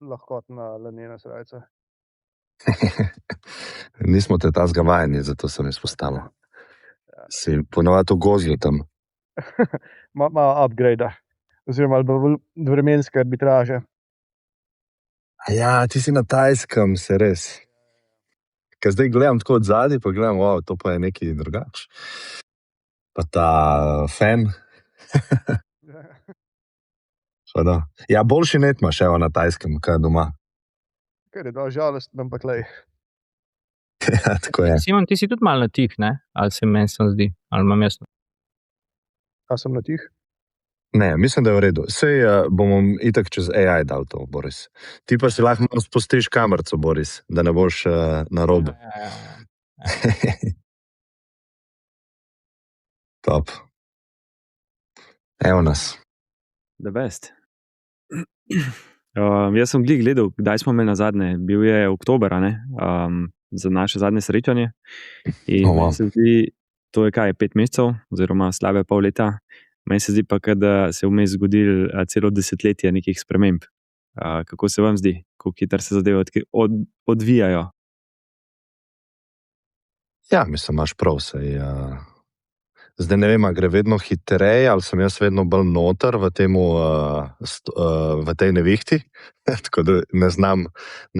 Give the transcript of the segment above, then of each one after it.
lahkotna lanena srajca. Nismo te tazga vajeni, zato sem izpostavil. Si ponovadi v gozlu tam. Malo upgrade, oziroma bolj vremenske arbitraže. Ja, ti si na Tajskem, se res. Ker zdaj gledam tako od zadaj, pa gledam, wow, to pa je nekaj drugače. Pa ta fan. Ja, boljši net imaš evo na Tajskem, kaj doma. Ker je dosti žalostno, ampak lej. Ja, tako je. Simon, ti si tudi malo natih, ne? Ali se meni sem zdi, ali imam jaz? A sem na tih? Ne, mislim, da je v redu. Sej bomo itak čez AI dal to, Boris. Ti pa si lahko malo spustiš kamerco, Boris, da ne boš na robu. Top. Evo nas. The best. Jaz sem glih gledal, kdaj smo imeli na zadnje. Bil je oktober, za naše zadnje srečanje. In meni se zdi, to je kaj, 5 mesecev, oziroma slabe pol leta. Meni se zdi pa, da se je vmes zgodil celo desetletje nekih sprememb. Kako se vam zdi, kako hitro se zadeve odvijajo? Ja, mislim, imaš prav, sej. Zdaj ne vem, gre vedno hitreje, ali sem jaz vedno bolj noter v tej nevihti, tako da ne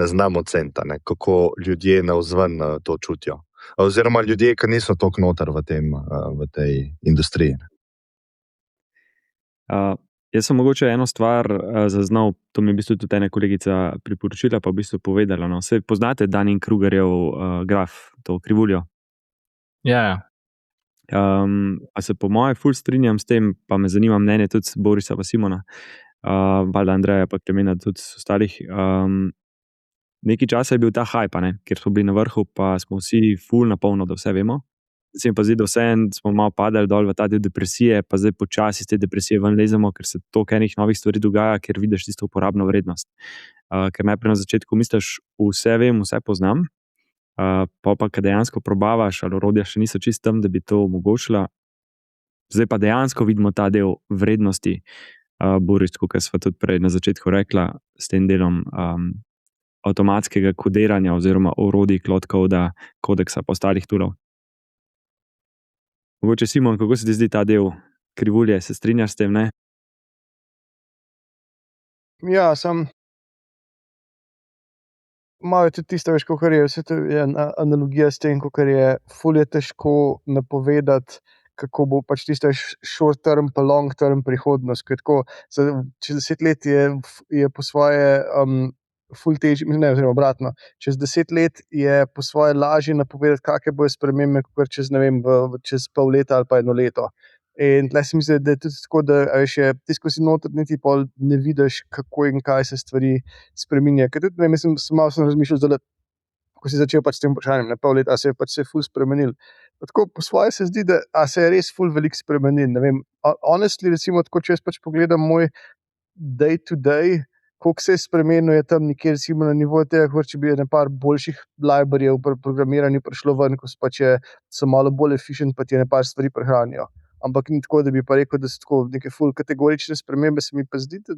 znam oceniti, kako ljudje navzven to čutijo. Oziroma ljudje, ki niso toliko noter v tej industriji. Jaz sem mogoče eno stvar zaznal, to mi je v bistvu tudi ena kolegica priporočila, pa v bistvu povedala. No. Vse poznate Dunning-Krugerjev graf, to krivuljo? Ja. A se po moje ful strinjam s tem, pa me zanima mnenje tudi Borisa pa Simona, valjda Andreja pa Klemena, tudi ostalih. Nekaj časa je bil ta hype, ker smo bili na vrhu, pa smo vsi ful na polno, da vse vemo. Se mi pa zdi, da vseeno smo malo padali dol v ta del depresije, pa zdaj počasi iz te depresije ven lezemo, ker se toliko enih novih stvari dogaja, ker vidiš tisto uporabno vrednost. Ker najprej na začetku misliš, vse vem, vse poznam, pa kad dejansko probavaš, ali orodja še niso čist tam, da bi to omogočila. Zdaj pa dejansko vidimo ta del vrednosti, Boris, kot sva tudi prej na začetku rekla, s tem delom avtomatskega kodiranja oziroma orodij Cloud Code, kodeksa pa ostalih toolov. Mogoče Simon, kako se ti zdi ta del krivulje, se strinjaš s tem, ne? Ja, malo je tudi tisto, veš, kakor je, vse to je analogija s tem, kakor je ful je težko napovedati, kako bo pač tisto short term pa long term prihodnost, ker tako, čez 10 let je po svoje ful težje, ne, oziroma obratno, čez 10 let je po svoje lažje napovedati, kakšne bojo spremembe, kakor čez, ne vem, čez pol leta ali pa 1 leto. In tle se mi zdi, da je tudi tako, da tisto, si noter, niti pol ne vidiš, kako in kaj se stvari spreminja. Ker tudi, ne, mislim, malo sem razmišljal zdaj, ko si začel pač s tem vprašanjem, pol leta, se je pač se ful spremenil. Tako po svoje se zdi, da se je res ful veliko spremenil. Ne vem, honestly, recimo, tako če jaz pač pogledam moj day to day, koliko se je spremenil, je tam nekje recimo na nivoju tega, če bi nekaj boljših libraryjev pri programiranju prišlo ven, ko so malo bolj efficient, pa ti nekaj stvari prehranijo. Ampak ni tako, da bi pa rekel, da so tako neke full kategorične spremembe, se mi pa zdi, da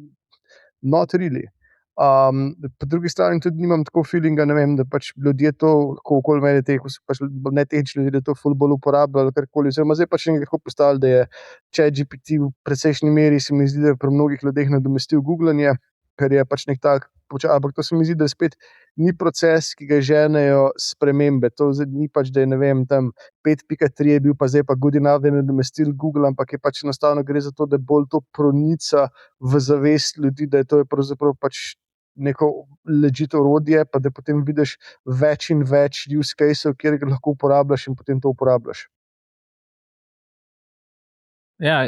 not really. Po drugi strani tudi nimam tako feelinga, ne vem, da pač ljudje to, ko okoli mene ko so pač netehnični ljudje to ful bolj uporabljajo ali karkoli. Oziroma zdaj pač nekaj tako postalo, da je ChatGPT v precejšnji meri, se mi zdi, da je pri mnogih ljudeh nadomestil googlanje, ker je pač nek tak, ampak to se mi zdi, da spet ni proces, ki ga ženejo spremembe. To ni pač, da je, ne vem, tam 5.3 je bil pa zdaj pa good enough, da je nadomestil Google, ampak je pač enostavno gre za to, da bolj to pronica v zavest ljudi, da je to pravzaprav pač neko legit orodje, pa da potem vidiš več in več use caseov, kjer ga lahko uporabljaš in potem to uporabljaš. Ja,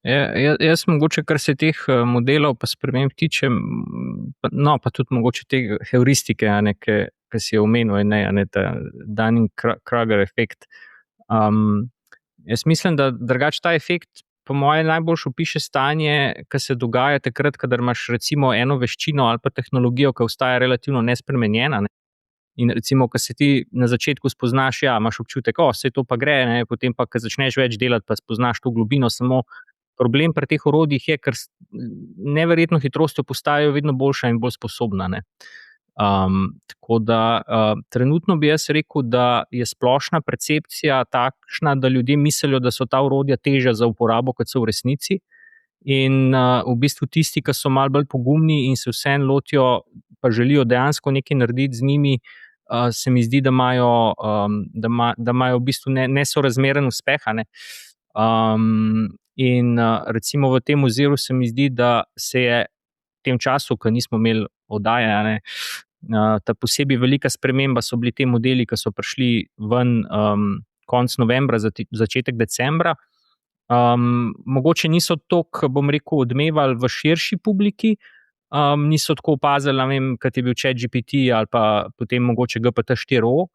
jaz mogoče, kar se teh modelov pa sprememb tiče, no, pa tudi mogoče te heuristike, ki si je omenil, ta Dunning-Kruger efekt. Jaz mislim, da drugače ta efekt po moje najbolj opiše stanje, ki se dogaja takrat, kadar imaš recimo eno veščino ali pa tehnologijo, ki ostaja relativno nespremenjena. In recimo, ko se ti na začetku spoznaš, imaš občutek, vse to pa gre, potem pa, ko začneš več delati, pa spoznaš to globino samo problem pri teh orodjih je, ker neverjetno hitrostjo postajajo vedno boljša in bolj sposobna. Ne. Tako da trenutno bi jaz rekel, da je splošna percepcija takšna, da ljudje mislijo, da so ta orodja težja za uporabo, kot so v resnici. In v bistvu tisti, ki so malo bolj pogumni in se vseeno lotijo, pa želijo dejansko nekaj narediti z njimi, se mi zdi, da imajo v bistvu nesorazmeren uspeh. Ne. In recimo v tem oziru se mi zdi, da se je v tem času, ko nismo imeli oddaje, ta posebej velika sprememba so bili ti modeli, ki so prišli ven konec novembra, začetek decembra. Mogoče niso toliko, bom rekel, odmevali v širši publiki, niso tako opazili, ne vem, kot je bil ChatGPT ali pa potem mogoče GPT-4o,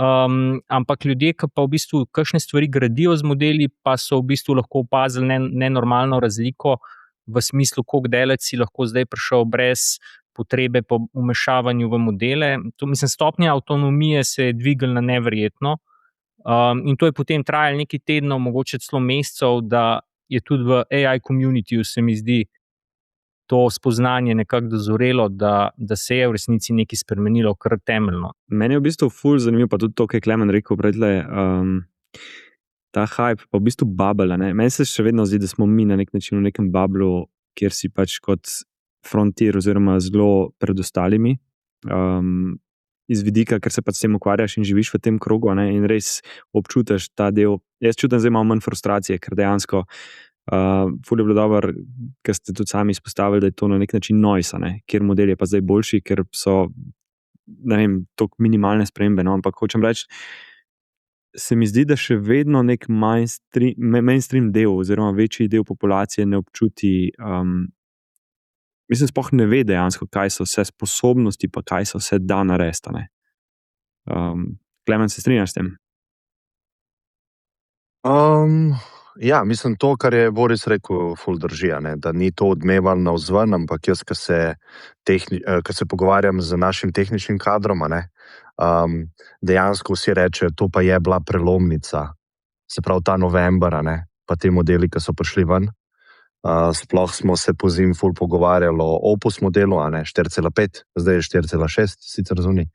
ampak ljudje, ki pa v bistvu kakšne stvari gradijo z modeli, pa so v bistvu lahko opazili nenormalno razliko v smislu, koliko daleč si lahko zdaj prišel brez potrebe po vmešavanju v modele. Stopnja avtonomije se je dvignila neverjetno. In to je potem trajalo nekaj tednov, mogoče celo mesecev, da je tudi v AI communityju, se mi zdi, to spoznanje nekako dozorelo, da se je v resnici nekaj spremenilo kar temeljno. Meni je v bistvu ful zanimivo, pa tudi to, kar je Klemen rekel predle, ta hype, pa v bistvu bubble. Meni se še vedno zdi, da smo mi na nek način v nekem bublu, kjer si pač kot frontier oziroma zelo pred ostalimi. Iz vidika, ker se pač s tem ukvarjaš in živiš v tem krogu, in res občutiš ta del. Jaz čutim zdaj malo manj frustracije, ker dejansko ful je bilo dobro, ker ste tudi sami izpostavili, da je to na nek način noise, kjer model je pa zdaj boljši, ker so, ne vem, toliko minimalne spremembe, ampak hočem reči, se mi zdi, da še vedno nek mainstream del oziroma večji del populacije ne občuti, sploh ne ve dejansko, kaj so vse sposobnosti, pa kaj so vse da narediti. Klemen, se strinjaš s tem? Ja, mislim, to, kar je Boris rekel, ful drži, da ni to odmeval navzven, ampak jaz, ko se pogovarjam z našim tehničnim kadrom, dejansko vsi rečejo, to pa je bila prelomnica, se pravi ta november, pa te modeli, ki so prišli ven. Sploh smo se po zim ful pogovarjali o Opus modelu, 4,5, zdaj je 4,6, sicer zunaj.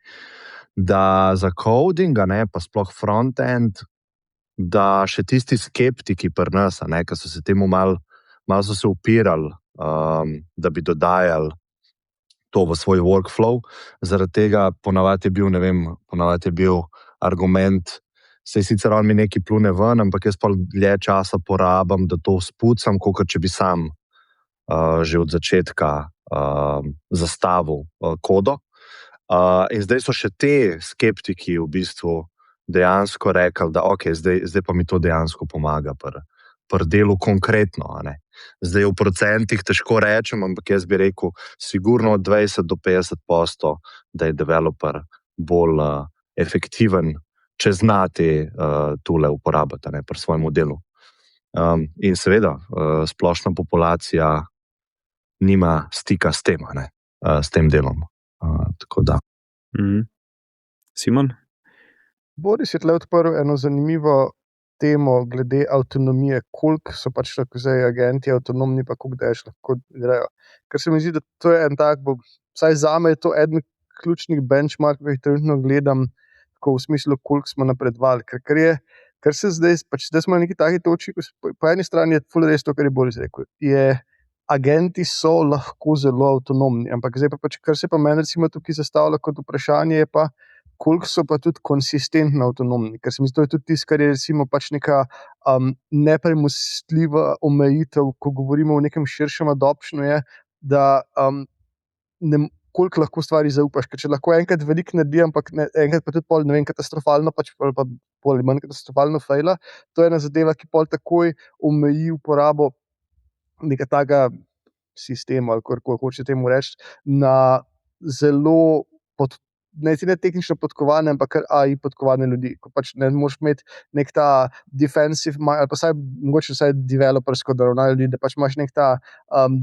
Da za coding, pa sploh frontend, da še tisti skeptiki pri nas, ki so se temu malo so se upirali, da bi dodajali to v svoj workflow, zaradi tega ponavadi je bil argument, saj sicer on mi nekaj plune ven, ampak jaz pa dlje časa porabim, da to spucam, kot če bi sam že od začetka zastavil kodo. In zdaj so še te skeptiki v bistvu dejansko rekli, da ok, zdaj pa mi to dejansko pomaga pri delu konkretno. Zdaj v procentih težko rečem, ampak jaz bi rekel, sigurno od 20 do 50%, da je developer bolj efektiven, če znate tule uporabiti pri svojem modelu. In seveda, splošna populacija nima stika s tem delom. Tako da. Simon? Boris je tle odprl eno zanimivo temo glede avtonomije, koliko so pač tako zdaj agenti avtonomni, pa koliko daješ lahko grejo. Ker se mi zdi, da to je en tak, vsaj zame je to eden ključnih benchmarkov, ki jih trenutno gledam, v smislu, koliko smo napredovali. Ker se zdaj smo na neki taki točki, po eni strani je ful res to, kar je Boris rekel, agenti so lahko zelo avtonomni, ampak zdaj pa kar se pa meni recimo tukaj zastavlja kot vprašanje, je pa, koliko so pa tudi konsistentno avtonomni, ker se mi zdi, to je tudi tisto, kar je recimo neka nepremostljiva omejitev, ko govorimo o nekem širšem adoptionu, je, da koliko lahko stvari zaupaš, ker če lahko enkrat veliko naredi, ampak enkrat pa tudi pol, ne vem, katastrofalno, pa bolj ali manj katastrofalno fejla, to je ena zadeva, ki pol takoj omeji uporabo nekega takega sistema, ali kako hoče temu reči, na zelo ne tehnično podkovane, ampak kar AI podkovane ljudi, ko pač ne moreš imeti nek ta defensive mind, ali pa mogoče vsaj developersko naravnane ljudi, da pač imaš nek ta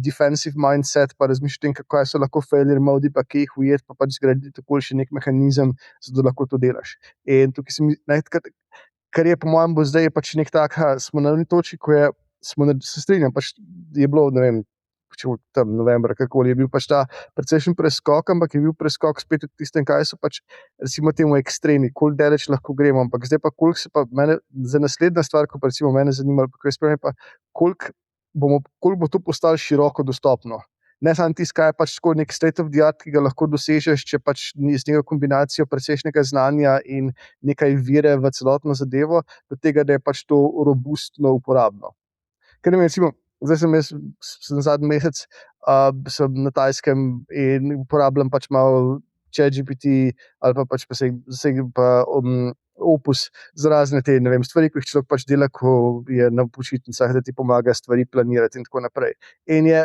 defensive mindset, pa razmišljaš o tem, kaj so lahko failure modi, pa ki jih ujeti, pa pač zgraditi takoj še nek mehanizem, zato lahko to delaš. In tukaj se mi, kar je po mojem bo zdaj pač nek tak, smo na eni točki, ko je se strinjam, pač je bilo, ne vem, tam novembra, kakoli je bil pač ta precejšen preskok, ampak je bil preskok spet v tistem, kaj so pač, recimo temu ekstremi, koliko daleč lahko gremo, ampak zdaj pa koliko se pa mene, za naslednja stvar, ko pa recimo mene zanima, kako je spremljeno, pa koliko bo to postalo široko dostopno. Ne samo tisto, kaj je pač tako nek state of the art, ki ga lahko dosežeš, če pač z neko kombinacijo precejšnjega znanja in nekaj vire v celotno zadevo, do tega, da je pač to robustno uporabno. Ker ne vem, recimo, zdaj sem zadnji mesec sem na Tajskem in uporabljam pač malo ChatGPT ali pa pač Opus za razne te, ne vem, stvari, ki jih človek pač dela, ko je na počitnicah, da ti pomaga stvari planirati in tako naprej. In je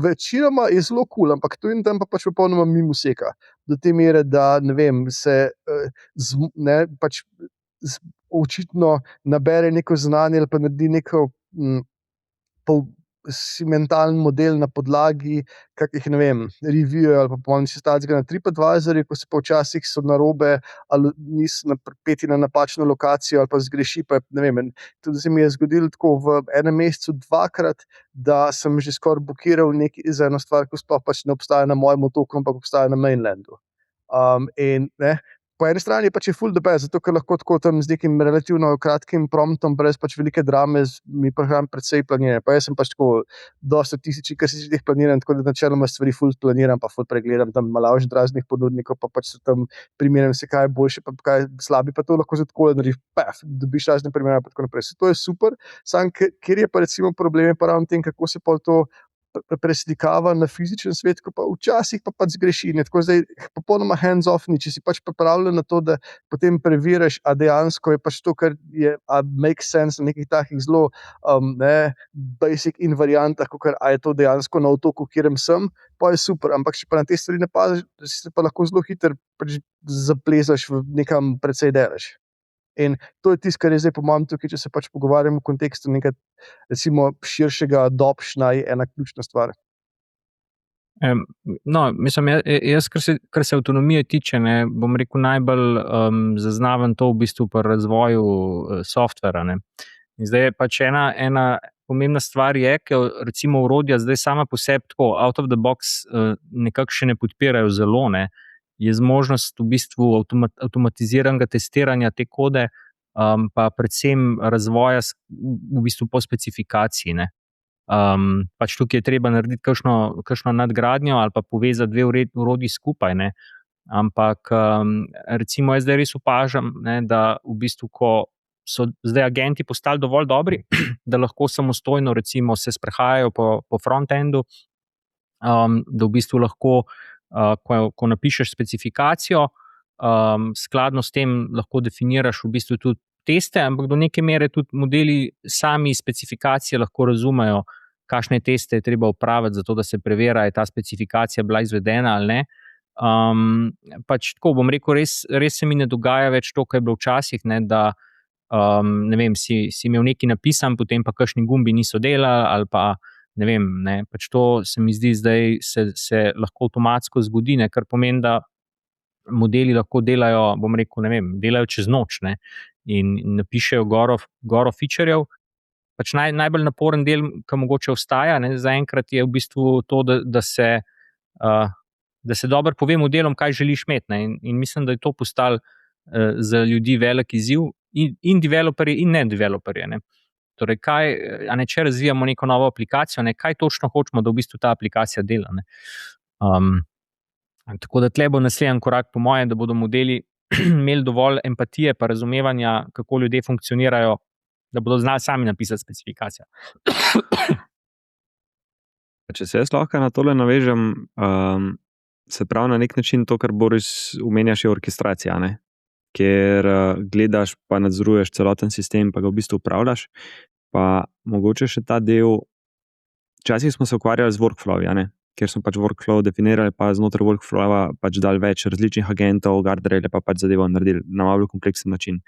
večinoma je zelo kul, ampak tu in tam pa pač popolnoma mimo seka. Do te mere, da ne vem, se pač očitno nabere neko znanje ali pa naredi neko mentalni model na podlagi kakih, ne vem, reviewov ali pa pomeni se statiga na TripAdvisorju, ko se pa včasih so narobe ali niso pripeti na napačno lokacijo ali pa zgreši, pa ne vem, tudi se mi je zgodilo tako v enem mesecu 2-krat, da sem že skoraj blokiral za eno stvar, ko sploh pač ne obstaja na mojem otoku, ampak obstaja na mainlandu. In ne, po eni strani je pač full the best, zato ker lahko tako tam z nekim relativno kratkim promptom, brez pač velike drame, mi program precej planira. Pa jaz sem pač tako dosta statistični, kar si teh planiram, tako da načeloma stvari full planiram, pa full pregledam tam malavžen raznih ponudnikov, pa pač se tam primerjam se, kaj je boljše, pa kaj je slabi, pa to lahko za tako narediš, dobiš razne primere, pa tako naprej. To je super, sam kjer je pa recimo problem, je pa ravno tem, kako se pa to preslikava na fizičen svet, ko pa včasih pa pač zgreši. Tako zdaj popolnoma hands-off ni, če si pač pripravljen na to, da potem preveriš, a dejansko je pač to, kar je, a make sense na nekih takih zelo basic invariantah, kot a je to dejansko na otoku, kjerem sem, pa je super, ampak če pa na te stvari ne paziš, si pa lahko zelo hitro pač zaplezaš v nekam precej delež. In to je tisto, kar je zdaj po mojem tukaj, če se pač pogovarjamo v kontekstu nekaj, recimo, širšega adoptiona, je ena ključna stvar. No, mislim, jaz, kar se avtonomije tiče, ne, bom rekel, najbolj zaznavam to v bistvu pri razvoju softvera. In zdaj je pač ena pomembna stvar je, ker recimo orodja zdaj sama po sebi tako out of the box nekako še ne podpirajo zelo, ne. Je zmožnost v bistvu avtomatiziranega testiranja te kode, pa predvsem razvoja v bistvu po specifikaciji. Pač tukaj je treba narediti kakšno nadgradnjo ali pa povezati dve orodji skupaj. Ne. Ampak recimo jaz zdaj res opažam, ne, da v bistvu, ko so zdaj agenti postali dovolj dobri, da lahko samostojno recimo se sprehajajo po frontendu, da v bistvu lahko ko napišeš specifikacijo, skladno s tem lahko definiraš v bistvu tudi teste, ampak do neke mere tudi modeli sami specifikacije lahko razumejo, kakšne teste je treba upraviti, zato da se preveri, je ta specifikacija bila izvedena ali ne. Pač tako bom rekel, res se mi ne dogaja več to, kar je bilo včasih, ne, da ne vem, si imel nekaj napisan, potem pa kakšni gumbi niso delali ali pa ne vem, ne, pač to se mi zdi zdaj se lahko avtomatsko zgodi, ne, kar pomeni, da modeli lahko delajo, bom rekel, ne vem, delajo čez noč, ne, in napišejo goro featurejev. Pač najbolj naporen del, ki mogoče ostaja, ne, zaenkrat je v bistvu to, da se dobro pove modelom, kaj želiš imeti, ne, in mislim, da je to postalo za ljudi velik izziv, in developerji in ne developerji, ne. Torej, če razvijamo neko novo aplikacijo, kaj točno hočemo, da v bistvu ta aplikacija dela. Ne. Tako da tle bo naslednji korak, po mojem, da bodo modeli imeli dovolj empatije pa razumevanja, kako ljudje funkcionirajo, da bodo znali sami napisati specifikacijo. Če se jaz lahko na tole navežem, se pravi na nek način to, kar Boris omenjaš, je orkestracija, ne? Ker gledaš pa nadzoruješ celoten sistem, pa ga v bistvu upravljaš, pa mogoče še ta del, včasih smo se ukvarjali z workflowi, ne? Ker smo pač workflow definirali, pa znotraj workflowa pač dali več različnih agentov, guardraile pa pač zadevo naredili na malo kompleksen način.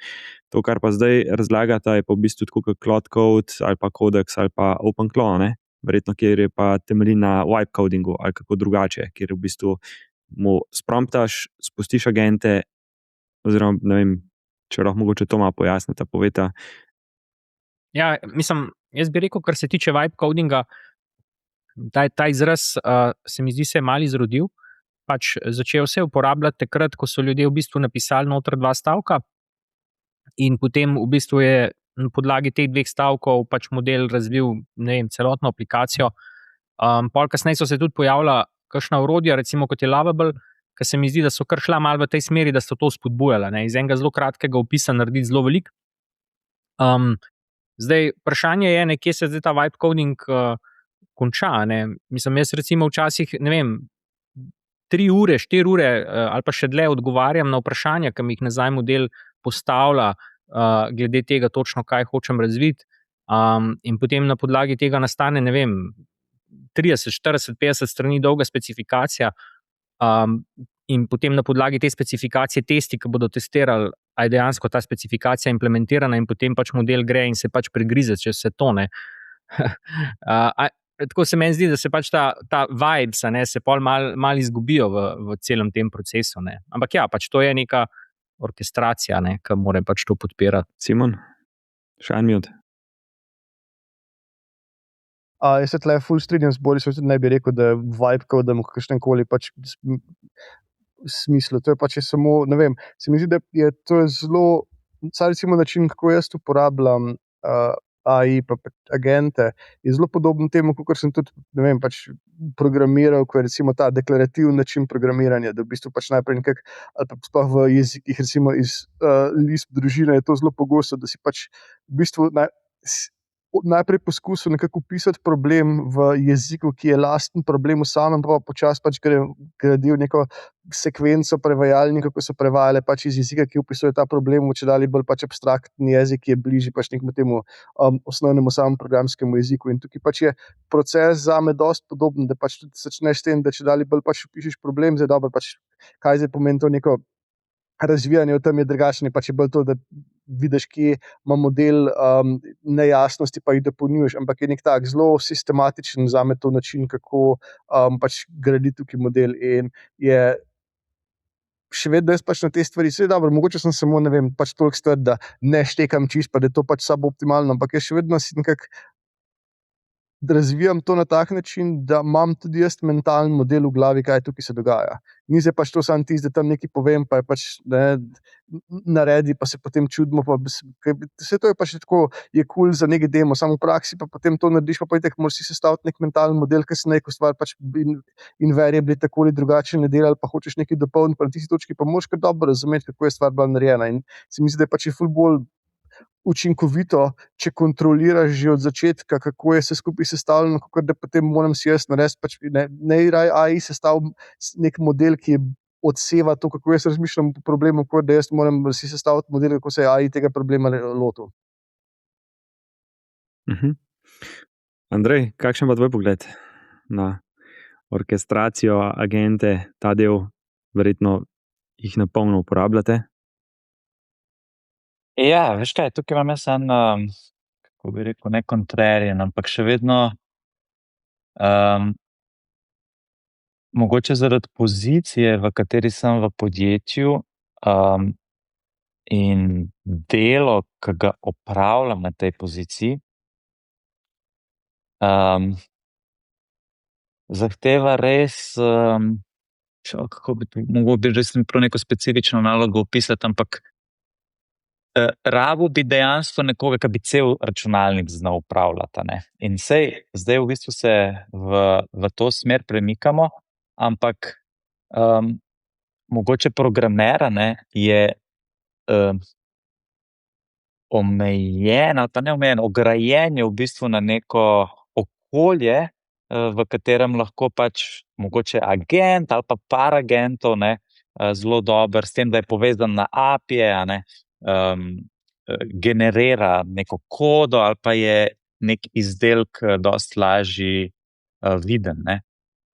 To, kar pa zdaj razlagata, je pa v bistvu tako kot Cloud Code ali pa Codex ali pa OpenClaw, ne? Verjetno, kjer je pa temelji na wipe codingu ali kako drugače, kjer v bistvu mu spromptaš, spustiš agente, oziroma ne vem, če lahko mogoče to malo pojasnite, poveta. Ja, mislim, Jaz bi rekel, kar se tiče vibe codinga, ta izraz se mi zdi se je malo izrodil. Pač začel se je uporabljati takrat, ko so ljudje v bistvu napisali noter 2 stavka, in potem v bistvu je na podlagi teh 2 stavkov pač model razvil, ne vem, celotno aplikacijo. Pol kasneje so se tudi pojavila kakšna orodja, recimo kot je Lovable, ki se mi zdi, da so kar šla malo v tej smeri, da so to spodbujala, ne, iz enega zelo kratkega opisa narediti zelo veliko. Zdaj, vprašanje je, kje se zdaj ta vibe coding konča. Ne? Mislim, jaz recimo včasih, ne vem, 3 ure, 4 ure ali pa še dlje odgovarjam na vprašanja, ki mi jih nazaj model postavlja, glede tega točno, kaj hočem razviti. In potem na podlagi tega nastane, ne vem, 30, 40, 50 strani dolga specifikacija, in potem na podlagi te specifikacije testi, ki bodo testirali, a je dejansko ta specifikacija implementirana, in potem pač model gre in se pač pregrize čez vse to. Tako se meni zdi, da se pač ta vibes, ne, se pol mal izgubijo v celem tem procesu. Ne. Ampak ja, pač to je neka orkestracija, ne, ki mora pač to podpirati. Simon, še en minut. Jaz se tle ful strinjam z Borisom, tudi ne bi rekel, da je vibe codem v kakšnemkoli pač smislu. To je pač samo, ne vem, se mi zdi, da je to zelo, saj recimo način, kako jaz uporabljam AI pa agente, je zelo podoben temu, kot sem tudi, ne vem, pač programiral, ko je recimo ta deklarativni način programiranja, da v bistvu pač najprej nekako, ali pa sploh v jezikih, recimo iz Lisp družine je to zelo pogosto, da si pač v bistvu najprej poskusil nekako opisati problem v jeziku, ki je lasten problemu samem, pa počasi pač gradil neko sekvenco prevajalnikov, ko so prevajali pač iz jezika, ki opisuje ta problem, če dali bolj pač abstraktni jezik, ki je bližji pač nekemu temu osnovnemu samemu programskemu jeziku. In tukaj pač je proces zame dosti podoben, da pač tudi začneš s tem, da če dali bolj pač opišeš problem, zdaj dobro, pač kaj zdaj pomeni to neko razvijanje v tem je drugačne, pač je bolj to, da vidiš, kje ima model nejasnosti, pa jih dopolnjuješ, ampak je nek tak zelo sistematičen zame to način, kako pač graditi tukaj model, in je še vedno jaz pač na te stvari, vse dobro, mogoče sem samo, ne vem, pač toliko star, da ne štekam čisto, pa da je to pač suboptimalno, ampak jaz še vedno si nekako razvijam to na tak način, da imam tudi jaz mentalni model v glavi, kaj tukaj se dogaja. Ni zdaj pač to samo tisto, da tam nekaj povem, pa je pač naredi, pa se potem čudimo. Vse to je pač tako, je cool za neki demo, samo v praksi pa potem to narediš, pa potem moraš si sestaviti nek mentalni model, kasneje, ko stvar pač invariably tako ali drugače ne dela, ali pa hočeš nekaj dopolniti, pa na tisti točki pa moraš kar dobro razumeti, kako je stvar bila narejena. In se mi zdi, da je pač ful bolj učinkovito, če kontroliraš že od začetka, kako je vse skupaj sestavljeno, kot da potem moram si jaz narediti, pač ne raje AI sestaviti nek model, ki odseva to, kako jaz razmišljam o problemu, kot da jaz moram si sestaviti model, kako se je AI tega problema lotil. Andrej, kakšen pa tvoj pogled na orkestracijo, agente, ta del, verjetno jih na polno uporabljate? Ja, veš kaj, tukaj imam jaz en, kako bi rekel, ne kontrarjen, ampak še vedno mogoče zaradi pozicije, v kateri sem v podjetju, in delo, ki ga opravljam na tej poziciji, zahteva res, kako bi mogoče res prav neko specifično nalogo opisati, ampak rabil bi dejansko nekoga, ki bi cel računalnik znal upravljati. Ne? In zdaj v bistvu se v to smer premikamo, ampak mogoče programera je omejeno, pa ne omejeno, ograjen je v bistvu na neko okolje, v katerem lahko pač mogoče agent ali pa par agentov zelo dober, s tem, da je povezan na API-je, generira neko kodo ali pa je nek izdelek dosti lažji viden. Ne?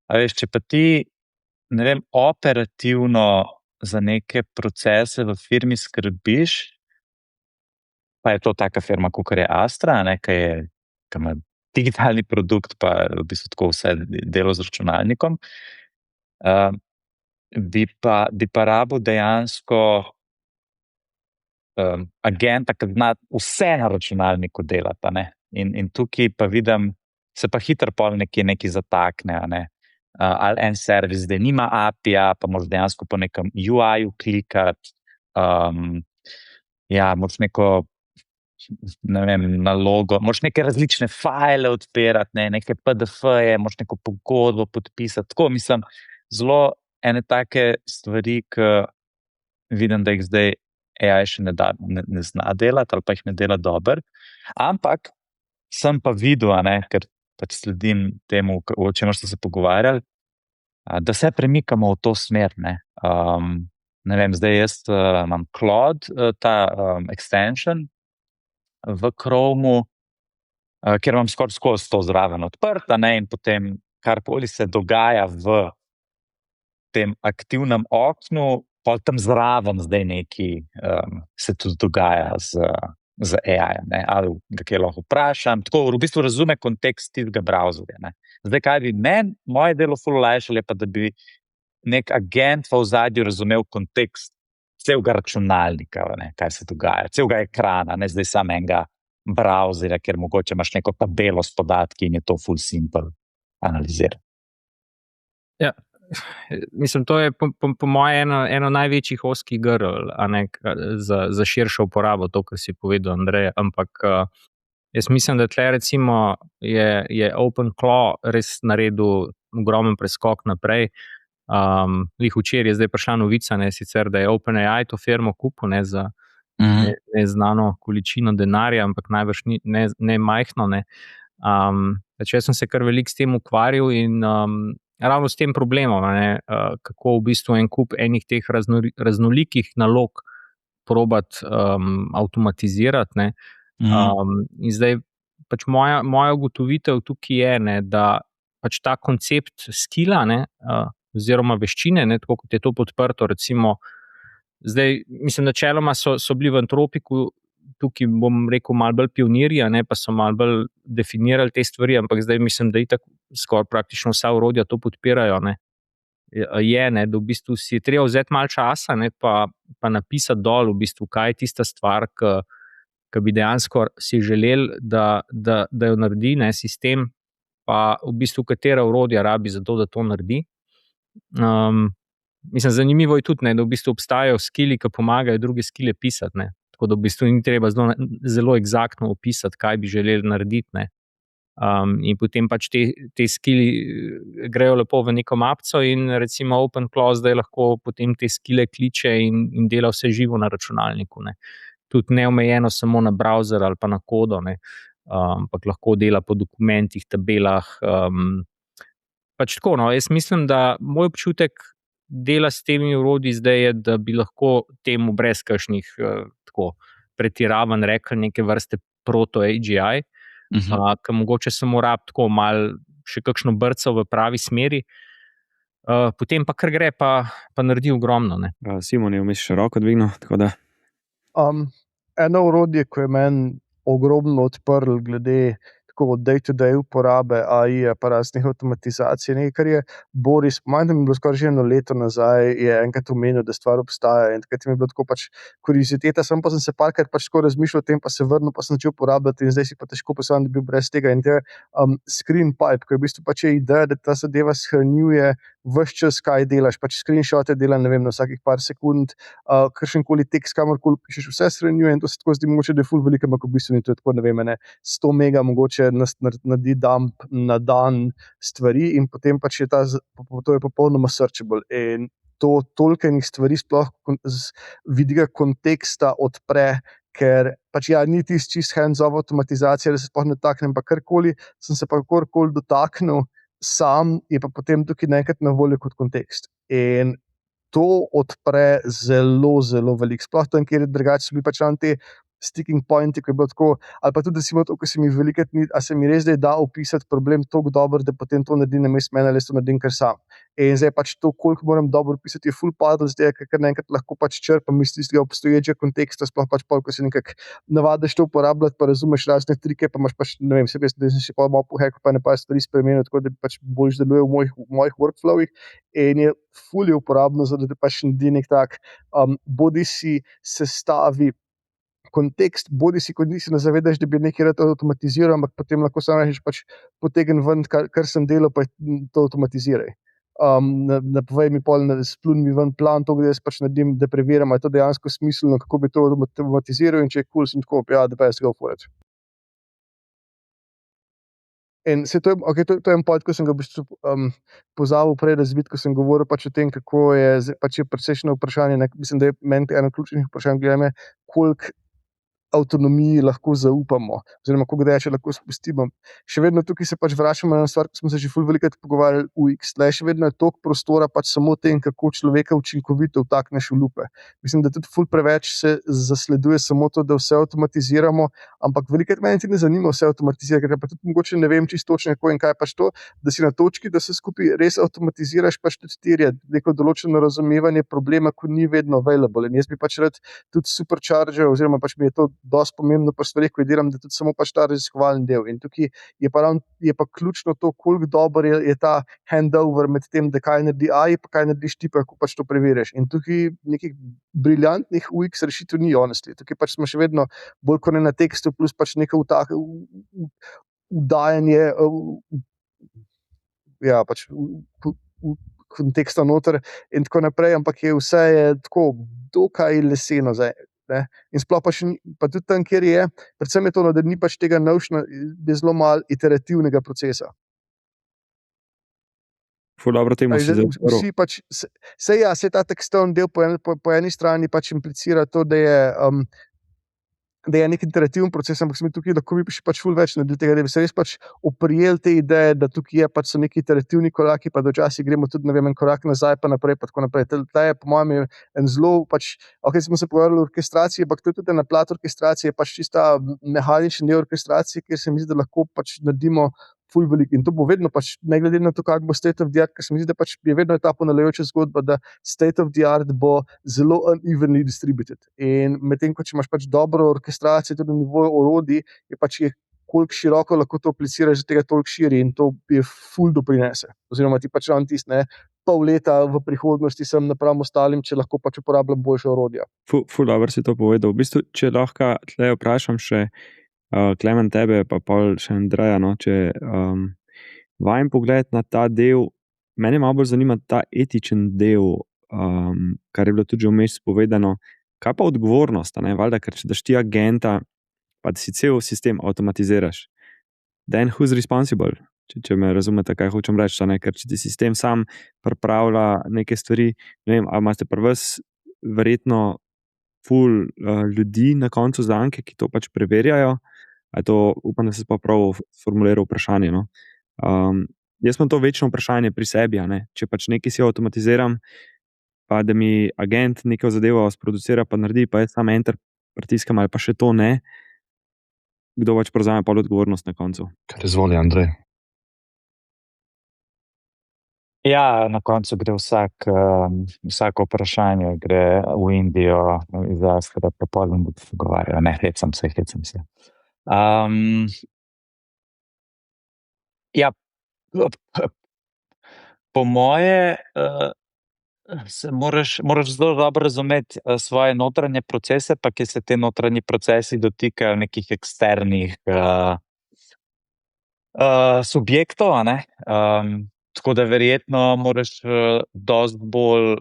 A veš, če pa ti, ne vem, operativno za neke procese v firmi skrbiš, pa je to taka firma, kakor je Astra, ki ima digitalni produkt, pa v bistvu tako vse delo z računalnikom, bi pa rabil dejansko agenta, ki zna vse na računalniku delati. In tukaj pa vidim, se pa hitro pol nekaj zatakne, a ne. Ali en servis, da nima API-ja, pa moraš dejansko po nekem UI-ju klikati. Moraš neko, ne vem, nalogo, moraš neke različne file odpirati, neke PDF-je, moraš neko pogodbo podpisati. Tako, mislim, zelo ene take stvari, ki vidim, da jih zdaj AI še ne zna delati ali pa jih ne dela dobro. Ampak sem pa videl, ker pač sledim temu, o čemer ste se pogovarjali, da se premikamo v to smer. Ne vem, zdaj jaz imam Claude, ta extension v Chromu, kjer imam skoraj skozi to zraven odprt, in potem karkoli se dogaja v tem aktivnem oknu, pa tam zraven zdaj nekaj se tudi dogaja z AI-jem, ali ga kaj lahko vprašam. Tako v bistvu razume kontekst tistega browserja. Zdaj, kaj bi moje delo ful olajšalo, je pa, da bi nek agent v ozadju razumel kontekst celega računalnika, kaj se dogaja, celega ekrana, zdaj samo enega browserja, kjer mogoče imaš neko tabelo s podatki in je to ful simple analizirati. Ja. Mislim, to je po moje eno največjih ozkih grl za širšo uporabo, to, kar si povedal, Andrej, ampak jaz mislim, da tle recimo je OpenClaw res naredil ogromen preskok naprej. Lih včeraj je zdaj prišla novica, sicer, da je OpenAI to firmo kupil za neznano količino denarja, ampak najbrž ne majhno. Jaz sem se kar veliko s tem ukvarjal in ravno s tem problemom, kako v bistvu en kup enih teh raznolikih nalog probati avtomatizirati. In zdaj pač moja ugotovitev tukaj je, da pač ta koncept skilla, oziroma veščine, tako kot je to podprto, recimo, zdaj, mislim, načeloma so bili v Anthropicu, tukaj bom rekel, malo bolj pionirji, pa so malo bolj definirali te stvari, ampak zdaj mislim, da itak skoraj praktično vsa orodja to podpirajo. Da v bistvu si treba vzeti malo časa, pa napisati dol, v bistvu, kaj je tista stvar, ki bi dejansko si želeli, da jo naredi, sistem, pa v bistvu katera orodja rabi za to, da to naredi. Mislim, zanimivo je tudi, da v bistvu obstajajo skilli, ki pomagajo druge skille pisati. Tako da v bistvu ni treba zelo eksaktno opisati, kaj bi želeli narediti. In potem pač te skilli grejo lepo v neko mapco in recimo OpenClaw zdaj lahko potem te skille kliče in dela vse živo na računalniku. Tudi neomejeno samo na browser ali pa na kodo, ampak lahko dela po dokumentih, tabelah. Pač tako, jaz mislim, da moj občutek dela s temi orodji zdaj je, da bi lahko temu brez kakšnih pretiravanj rekli neke vrste proto-AGI, ki mogoče samo rab tako malo še kakšno brco v pravi smeri, potem pa kar gre, pa naredi ogromno. Simon je vmes še roko dvignil, tako da. Eno orodje, ko je meni ogromno odprl glede tako day-to-day uporabe AI, pa raznih avtomatizacij, nekaj, kar je Boris, manj da mi je bilo skoraj že eno leto nazaj, je enkrat omenil, da stvar obstaja in takrat mi je bilo tako pač kurioziteta, pa sem se parkrat pač tako razmišljal o tem, pa se vrnil, pa sem začel uporabljati in zdaj si pa težko predstavljam, da bi bil brez tega in te screen pipe, ko je v bistvu pač je ideja, da ta zadeva shranjuje ves čas, kaj delaš, pač screenshote dela, ne vem, na vsakih par sekund, kakšenkoli tekst, kamorkoli pišeš, vse shranjuje in to se tako zdi mogoče, da je ful veliko, ampak v bistvu ni to tako, ne vem, 100 mega mogoče naredi dump na dan stvari in potem pač je to je popolnoma searchable in to toliko enih stvari sploh z vidika konteksta odpre, ker pač ni tisti čist hands-off avtomatizacija, da se sploh ne dotaknem, pa karkoli, sem se pa kakorkoli dotaknil sam, je pa potem tukaj nekaj na voljo kot kontekst in to odpre zelo, zelo veliko, sploh tam, kjer je drugače so bili pač te sticking pointi, ko je bilo tako, ali pa tudi, ko se mi velikrat ni, a se mi res da opisati problem tako dobro, da potem to naredim namesto mene, ali to naredim kar sam. In zdaj pač to, koliko moram dobro pisati, je full padlo, zdaj, ker naenkrat lahko pač črpam iz tistega obstoječega konteksta, sploh pač pol, ko se nekako navadiš to uporabljati, pa razumeš razne trike, pa imaš pač, ne vem, sebe, da sem še pa malo pohekal, pa ne pa stvari spremenil, tako da pač bolj deluje v mojih workflowih in je full je uporabno, zato da pač naredi nek tak, bodi si sestavi kontekst, bodi si, ko nisi ne zavedaš, da bi nekaj rad avtomatiziral, ampak potem lahko samo rečeš, pač potegni ven, kar sem delal, pa to avtomatiziraj. Ne povej mi pol, splun mi ven plan, to, da jaz pač naredim, da preverjam, ali je to dejansko smiselno, kako bi to automatiziral, in če je cool, sem tako, ja, the best, go for it. In to je en point, ko sem ga v bistvu pozabil prej razviti, ko sem govoril pač o tem, kako je pač precejšnje vprašanje, mislim, da je meni eno ključnih vprašanj, glede me, koliko avtonomiji lahko zaupamo, oziroma koliko reče lahko spustimo. Še vedno tukaj se pač vračamo na stvar, ki smo se že ful velikokrat pogovarjali UX. Še vedno je toliko prostora pač samo o tem, kako človeka učinkovito vtakneš v lupe. Mislim, da tudi ful preveč se zasleduje samo to, da vse avtomatiziramo, ampak velikokrat meni ti ne zanima vse avtomatizirati, ker pa tudi mogoče ne vem čisto točno, kako in kaj pač to, da si na točki, da se skupaj res avtomatiziraš, pač tudi terja neko določeno razumevanje problema, ko ni vedno available. In jaz bi pač rad tudi supercharger, oziroma pač mi je to dosti pomembno pri stvareh, ko delam, da tudi samo pač ta raziskovalni del. In tukaj je pa ključno to, koliko dober je ta handover med tem, da kaj naredi AI, pa kaj narediš ti, pa kako pač to preveriš. In tukaj nekih briljantnih UX rešitev ni, honestly. Tukaj pač smo še vedno bolj kot ne na tekstu, plus pač neko vdajanje pač v konteksta noter in tako naprej, ampak vse je tako dokaj leseno zdaj. In sploh pa tudi tam, kjer je, predvsem je to, da ni pač tega naučna, je zelo malo iterativnega procesa. Ful dobro temu si zapravo. Vsi pač, se ta tekstovni del po eni strani pač implicira to, da je nek interativen proces, ampak smo tukaj lahko bi pač ful več naredili tega, da bi se res pač oprijeli te ideje, da tukaj je pač so neki iterativni koraki, pa dočasih gremo tudi, ne vem, en korak nazaj, pa naprej, pa tako naprej. Ta je po mojem en zelo, pač, smo se pogovarjali o orkestraciji, ampak to je tudi ena plat orkestracije, pač čista mehaničen del orkestracije, kjer se mi zdi, da lahko pač naredimo ful velik. In to bo vedno pač, ne glede na to, kak bo state of the art, ker se mi zdi, da pač je vedno ta ponavljajoča zgodba, da state of the art bo zelo unevenly distributed. In medtem, ko če imaš pač dobro orkestracijo, tudi na nivoju orodij, je pač koliko široko lahko to apliciraš, da tega toliko širi in to je ful doprinese. Oziroma ti pač ravno tisti, pol leta v prihodnosti sem napram ostalim, če lahko pač uporabljam boljše orodja. Ful dobro si to povedal. V bistvu, če lahko tle vprašam še Klemen tebe, pa pol še Andreja, no, če vajen pogled na ta del, mene malo bolj zanima ta etičen del, kar je bilo tudi že vmes povedano, kaj pa odgovornost, valjda, ker če daš ti agenta, pa da si cel sistem avtomatiziraš, then who's responsible? Če me razumete, kaj hočem reči, ker če ti sistem sam pripravlja neke stvari, ne vem, ali imate pri vas verjetno ful ljudi na koncu zanke, ki to pač preverjajo, upam, da se pa prav formuliral vprašanje. No? Jaz imam to večno vprašanje pri sebi, če pač nekaj si avtomatiziram, pa da mi agent neko zadevo sproducira, pa naredi, pa jaz sam enter pritiskam ali pa še to ne, kdo pač prevzame pol odgovornost na koncu. Kar izvoli, Andrej. Ja, na koncu gre vsako vprašanje gre v Indijo, da popolnoma bodo pogovarjali. Ne, hecam se. Ja, po moje moraš zelo dobro razumeti svoje notranje procese, pa ki se te notranji procesi dotikajo nekih eksternih subjektov, tako da verjetno moraš dosti bolj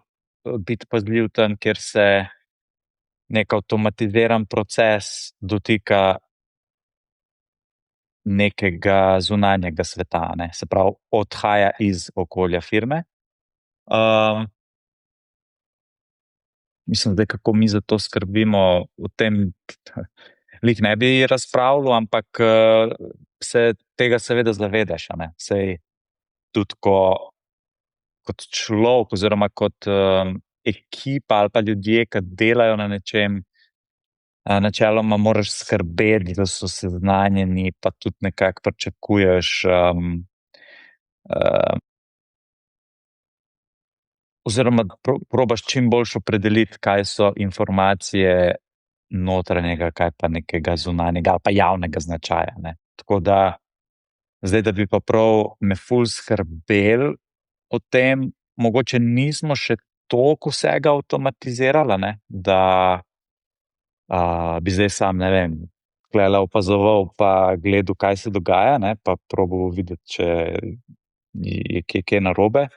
biti pazljiv tam, kjer se nek avtomatiziran proces dotika nekega zunanjega sveta, se pravi, odhaja iz okolja firme. Mislim, da kako mi za to skrbimo, o tem lih ne bi razpravljal, ampak se tega seveda zavedaš, sej tudi kot človek oziroma kot ekipa ali pa ljudje, ki delajo na nečem, načeloma moraš skrbeti, da so seznanjeni, pa tudi nekako pričakuješ oziroma probaš čim boljš opredeliti, kaj so informacije notranjega, kaj pa nekega zunanjega ali pa javnega značaja. Tako da zdaj, da bi pa prav me ful skrbel o tem, mogoče nismo še toliko vsega avtomatizirali, da bi zdaj sam, ne vem, klele opazoval pa gledal, kaj se dogaja, ne, pa probal videti, če je kje narobe.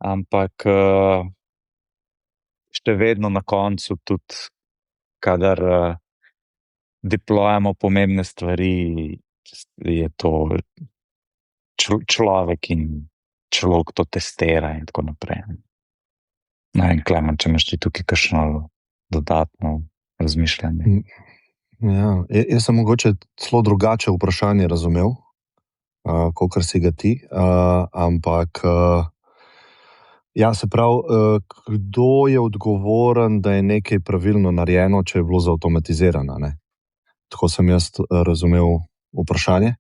Ampak še vedno na koncu tudi, kadar deployamo pomembne stvari, je to človek in človek to testira in tako naprej. Ne vem, Klemen, če imaš ti tukaj kakšno dodatno razmišljanje. Ja, jaz sem mogoče celo drugače vprašanje razumel, kakor si ga ti, ampak ja, se pravi, kdo je odgovoren, da je nekaj pravilno narejeno, če je bilo zautomatizirano, ne? Tako sem jaz razumel vprašanje.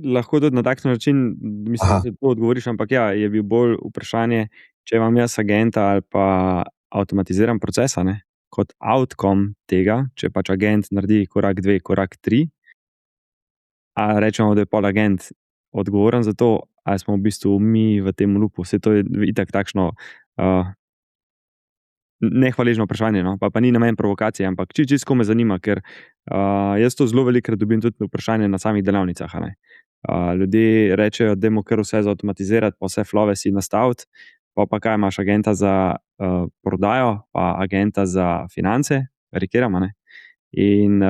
Lahko tudi na tak način, mislim, da se to odgovoriš, ampak ja, je bil bolj vprašanje, če imam jaz agenta ali pa avtomatiziran proces, ne, kot outcome tega, če pač agent naredi korak 2, korak 3, a rečemo, da je pol agent odgovoren za to, ali smo v bistvu mi v tem loopu. Vse to je itak takšno nehvaležno vprašanje, no? pa ni namen provokacije, ampak čisto me zanima, ker jaz to zelo velikokrat dobim tudi vprašanje na samih delavnicah. Ljudje rečejo, da je kar vse zautomatizirati, pa vse flove si nastaviti, pa kaj imaš agenta za prodajo, pa agenta za finance, karikiramo, ne? In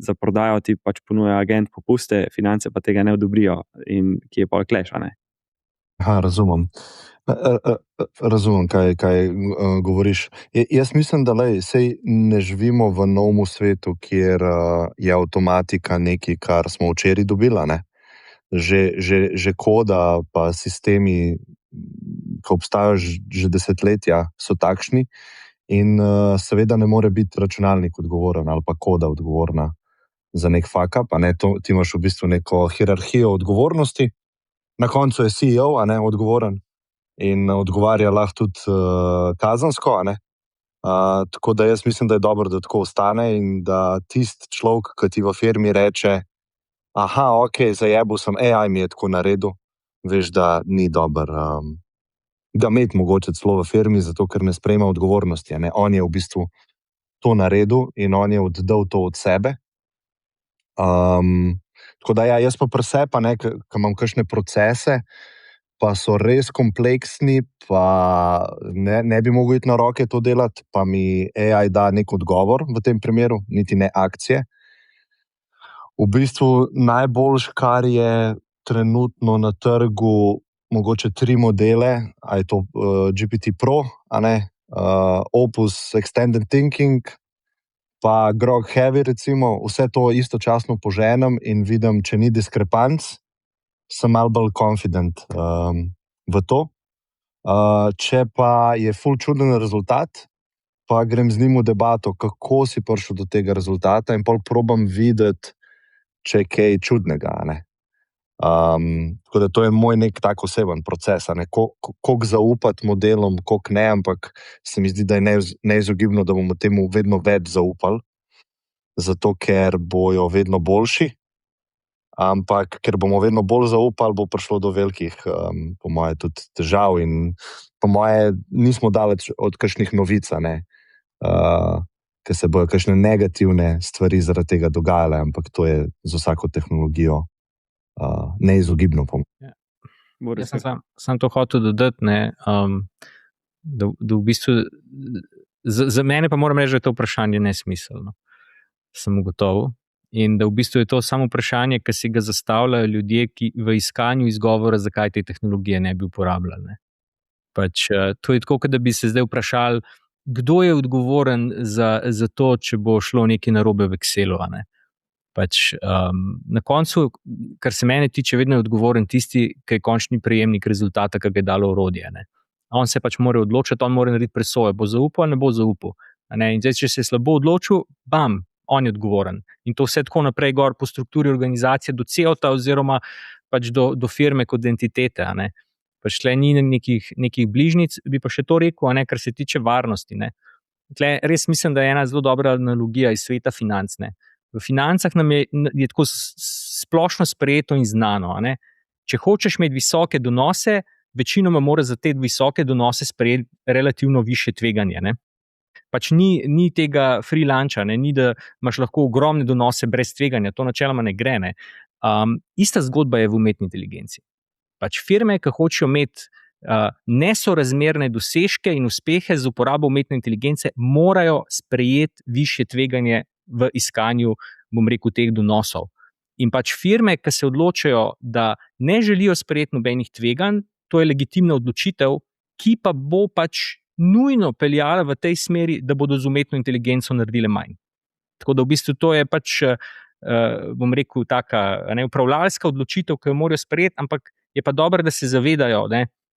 za prodajo ti pač ponuja agent popuste, finance pa tega ne odobrijo in ki je pol clash, ne? Aha, razumem. Razumem, kaj govoriš. Jaz mislim, da sej ne živimo v novem svetu, kjer je avtomatika nekaj, kar smo včeraj dobili, ne? Že koda pa sistemi, ki obstajajo že desetletja, so takšni in seveda ne more biti računalnik odgovoren ali pa koda odgovorna za nek fuck up, ne? Ti imaš v bistvu neko hierarhijo odgovornosti, na koncu je CEO, a ne, odgovoren in odgovarja lahko tudi kazensko, a ne. Tako da jaz mislim, da je dobro, da tako ostane in da tisti človek, ki ti v firmi reče, aha, ok, zajebil sem, AI mi je tako naredil, veš, da ni dobro ga imeti mogoče celo v firmi, zato ker ne sprejema odgovornosti, a ne. On je v bistvu to naredil in on je oddal to od sebe. Tako da ja, jaz pa pri sebi, ki imam kakšne procese, pa so res kompleksni, pa ne bi mogel iti na roke to delati, pa mi AI da nek odgovor v tem primeru, niti ne akcije. V bistvu najboljš, kar je trenutno na trgu, mogoče 3 modele, a je to GPT Pro, a ne, Opus Extended Thinking, pa Grok Heavy, recimo, vse to istočasno poženem in vidim, če ni diskrepanc, sem malo bolj confident v to. Če pa je ful čuden rezultat, pa grem z njim v debato, kako si prišel do tega rezultata in pol probam videti, če je kaj čudnega, ne. Tako da to je moj nek tak oseben proces, a ne, koliko zaupati modelom, koliko ne, ampak se mi zdi, da je neizogibno, da bomo temu vedno več zaupali, zato ker bojo vedno boljši, ampak ker bomo vedno bolj zaupali, bo prišlo do velikih, po moje, tudi težav in po moje nismo daleč od kakšnih novic, a ne, ker se bojo kakšne negativne stvari zaradi tega dogajale, ampak to je z vsako tehnologijo neizogibno. Jaz sem to hotel dodati, ne, da v bistvu za mene pa moram reči, da je to vprašanje nesmiselno. Sem ugotovil. In da v bistvu je to samo vprašanje, ki si ga zastavljajo ljudje, ki v iskanju izgovora, zakaj te tehnologije ne bi uporabljali. Ne. Pač, to je tako, da bi se zdaj vprašali, kdo je odgovoren za to, če bo šlo nekaj narobe v Excelu, a ne. Pač, na koncu, kar se mene tiče, vedno je odgovoren tisti, ki je končni prejemnik rezultata, ki ga je dalo orodje. Ne. On se pač mora odločiti, on mora narediti presojo, bo zaupal ali ne bo zaupal. Ne. In zdaj, če se je slabo odločil, bam, on je odgovoren. In to vse tako naprej gor po strukturi organizacije do CEOta oziroma pač do firme kot entitete. A ne. Pač tle ni nekih bližnic, bi pa še to rekel, a ne, kar se tiče varnosti. Ne. Tle res mislim, da je ena zelo dobra analogija iz sveta financ. Ne. V financah nam je tako splošno sprejeto in znano. A ne. Če hočeš imeti visoke donose, večinoma mora za te visoke donose sprejeti relativno više tveganje. Ne. Pač ni tega free luncha, ni da imaš lahko ogromne donose brez tveganja, to načeloma ne gre. Ne. Ista zgodba je v umetni inteligenci. Pač firme, ki hočejo imeti nesorazmerne dosežke in uspehe z uporabo umetne inteligence, morajo sprejeti višje tveganje v iskanju, bom rekel, teh donosov. In pač firme, ki se odločajo, da ne želijo sprejeti nobenih tveganj, to je legitimna odločitev, ki pa bo pač nujno peljala v tej smeri, da bodo z umetno inteligenco naredile manj. Tako da v bistvu to je pač, bom rekel, taka upravljalska odločitev, ki jo morajo sprejeti, ampak je pa dobro, da se zavedajo,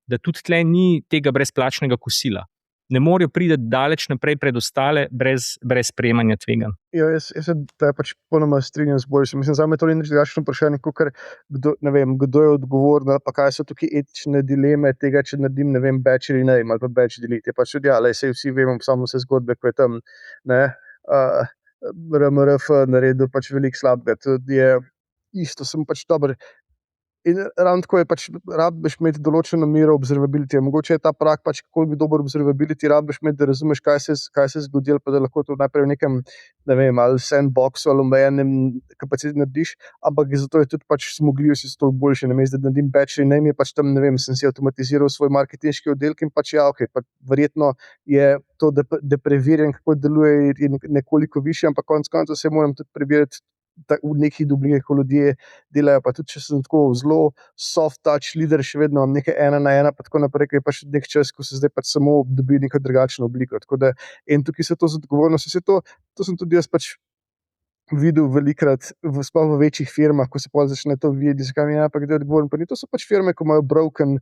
da tudi tle ni tega brezplačnega kosila. Ne morejo priti daleč naprej pred ostale brez sprejemanja tveganj. Ja, jaz se pač ponoma strinjam z Borisom. Mislim, zame to ni nič drugačno vprašanje, kot kdo je odgovoren, pa kaj so tukaj etične dileme tega, če naredim, batch ali ne, ali pa batch delete. Je pač tudi, saj vsi vemo samo vse zgodbe, ko je tam, RMRF naredil pač veliko slabega. Tudi je isto, sem pač dober. In ravno tako je pač, rabiš imeti določeno mero observability. Mogoče je ta prak pač, kako bi dober observability, rabiš imeti, da razumeš, kaj se zgodilo, pa da lahko to najprej v nekem, ali sandboxu ali omejenem kapaciteti narediš, ampak zato je tudi pač zmogljivost toliko boljše. Namesto da naredim batch rename, je pač tam, sem si avtomatiziral svoj marketinški oddelek in pač verjetno je to, da preverjam, kako deluje, nekoliko višje, ampak konec koncev se moram tudi preveriti v nekih dobrinah, ko ljudje delajo, pa tudi če sem tako zelo soft touch leader, še vedno imam nekaj 1-na-1, pa tako naprej, ker je pač nek čas, ko se zdaj pač samo dobi neko drugačno obliko. Tako da, in tukaj se to z odgovornostjo, to sem tudi jaz pač videl velikrat, sploh v večjih firmah, ko se potem začne to videti, zakaj mi je kdo odgovoren, pa ni, to so pač firme, ko imajo broken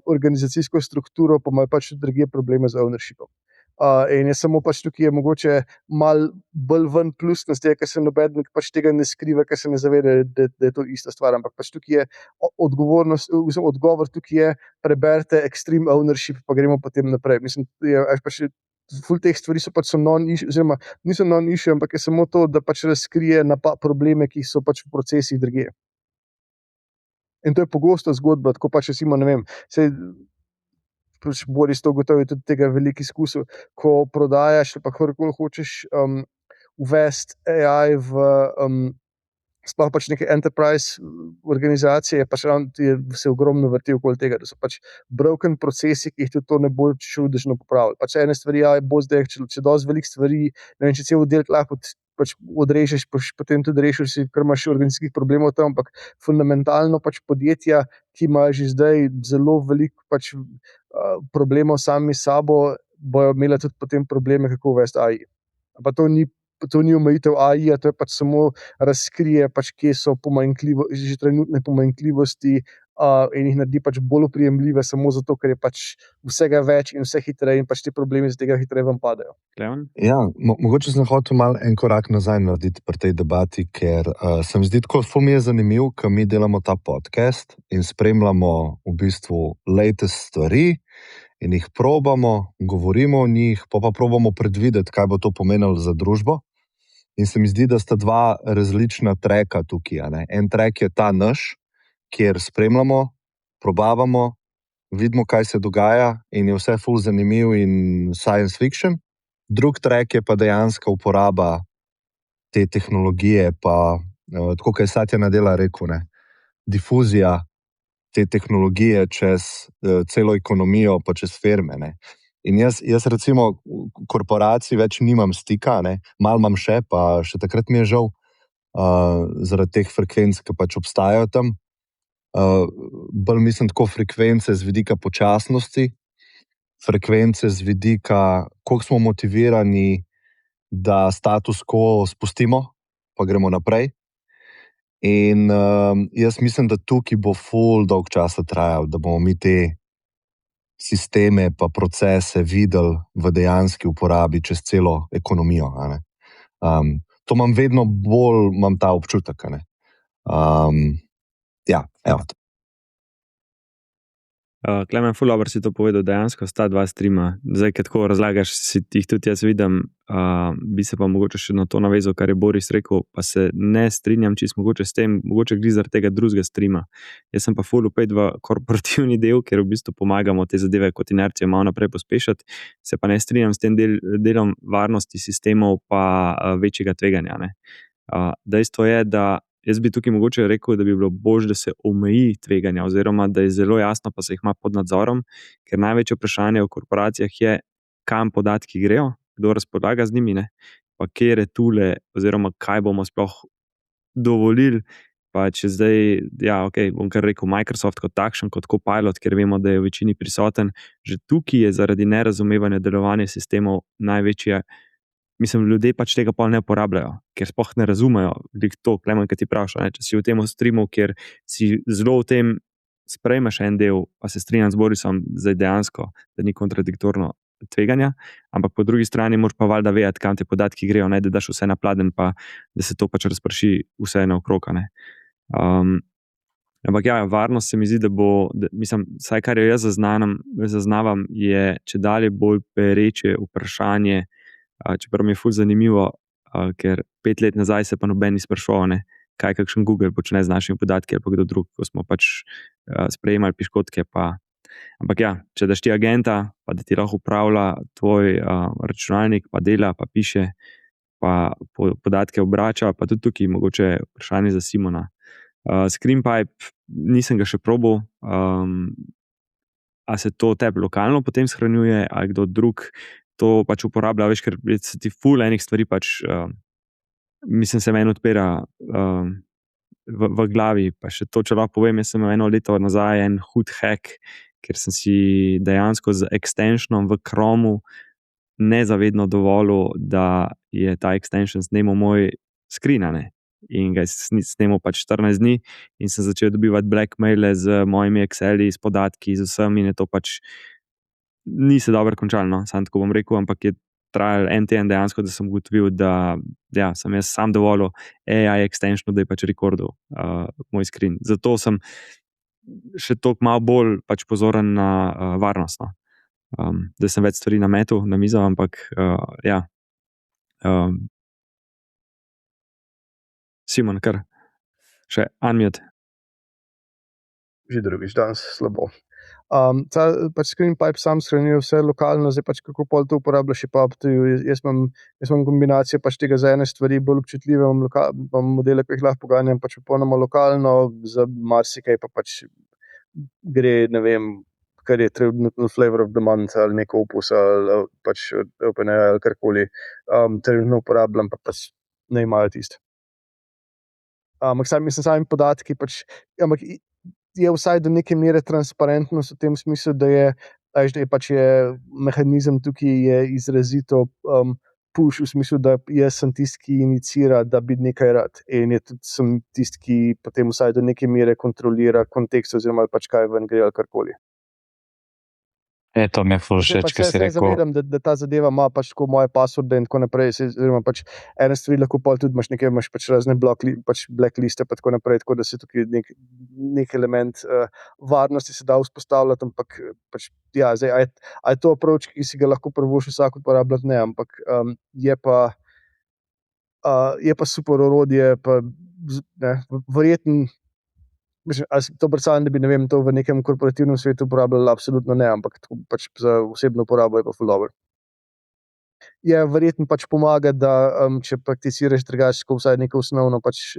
organizacijsko strukturo, pa imajo pač druge probleme z ownershipom. In je samo pač tukaj je mogoče malo bolj ven plus, ker se noben pač tega ne skriva, ker se ne zaveda, da je to ista stvar. Ampak pač tukaj je odgovor tukaj je, preberite extreme ownership, pa gremo potem naprej. Mislim, pač ful teh stvari so pač non-issue, oziroma niso non-issue, ampak je samo to, da pač razkrije probleme, ki so pač v procesih drugje. In to je pogosta zgodba, tako pač recimo, Boris to gotovo tudi tega veliko izkusil, ko prodajaš ali pa karkoli hočeš uvesti AI v sploh pač neke enterprise organizacije, pač se ogromno vrti okoli tega, da so pač broken procesi, ki jih tudi to ne bo čudežno popravili. Pač ene stvari bo zdaj, če dosti veliko stvari, če cel oddelek lahko pač odrežeš, potem tudi rešiš, ker imaš organizacijskih problemov tam, ampak fundamentalno pač podjetja, ki imajo že zdaj zelo veliko pač problemov sami s sabo, bojo imela tudi potem probleme, kako uvesti AI. Pa to ni omejitev AI, to je pač samo razkrije, pač, kje so že trenutne pomanjkljivosti in jih naredi pač bolj oprijemljive, samo zato, ker je pač vsega več in vse hitreje in pač ti problemi z tega hitreje vam padajo. Ja, mogoče sem hotel malo en korak nazaj narediti pri tej debati, ker se mi zdi tako, ful mi je zanimiv, ko mi delamo ta podcast in spremljamo v bistvu latest stvari in jih probamo, govorimo o njih, pa probamo predvideti, kaj bo to pomenilo za družbo. In se mi zdi, da sta dva različna treka tukaj. En trek je ta naš, kjer spremljamo, probavamo, vidimo, kaj se dogaja in je vse ful zanimiv in science fiction. Drug trek je pa dejanska uporaba te tehnologije, pa tako, kaj Satya Nadella rekel, difuzija te tehnologije čez celo ekonomijo, pa čez firme. In jaz recimo korporacij več nimam stika, malo imam še, pa še takrat mi je žal, zaradi teh frekvenc, ki pač obstajajo tam. Bolj mislim tako frekvence z vidika počasnosti, frekvence z vidika, koliko smo motivirani, da status quo spustimo, pa gremo naprej. In jaz mislim, da tukaj bo ful dolg časa trajal, da bomo mi te sisteme pa procese videli v dejanski uporabi čez celo ekonomijo. To imam vedno bolj, imam ta občutek. Ja, evo. Klemen, ful dobro si to povedal, dejansko sta dva streama. Zdaj, ko tako razlagaš, si jih tudi jaz vidim. bi se pa mogoče še na to navezal, kar je Boris rekel, pa se ne strinjam čisto mogoče s tem, mogoče gre zaradi tega drugega streama. Jaz sem pa full upet v korporativni del, ker v bistvu pomagamo te zadeve kot inercijo malo naprej pospešati, se pa ne strinjam s tem delom varnosti sistemov pa večjega tveganja. Ne. Dejstvo je, da jaz bi tukaj mogoče rekel, da bi bilo bolj, da se omeji tveganja, oziroma da je zelo jasno, pa se jih ima pod nadzorom, ker največje vprašanje v korporacijah je, kam podatki grejo, kdo razpolaga z njimi, ne? Pa kje tule, oziroma kaj bomo sploh dovolili. Pa če zdaj, bom kar rekel, Microsoft kot takšen, kot Copilot, ker vemo, da je v večini prisoten, že tukaj je zaradi nerazumevanja delovanja sistemov največje. Mislim, ljudje pač tega pa ne uporabljajo, ker sploh ne razumejo, to, Klemen, kaj ti praviš, če si v tem streamu, kjer si zelo v tem sprejmeš en del, pa se strinjam z Borisom, zdaj dejansko, da ni kontradiktorno tveganja, ampak po drugi strani moraš pa valjda vedeti, kam te podatki grejo, ne, da daš vse na pladen, pa da se to pač razprši vse naokrog. Ampak varnost se mi zdi, mislim, vsaj kar jo jaz zaznavam, je čedalje bolj pereče vprašanje, čeprav mi je ful zanimivo, ker 5 let nazaj se pa noben ni spraševal, kaj kakšen Google počne z našimi podatki ali pa kdo drug, ko smo pač sprejemali piškotke. Ampak če daš ti agenta, pa da ti lahko upravlja tvoj računalnik, pa dela, pa piše, pa podatke obrača, pa tudi tukaj mogoče vprašanje za Simona. ScreenPipe nisem ga še probal, a se to tebi lokalno potem shranjuje, ali kdo drug to pač uporablja, veš, ker se ti ful enih stvari pač, mislim, se meni odpira v glavi, pa še to, če lahko povem, jaz sem imel 1 leto nazaj en hud hack, ker sem si dejansko z extensionom v Chromu nezavedno dovolil, da je ta extension snemal moj screen, in ga je snemal pač 14 dni in sem začel dobivati blackmaile z mojimi Exceli, s podatki, z vsem, in je to pač ni se dobro končalo, sam tako bom rekel, ampak je trajal en teden dejansko, da sem ugotovil, da sem jaz sam dovolil AI extensionu, da je pač rekordil moj screen. Zato sem še toliko malo bolj pač pozoren na varnost. Da sem več stvari nametal na mizo, ampak Simon, kar še unmute. Že drugič danes slabo. Pač ScreenPipe sam shranjuje vse lokalno, zdaj pač kako pol to uporabljaš, je pa jaz imam kombinacijo pač tega za ene stvari bolj občutljive, imam modele, ki jih lahko poganjam pač popolnoma lokalno, za marsikaj pa pač gre, ne vem, kar je trenutno flavor of the month ali neko opus ali pač OpenAI ali karkoli, trenutno uporabljam, pa pač ne imajo tisto. Ampak sami podatki pač, ampak je vsaj do neke mere transparentnost v tem smislu, da je pač mehanizem tukaj je izrazito push v smislu, da jaz sem tisti, ki inicira, da bi nekaj rad, in je tudi sem tisti, ki potem vsaj do neke mere kontrolira kontekst oziroma pač kaj ven gre ali karkoli. To mi je ful všeč, ker si rekel. Zavedam, da ta zadeva ima pač tako moje passworde in tako naprej, oziroma pač ene stvari lahko pol tudi imaš pač razne blackliste pa tako naprej, tako da se tukaj nek element varnosti se da vzpostavljati, ampak pač zdaj, a je to approach, ki si ga lahko prvoš vsak uporabljati, ne, ampak je pa super orodje, pa ne, verjetno. To predstavljam, da bi, ne vem, to v nekem korporativnem svetu uporabljali, absolutno ne, ampak pač za osebno uporabo je pa ful dobro. Je verjetno pač pomaga, da če prakticiraš drugače, vsaj neko osnovno pač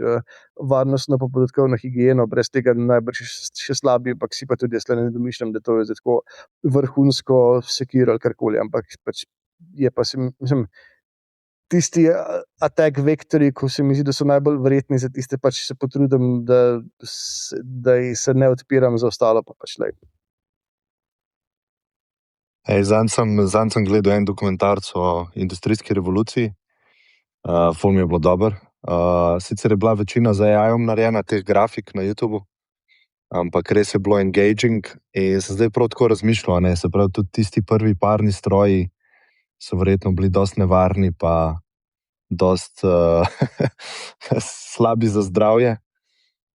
varnostno pa podatkovno higieno, brez tega najbrž še slabije, ampak si pa tudi jaz ne domišljam, da to je tako vrhunsko sekiro ali karkoli, ampak pač je pa mislim, tisti attack vektorji, ko se mi zdi, da so najbolj verjetni za tiste, pač se potrudim, da se ne odpiram za ostalo, pa pač lej. Zanj sem gledal en dokumentarc o industrijski revoluciji, ful mi je bilo dobro. Sicer je bila večina za AI-om narejena teh grafik na YouTubu, ampak res je bilo engaging in sem zdaj prav tako razmišljal, se pravi, tudi tisti prvi parni stroji so verjetno bili dosti nevarni, pa dosti slabi za zdravje.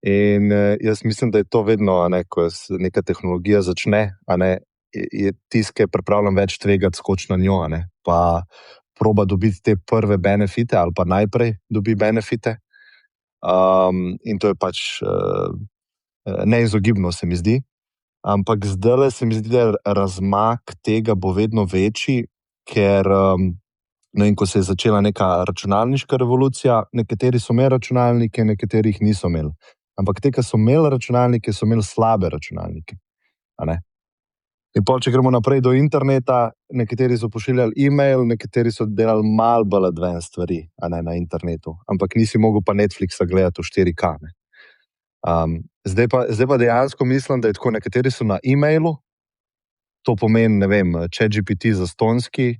In jaz mislim, da je to vedno, ko se neka tehnologija začne, je tisti, ki je pripravljen več tvegati, skoči na njo, pa proba dobiti te prve benefite ali pa najprej dobi benefite. In to je pač neizogibno, se mi zdi. Ampak zdaj se mi zdi, da razmak tega bo vedno večji, ker ko se je začela neka računalniška revolucija, nekateri so imeli računalnike, nekateri jih niso imeli. Ampak te, ki so imeli računalnike, so imeli slabe računalnike. In pol, če gremo naprej do interneta, nekateri so pošiljali e-mail, nekateri so delali malo bolj advanced stvari na internetu, ampak nisi mogel pa Netflixa gledati v 4K. Zdaj pa dejansko mislim, da je tako, nekateri so na e-mailu, to pomeni, ne vem, ChatGPT zastonjski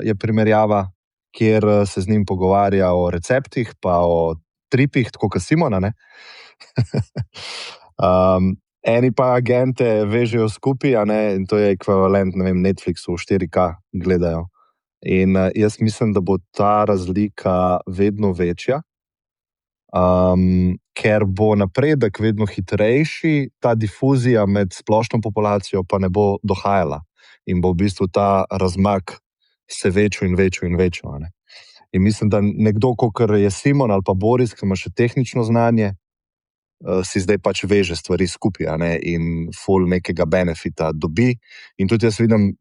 je primerjava, kjer se z njim pogovarja o receptih, pa o tripih, tako kot Simona, ne? Eni pa agente vežejo skupaj, in to je ekvivalent, ne vem, Netflixu v 4K gledajo. In jaz mislim, da bo ta razlika vedno večja, ker bo napredek vedno hitrejši, ta difuzija med splošno populacijo pa ne bo dohajala in bo v bistvu ta razmak se večjo in večjo in večjo. In mislim, da nekdo, kakor je Simon ali pa Boris, ki ima še tehnično znanje, si zdaj pač veže stvari skupaj in ful nekega benefita dobi. In tudi jaz vidim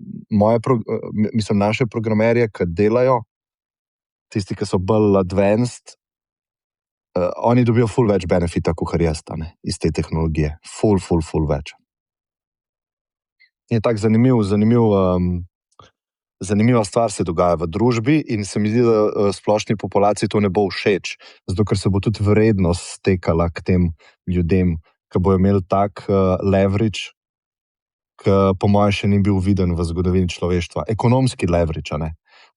naše programerje, ki delajo, tisti, ki so bolj advanced, oni dobijo ful več benefita, kot jaz, iz te tehnologije. Ful več. Je tako zanimiva stvar se dogaja v družbi in se mi zdi, da splošni populaciji to ne bo všeč, zato ker se bo tudi vrednost stekala k tem ljudem, ki bojo imeli tak leverage, ki po mojem še ni bil viden v zgodovini človeštva. Ekonomski leverage,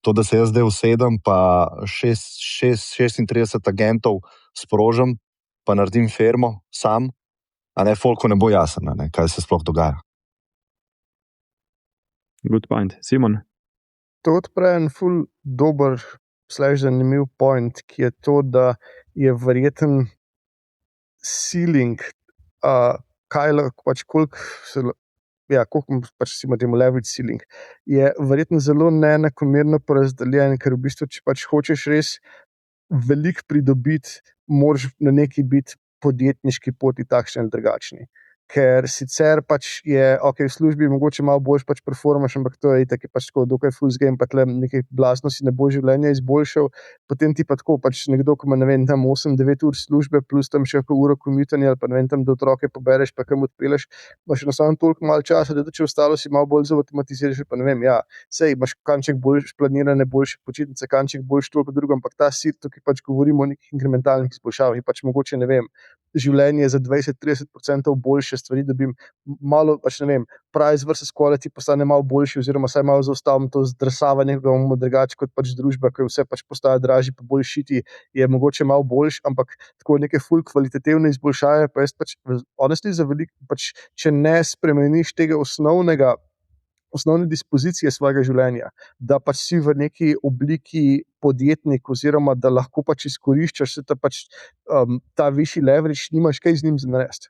To, da se jaz zdaj usedem, pa 36 agentov sprožim, pa naredim firmo sam, folku ne bo jasno, kaj se sploh dogaja. Good point. Simon? To odpre en ful dober / zanimiv point, ki je to, da je verjeten ceiling, kaj lahko pač koliko pač si imamo leverage ceiling, je verjetno zelo neenakomerno porazdeljen, ker v bistvu, če pač hočeš res veliko pridobiti, moraš na neki biti podjetniški poti takšni ali drugačni. Ker sicer pač je, v službi mogoče malo boljš pač performaš, ampak to je itak pač tako dokaj fools game, pa tle nekaj blazno si ne bo življenje izboljšal, potem ti pa tako pač nekdo, ko ima, ne vem, tam 8-9 ur službe, plus tam še uro komitanja, ali pa ne vem, tam da otroke pobereš, pa kam odpeleš, imaš enostavno toliko malo časa, da če ostalo si malo bolj zautomatiziraš, pa ne vem, sej imaš kanček boljš planirane, boljše počitnice, kanček boljš toliko drugo, ampak ta sit, tukaj pač govorimo o nekih inkrementalnih izboljšavah, pač mogoče, ne vem, življenje za 20-30% boljše stvari dobim, malo pač, ne vem, price versus quality postane malo boljši, oziroma saj malo zaustavim to zdrsavanje, da bomo drugače kot pač družba, ker vse pač postaja dražji, pa bolj šiti, je mogoče malo boljš, ampak tako neke ful kvalitativne izboljšave, pa jaz pač honestly za veliko, pač če ne spremeniš tega osnovne dispozicije svojega življenja, da pač si v neki obliki podjetnik, oziroma da lahko pač izkoriščaš ta višji leverage, nimaš kaj z njim za narediti.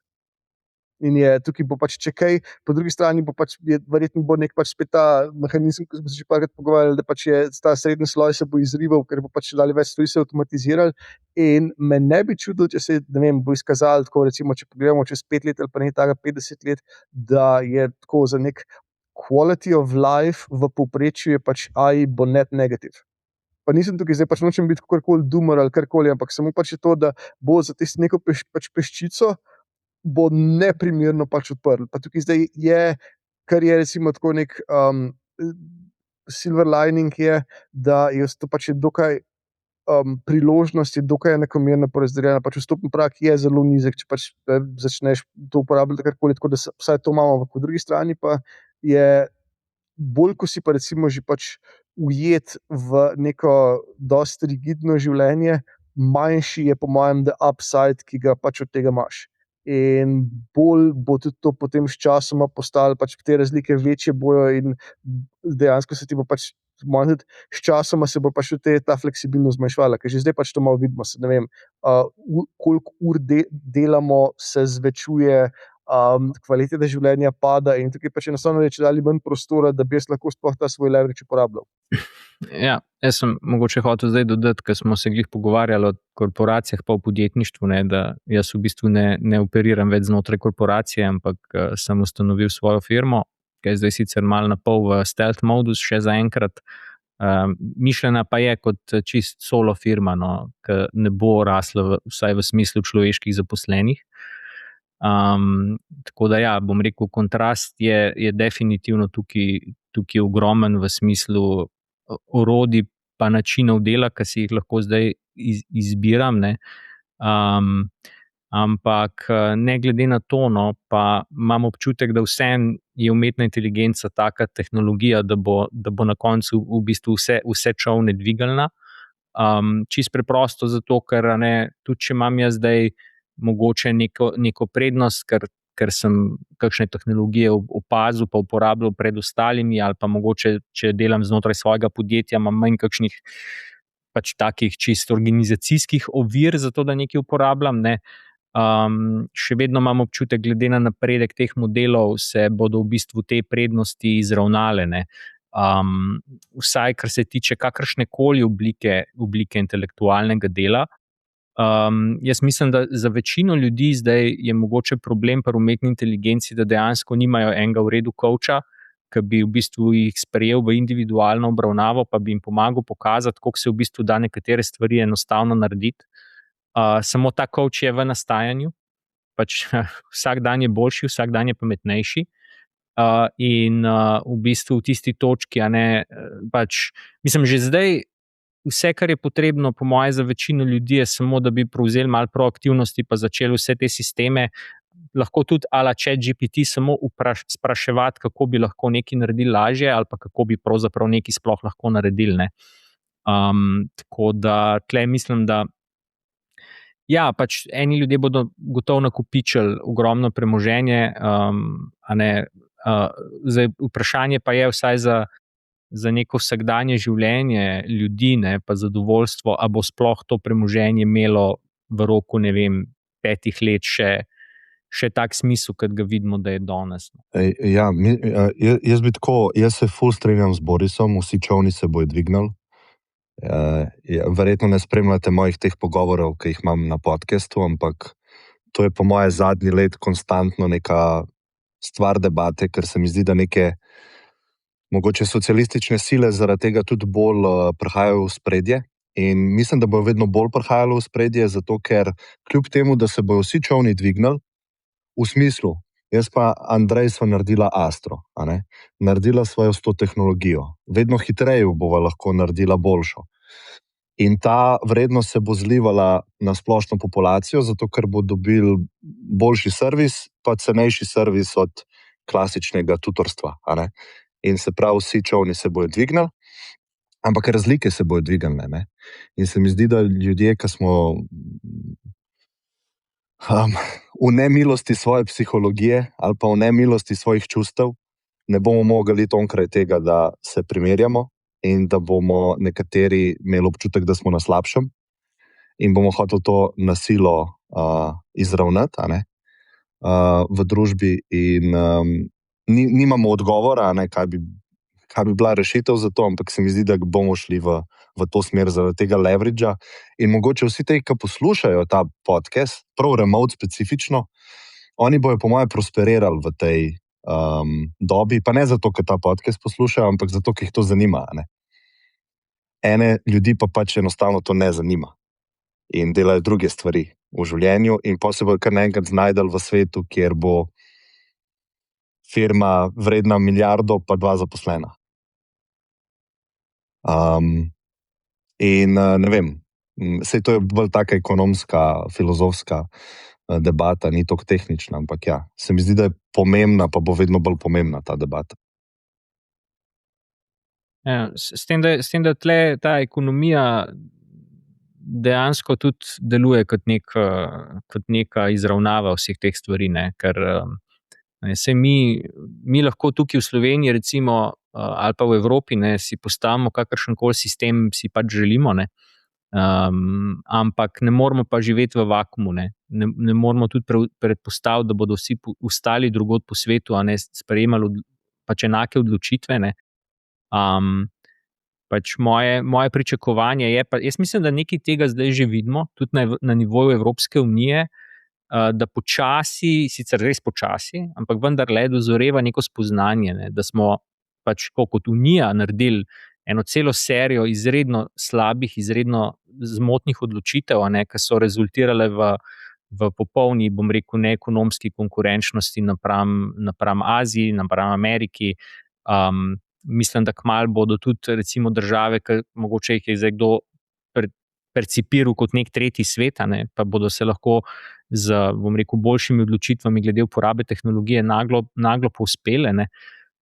In je tukaj bo pač, če kaj, po drugi strani bo pač, verjetno bo nek pač spet ta mehanizem, ko smo se že parkrat pogovarjali, da pač je ta srednji sloj se bo izrival, ker bo pač dali več stvari se avtomatizirali, in me ne bi čudilo, če se, ne vem, bo izkazalo tako, recimo, če pogledamo čez 5 let ali pa nekaj takega 50 let, da je tako za nek quality of life v povprečju je pač AI bo net negative. Pa nisem tukaj zdaj, pač nočem biti kakorkoli doomer ali karkoli, ampak samo pač je to, da bo za tisto neko pač peščico bo neprimerno pač odprl. Pa tukaj zdaj je, kar je recimo tako nek silver lining je, da je to pač dokaj priložnost je dokaj enakomerno porazdeljena, pač vstopni prag je zelo nizek, če pač začneš to uporabljati karkoli, tako da vsaj to imamo, ampak po drugi strani pa je bolj, ko si pa recimo že pač ujet v neko dosti rigidno življenje, manjši je po mojem the upside, ki ga pač od tega imaš. In bolj bo tudi to potem s časoma postalo, pač te razlike večje bojo in dejansko se ti bo pač s časoma se bo pač tudi ta fleksibilnost zmanjševala, ker že zdaj pač to malo vidimo, ne vem, koliko ur delamo, se zvečuje kvaliteta življenja pada in tukaj pač enostavno je čedalje manj prostora, da bi jaz lahko sploh ta svoj leverage uporabljal. Ja, jaz sem mogoče hotel zdaj dodati, ker smo se glih pogovarjali o korporacijah pa o podjetništvu, ne, da jaz v bistvu ne operiram več znotraj korporacije, ampak sem ustanovil svojo firmo, ki je zdaj sicer malo na pol v stealth modus še zaenkrat. Mišljena pa je kot čist solo firma, no, ki ne bo rasla vsaj v smislu človeških zaposlenih. Tako da ja, bom rekel, kontrast je definitivno tukaj ogromen v smislu orodij pa načinov dela, ki si jih lahko zdaj izbiram, ne. Ampak ne glede na to, no, pa imam občutek, da vseeno je umetna inteligenca taka tehnologija, da bo na koncu v bistvu vse čovne dvigalna. Čisto preprosto zato, ker tudi če imam jaz zdaj mogoče neko prednost, ker sem kakšne tehnologije opazil pa uporabljal pred ostalimi, ali pa mogoče, če delam znotraj svojega podjetja, imam manj kakšnih pač takih čisto organizacijskih ovir za to, da nekaj uporabljam, ne. Še vedno imam občutek, glede na napredek teh modelov, se bodo v bistvu te prednosti izravnale, ne. Vsaj, kar se tiče kakršnekoli oblike intelektualnega dela. Jaz mislim, da za večino ljudi zdaj je mogoče problem pri umetni inteligenci, da dejansko nimajo enega v redu coacha, ki bi v bistvu jih sprejel v individualno obravnavo, pa bi jim pomagal pokazati, kako se v bistvu da nekatere stvari enostavno narediti. Samo ta coach je v nastajanju, pač vsak dan je boljši, vsak dan je pametnejši. In v bistvu v tisti točki, pač, mislim, že zdaj vse, kar je potrebno, po moje, za večino ljudi, je samo, da bi prevzeli malo proaktivnosti, pa začeli vse te sisteme, lahko tudi ala ChatGPT samo spraševati, kako bi lahko nekaj naredili lažje, ali pa kako bi pravzaprav nekaj sploh lahko naredili, ne. Tako da tle mislim, da ja, pač eni ljudje bodo gotovo nakopičili ogromno premoženje, zdaj vprašanje pa je vsaj za neko vsakdanje življenje ljudi, ne, pa zadovoljstvo, a bo sploh to premoženje imelo v roku, 5 let še tak smisel, kot ga vidimo, da je danes. Ja, jaz se ful strinjam z Borisom, vsi čovni se bojo dvignili. Verjetno ne spremljate mojih teh pogovorov, ki jih imam na podcastu, ampak to je po moje zadnji let konstantno neka stvar debate, ker se mi zdi, da neke mogoče socialistične sile zaradi tega tudi bolj prihajajo v spredje. In mislim, da bojo vedno bolj prihajalo v spredje, zato ker kljub temu, da se bojo vsi čovni dvignili, v smislu, jaz pa Andrej sva naredila Astro, naredila sva jo s to tehnologijo, vedno hitreje jo bova lahko naredila boljšo. In ta vrednost se bo zlivala na splošno populacijo, zato ker bo dobil boljši servis, pa cenejši servis od klasičnega tutorstva. In se pravi, vsi čovni se bojo dvignili, ampak razlike se bojo dvignile, ne. In se mi zdi, da ljudje, ki smo v nemilosti svoje psihologije ali pa v nemilosti svojih čustev, ne bomo mogli iti onkraj tega, da se primerjamo in da bomo nekateri imeli občutek, da smo na slabšem in bomo hoteli to na silo izravnati, v družbi in nimamo odgovora, kaj bi bila rešitev za to, ampak se mi zdi, da bomo šli v to smer zaradi tega leveragea in mogoče vsi te, ki poslušajo ta podcast, prav remote specifično, oni bojo po moje prosperirali v tej dobi, pa ne zato, ker ta podcast poslušajo, ampak zato, ker jih to zanima, Ene ljudi pa pač enostavno to ne zanima in delajo druge stvari v življenju in pa se bojo kar naenkrat znajdali v svetu, kjer bo firma vredna 1 milijardo pa 2 zaposlena. In ne vem, saj to je bolj taka ekonomska, filozofska debata, ni toliko tehnična, ampak ja, se mi zdi, da je pomembna, pa bo vedno bolj pomembna ta debata. Ja, s tem, da tle ta ekonomija dejansko tudi deluje kot neka izravnava vseh teh stvari, ne, ker saj mi lahko tukaj v Sloveniji recimo ali pa v Evropi, ne, si postavimo kakršenkoli sistem, si pač želimo, ne. Ampak ne moramo pa živeti v vakumu. Ne moramo tudi predpostaviti, da bodo vsi ostali drugod po svetu, a ne sprejemali pač enake odločitve. Pač moje pričakovanje je, pa jaz mislim, da nekaj tega zdaj že vidimo, tudi na nivoju Evropske unije, da počasi, sicer res počasi, ampak vendarle dozoreva neko spoznanje, da smo pač kot Unija naredili eno celo serijo izredno slabih, izredno zmotnih odločitev, ki so rezultirale v popolni, bom rekel, neekonomski konkurenčnosti napram Aziji, napram Ameriki. Mislim, da kmalu bodo tudi recimo države, ki mogoče jih je zdaj kdo percipiral kot nek tretji svet, pa bodo se lahko z, bom rekel, boljšimi odločitvami glede uporabe tehnologije naglo povzpele.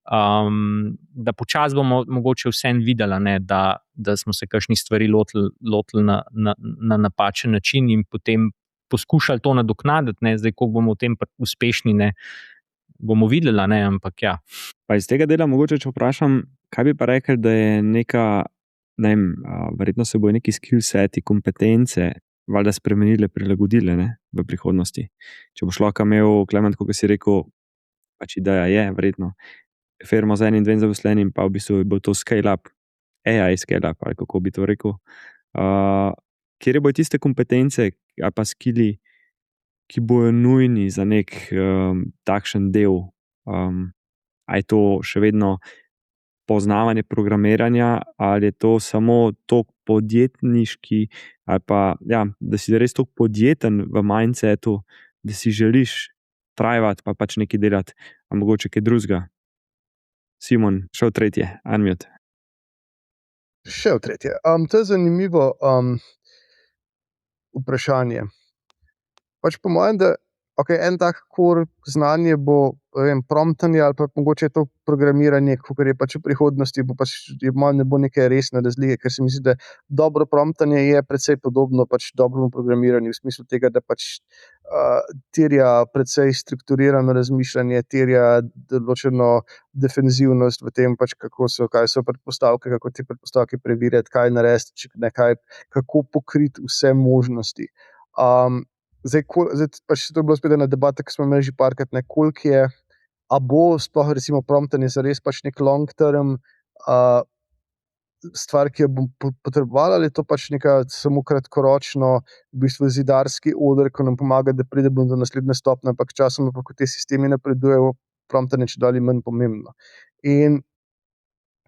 Da počasi bomo mogoče vseeno videli, da smo se kakšnih stvari lotili na napačen način in potem poskušali to nadoknaditi. Zdaj, koliko bomo v tem uspešni, bomo videli, ampak ja. Pa iz tega dela mogoče, če vprašam, kaj bi pa rekel, da je neka, ne vem, verjetno se bojo neki skill seti, kompetence valjda spremenile, prilagodile v prihodnosti. Če bo človek imel, Klement, kot si rekel, pač ideja je verjetno firma z 1 in 2 zaposlenim, pa v bistvu bo to scale up, AI scale up, ali kako bi to rekel. Kjer bojo tiste kompetence ali pa skilli, ki bojo nujni za nek takšen del? Ali je to še vedno poznavanje programiranja, ali je to samo toliko podjetniški, ali pa, ja, da si res toliko podjeten v mindsetu, da si želiš trajati, pa pač nekaj delati, a mogoče kaj drugega. Simon, še v tretje, unmute. Še v tretje. To je zanimivo vprašanje. Pač po mojem, da en tak core znanje bo, promptanje ali pa mogoče to programiranje, kakor je pač v prihodnosti, bo pač ne bo neke resne razlike, ker se mi zdi, da dobro promptanje je precej podobno pač dobremu programiranju, v smislu tega, da pač terja precej strukturirano razmišljanje, terja določeno defenzivnost v tem, pač kaj so predpostavke, kako te predpostavke preverjati, kaj narediti, kako pokriti vse možnosti. Zdaj pač to je bilo spet ena debata, ki smo imeli že parkrat, koliko je, a bo sploh recimo promptanje zares pač nek long term stvar, ki jo bom potreboval, ali je to pač neka samo kratkoročno, v bistvu zidarski oder, ko nam pomaga, da pridemo do naslednje stopnje, ampak časoma, ko te sistemi napredujejo, promptanje čedalje manj pomembno. In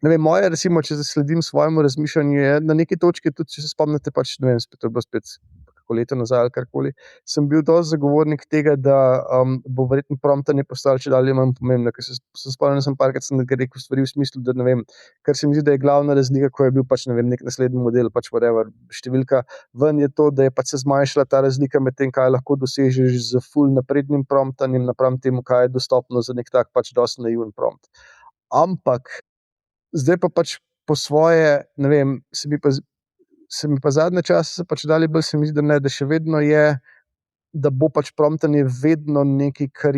ne vem, moje, recimo, če zasledim svojemu razmišljanju, je na neki točki, tudi če se spomnite, pač ne vem, to je bilo spet kako leto nazaj ali karkoli, sem bil dosti zagovornik tega, da bo verjetno promptanje postalo čedalje manj pomembno, ker se spomnim, da sem parkrat rekel stvari v smislu, da ne vem, kar se mi zdi, da je glavna razlika, ko je bil pač, ne vem, nek naslednji model, pač whatever, številka ven, je to, da je pač se zmanjšala ta razlika med tem, kaj lahko dosežeš z full naprednim promptanjem napram temu, kaj je dostopno za nek tak pač dosti naiven prompt. Ampak zdaj pa pač po svoje, ne vem, se mi pa zadnje čase pač dalje bolj se mi zdi, da še vedno je, da bo pač promptanje vedno nekaj, kar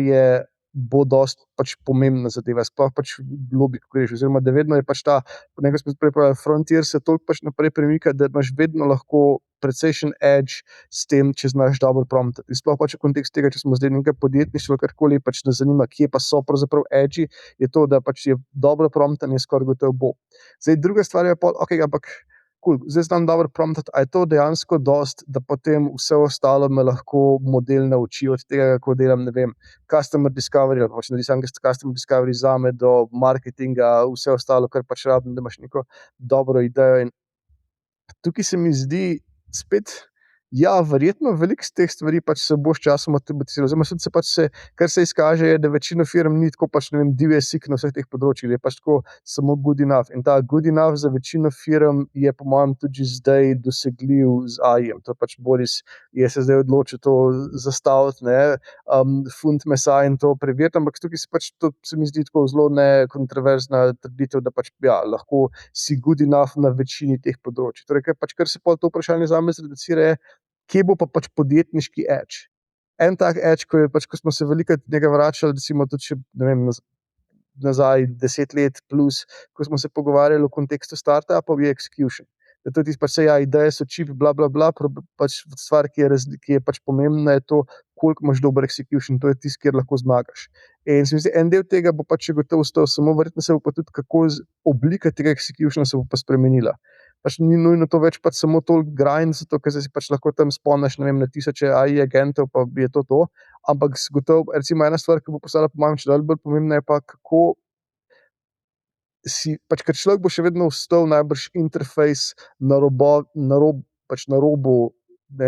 bo dosti pač pomembna zadeva, sploh pač v globi, ko greš, oziroma da vedno je pač ta, nekaj smo prej pravili, frontier se toliko pač naprej premika, da imaš vedno lahko precejšen edge s tem, če znaš dobro promptati. In sploh pač v kontekstu tega, če smo zdaj nekaj podjetništva, karkoli pač nas zanima, kje pa so pravzaprav edge, je to, da pač je dobro promptanje skoraj gotovo bo. Zdaj druga stvar je pa, ampak cool, zdaj znam dobro promptati, a je to dejansko dost, da potem vse ostalo me lahko model nauči od tega, kako delam, ne vem, customer discovery, ali pač naredi sam customer discovery zame do marketinga, vse ostalo, kar pač rabim, da imaš neko dobro idejo. In tukaj se mi zdi spet, ja, verjetno veliko z teh stvari pač se bo s časom avtomatiziral. Zdaj, pač kar se izkaže, je, da večina firm ni tako pač, ne vem, divje sik na vseh teh področjih, je pač tako samo good enough. In ta good enough za večino firm je po mojem tudi zdaj dosegljiv z AI-jem. To pač Boris je se zdaj odločil to zastaviti, funt mesa in to preveriti, ampak tukaj se pač to se mi zdi tako zelo nekontroverzna trditev, da pač ja, lahko si good enough na večini teh področij. Torej, kar se pol to vprašanje zame zreducira, kje bo pa pač podjetniški edge. En tak edge, ko smo se veliko nekaj vračali, recimo tudi še, ne vem, nazaj 10 let plus, ko smo se pogovarjali v kontekstu startupov, je execution. da to je tisto, pač ideje so čip, bla, bla, bla, pač stvar, ki je pač pomembna, je to, koliko imaš dober execution, to je tisto, kjer lahko zmagaš. In se mi zdi, en del tega bo pač še gotovo ostal, samo verjetno se bo pa tudi kako oblika tega executiona se bo pa spremenila. Pač ni nujno to več pač samo toliko grind, zato ker si pač lahko tam spomniš, ne vem, na tisoče AI agentov, pa je to, ampak gotovo, recimo ena stvar, ki bo postala po mojem čedalje bolj pomembna, je pa kako pač ker človek bo še vedno ostal najbrž interfejs na robu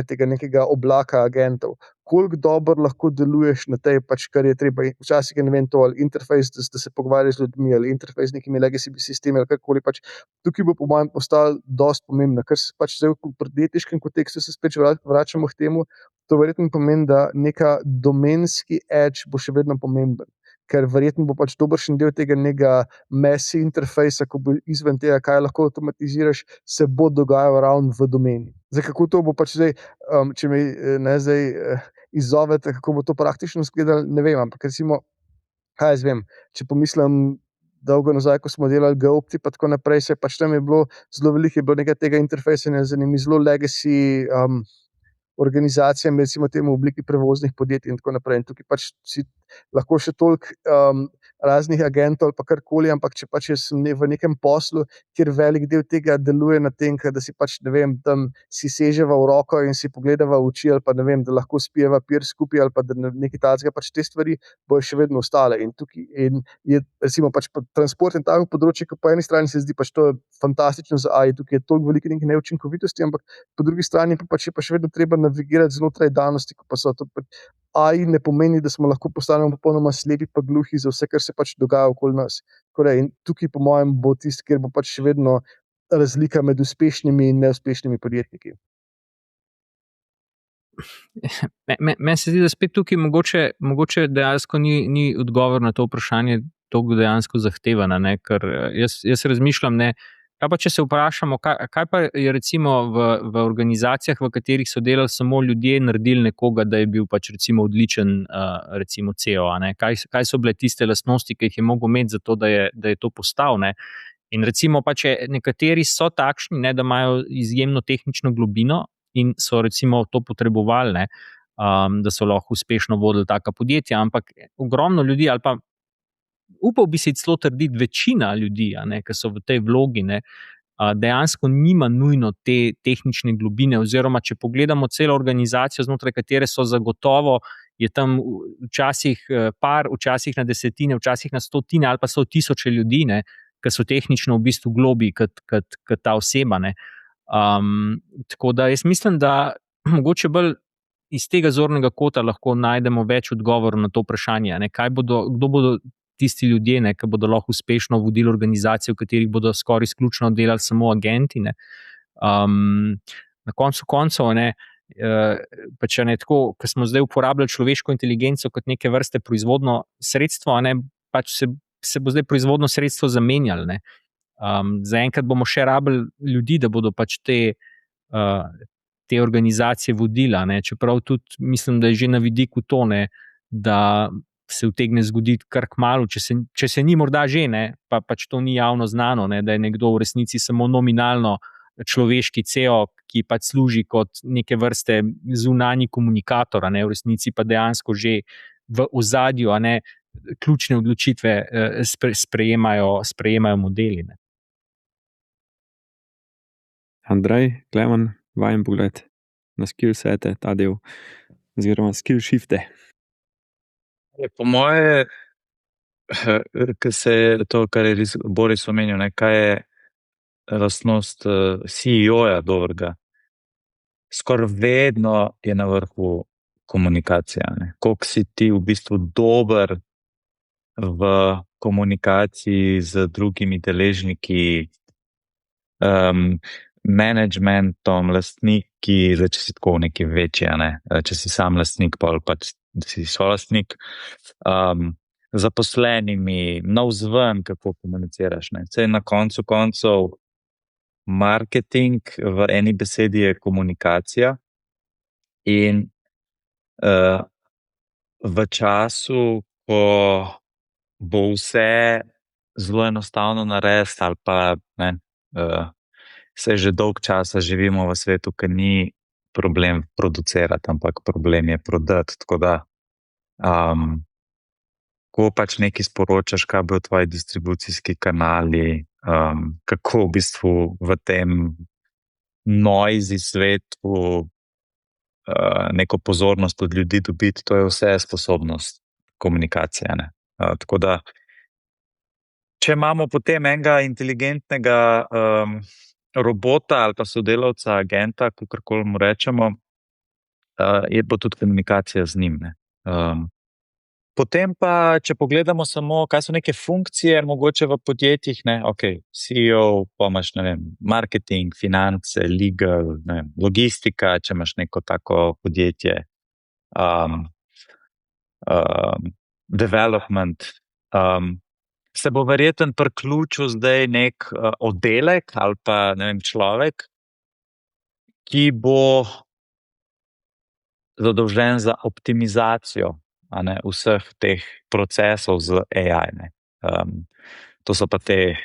tega nekega oblaka agentov. Koliko dobro lahko deluješ na tej, pač kar je treba, včasih je ne vem to, ali interfejs, da se pogovarjaš z ljudmi, ali interfejs z nekimi legacy sistemi, ali karkoli pač. Tukaj bo po mojem postalo dosti pomembno, ker se pač zdaj v podjetniškem kontekstu se spet vračamo k temu, to verjetno pomeni, da neka domenski edge bo še vedno pomemben. Ker verjetno bo pač dobršen del tega nekega messy interfejsa, ko bo izven tega, kaj lahko avtomatiziraš, se bo dogajal ravno v domeni. Zdaj, kako to bo pač zdaj, če me izzovete, kako bo to praktično izgledalo, ne vem, ampak recimo, kaj jaz vem, če pomislim dolgo nazaj, ko smo delali GeoOpti, pa tako naprej, se pač tam je bilo zelo veliko, je bilo nekaj tega interfejsa, zelo legacy organizacijam, recimo temu v obliki prevoznih podjetij in tako naprej. In tukaj pač si lahko še toliko raznih agentov ali pa karkoli, ampak če pač jaz sem v nekem poslu, kjer velik del tega deluje na tem, da si pač, ne vem, tam si seževa v roko in si pogledava v oči, ali pa ne vem, da lahko spijeva pir skupaj, ali pa da nekaj takega, pač te stvari bojo še vedno ostale. In tukaj je recimo pač transport in tako področje, ki po eni strani se zdi pač to fantastično za AI, tukaj je toliko veliko nekih neučinkovitosti, ampak po drugi strani pa pač je pa še vedno treba navigirati znotraj danosti, ko pa so to. AI ne pomeni, da smo lahko postanemo popolnoma slepi pa gluhi za vse, kar se pač dogaja okoli nas. In tukaj, po mojem, bo tisti, kjer bo pač še vedno razlika med uspešnimi in neuspešnimi podjetniki. Meni se zdi, da spet tukaj mogoče dejansko ni odgovor na to vprašanje toliko dejansko zahtevana, ker jaz razmišljam, kaj pa če se vprašamo, kaj pa je recimo v organizacijah, v katerih so delali samo ljudje, naredili nekoga, da je bil pač recimo odličen recimo CEO, kaj so bile tiste lastnosti, ki jih je mogel imeti za to, da je to postal, In recimo pač nekateri so takšni, da imajo izjemno tehnično globino in so recimo to potrebovali, da so lahko uspešno vodili taka podjetja, ampak ogromno ljudi ali pa upal bi si celo trditi, večina ljudi, ki so v tej vlogi, dejansko nima nujno te tehnične globine, oziroma če pogledamo celo organizacijo, znotraj katere so zagotovo, je tam včasih par, včasih na desetine, včasih na stotine ali pa so tisoče ljudi, ki so tehnično v bistvu globi kot ta oseba. Tako da jaz mislim, da mogoče bolj iz tega zornega kota lahko najdemo več odgovorov na to vprašanje, kdo bodo tisti ljudje, ki bodo lahko uspešno vodili organizacije, v katerih bodo skoraj izključno delali samo agenti. Na koncu koncev, pač tako, ko smo zdaj uporabljali človeško inteligenco kot neke vrste proizvodno sredstvo, pač se bo zdaj proizvodno sredstvo zamenjalo. Zaenkrat bomo še rabili ljudi, da bodo pač te organizacije vodila, čeprav tudi mislim, da je že na vidiku to, da se utegne zgoditi kar kmalu, če se ni morda že, pa pač to ni javno znano, da je nekdo v resnici samo nominalno človeški CEO, ki pač služi kot neke vrste zunanji komunikator, v resnici pa dejansko že v ozadju, ključne odločitve sprejemajo modeli. Andrej, Klemen, vajen pogled na skillsete, ta del, oziroma skill shifte. Po moje, to, kar je Boris omenil, kaj je lastnost CEO-ja dobrega. Skoraj vedno je na vrhu komunikacija. Koliko si ti v bistvu dober v komunikaciji z drugimi deležniki, managementom, lastniki, če si tako neki večji, če si sam lastnik, pa si solastnik, zaposlenimi, navzven, kako komuniciraš. Saj na koncu koncev marketing v eni besedi je komunikacija in v času, ko bo vse zelo enostavno narediti ali pa saj že dolg časa živimo v svetu, ki ni problem producirati, ampak problem je prodati. Tako da, ko pač nekaj sporočaš, kaj bodo tvoji distribucijski kanali, kako v bistvu v tem noisy svetu neko pozornost od ljudi dobiti, to je vse sposobnost komunikacije. Ne? Tako da, če imamo potem enega inteligentnega robota ali pa sodelavca, agenta, kakorkoli mu rečemo, je bo tudi komunikacija z njim. Ne? Potem pa, če pogledamo samo, kaj so neke funkcije mogoče v podjetjih, ne, CEO, pa imaš, ne vem, marketing, finance, legal, ne vem, logistika, če imaš neko tako podjetje, development, se bo verjetno priključil zdaj nek oddelek ali pa, ne vem, človek, ki bo zadolžen za optimizacijo vseh teh procesov z AI. Ne. To so pa te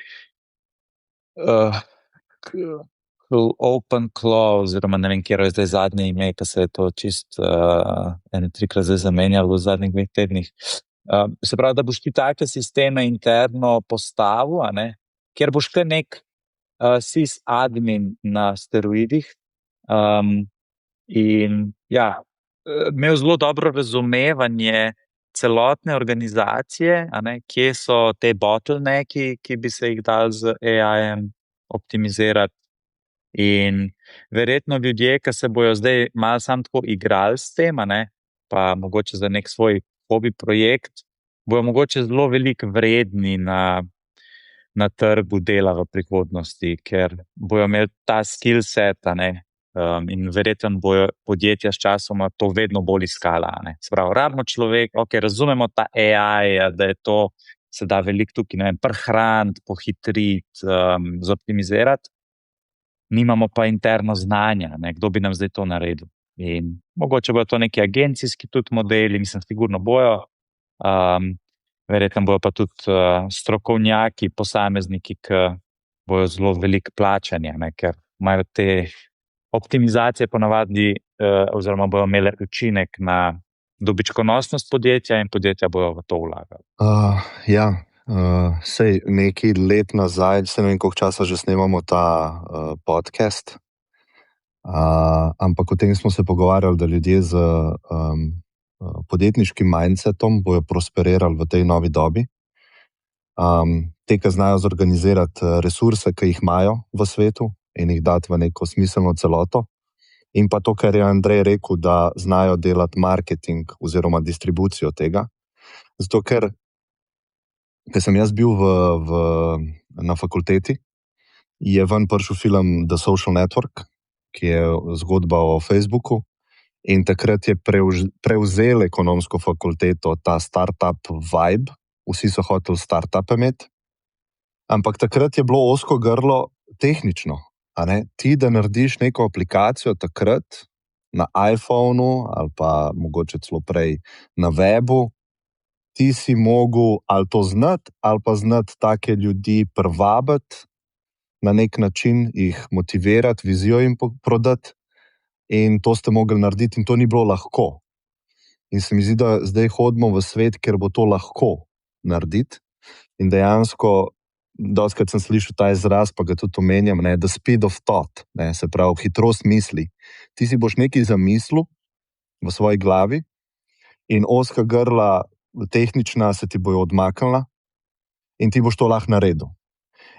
open claw, oziroma ne vem, kjer je zdaj zadnje ime, ki se je to čist 3-krat zdaj zamenjalo v zadnjih 2 tednih. Se pravi, da boš ti take sisteme interno postavil, kjer boš kar nek sysadmin na steroidih in ja, imel zelo dobro razumevanje celotne organizacije, kje so te bottlenecki, ki bi se jih dali z AI-jem optimizirati. In verjetno ljudje, ki se bojo zdaj malo samo tako igrali s tem, pa mogoče za nek svoj hobi projekt, bojo mogoče zelo veliko vredni na trgu dela v prihodnosti, ker bojo imeli ta skill set, in verjetno bojo podjetja s časoma to vedno bolj iskala. Se pravi, rabimo človek, razumemo ta AI, da je to, se da veliko tukaj, ne vem, prehraniti, pohitriti, zoptimizirati, nimamo pa interno znanja, kdo bi nam zdaj to naredil. In mogoče bojo to neki agencijski tudi modeli, mislim, sigurno bojo, verjetno bojo pa tudi strokovnjaki, posamezniki, ki bojo zelo veliko plačani, ker imajo te optimizacije ponavadi, oziroma bojo imele učinek na dobičkonosnost podjetja in podjetja bojo v to vlagali. Sej nekaj let nazaj, se ne vem, koliko časa že snemamo ta podcast, ampak o tem smo se pogovarjali, da ljudje z podjetniškim mindsetom bojo prosperirali v tej novi dobi. Te, ki znajo zorganizirati resurse, ki jih imajo v svetu in jih dati v neko smiselno celoto. In pa to, kar je Andrej rekel, da znajo delati marketing oziroma distribucijo tega. Zato, ker sem jaz bil na fakulteti, je ven prišel film The Social Network, ki je zgodba o Facebooku, in takrat je prevzel ekonomsko fakulteto ta startup vibe, vsi so hoteli startupe imeti, ampak takrat je bilo ozko grlo tehnično. Ti, da narediš neko aplikacijo takrat na iPhonu ali pa mogoče celo prej na webu, ti si mogel ali to znati, ali pa znati take ljudi privabiti, na nek način jih motivirati, vizijo jim prodati, in to ste mogli narediti in to ni bilo lahko. In se mi zdi, da zdaj hodimo v svet, kjer bo to lahko narediti in dejansko dostikrat sem slišal ta izraz, pa ga tudi omenjam, the speed of thought, se pravi hitrost misli. Ti si boš nekaj zamislil v svoji glavi in ozka grla tehnična se ti bojo odmaknila in ti boš to lahko naredil.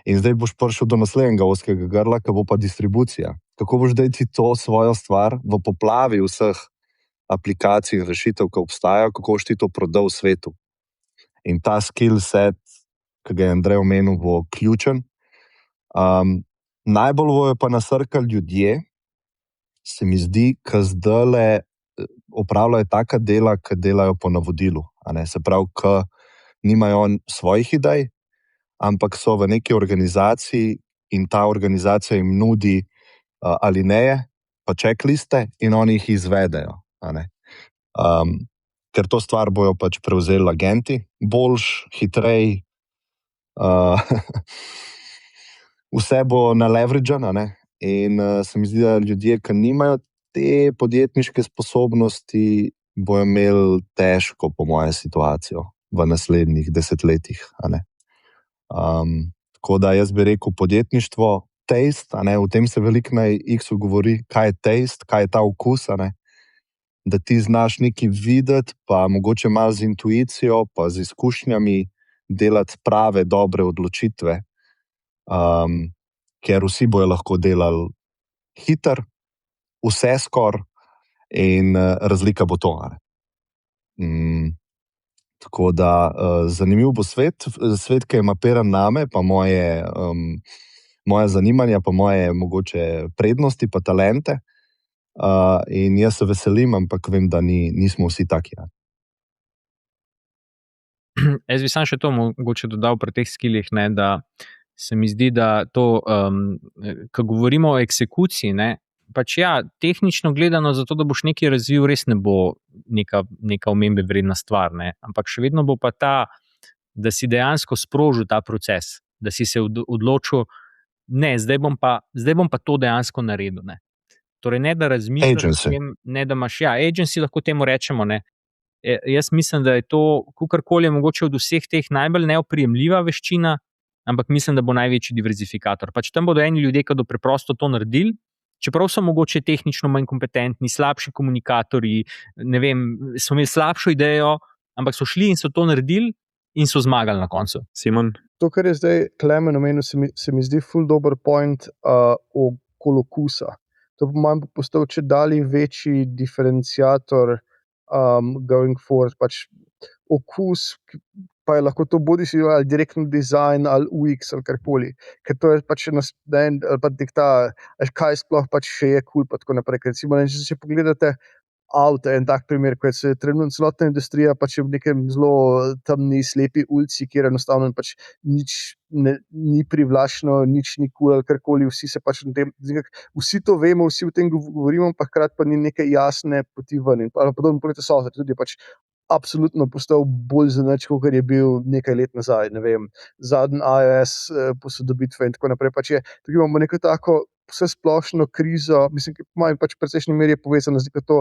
In zdaj boš prišel do naslednjega ozkega grla, ki bo pa distribucija. Kako boš zdaj ti to svojo stvar v poplavi vseh aplikacij in rešitev, ki obstajajo, kako boš ti to prodal v svetu. In ta skill set, ki ga je Andrej omenil, bo ključen. Najbolj bojo pa nasrkali ljudje, se mi zdi, ki zdajle opravljajo taka dela, ki delajo po navodilu. Se pravi, ki nimajo svojih idej, ampak so v neki organizaciji in ta organizacija jim nudi alineje, pa checkliste in oni jih izvedejo. Ker to stvar bojo pač prevzeli agenti, boljš, hitrej, vse bo naleverageno, in se mi zdi, da ljudje, ki nimajo te podjetniške sposobnosti, bojo imeli težko, po moje, situacijo v naslednjih desetletjih. Tako da jaz bi rekel podjetništvo, taste, o tem se veliko na X-u govori, kaj je taste, kaj je ta okus, da ti znaš nekaj videti, pa mogoče malo z intuicijo, pa z izkušnjami delati prave, dobre odločitve, ker vsi bojo lahko delali hiter, vse skoraj, in razlika bo to. Tako da zanimiv bo svet, ki je mapiran name, pa moje zanimanja, pa moje mogoče prednosti, pa talente. In jaz se veselim, ampak vem, da nismo vsi taki. Jaz bi sam še to mogoče dodal pri teh skillih, da se mi zdi, da to, ko govorimo o eksekuciji, pač tehnično gledano, zato da boš nekaj razvil, res ne bo neka omembe vredna stvar, ampak še vedno bo pa ta, da si dejansko sprožil ta proces, da si se odločil, zdaj bom pa to dejansko naredil. Torej, ne da razmišljaš o tem, ne da imaš, agency lahko temu rečemo. Jaz mislim, da je to, kakorkoli je mogoče od vseh teh najbolj neoprijemljiva veščina, ampak mislim, da bo največji diverzifikator. Pač tam bodo eni ljudje, ki bodo preprosto to naredili, čeprav so mogoče tehnično manj kompetentni, slabši komunikatorji, ne vem, so imeli slabšo idejo, ampak so šli in so to naredili in so zmagali na koncu. Simon? To, kar je zdaj Klemen omenil, se mi zdi ful dober point okoli okusa. To po mojem bo postal če dalje večji diferenciator going forward. Pač okus, pa je lahko to bodi si ali direktno dizajn ali UX ali karkoli. Ker to je pač ali pa kaj sploh pač še je cool, pa tako naprej. Ker recimo, če pogledate avto, en tak primer, ko se trenutno celotna industrija pač je v nekem zelo temni, slepi ulici, kjer enostavno pač nič ni privlačno, nič ni cool ali karkoli, vsi se pač vsi to vemo, vsi o tem govorimo, pa hkrati pa ni neke jasne poti ven. In podobno polete software, tudi pač absolutno postal bolj zanač, kot je bil nekaj let nazaj, ne vem, zadnji iOS posodobitve in tako naprej. Pač tukaj imamo neko tako vse splošno krizo, mislim, ki po mojem pač v precejšnji meri je povezana z to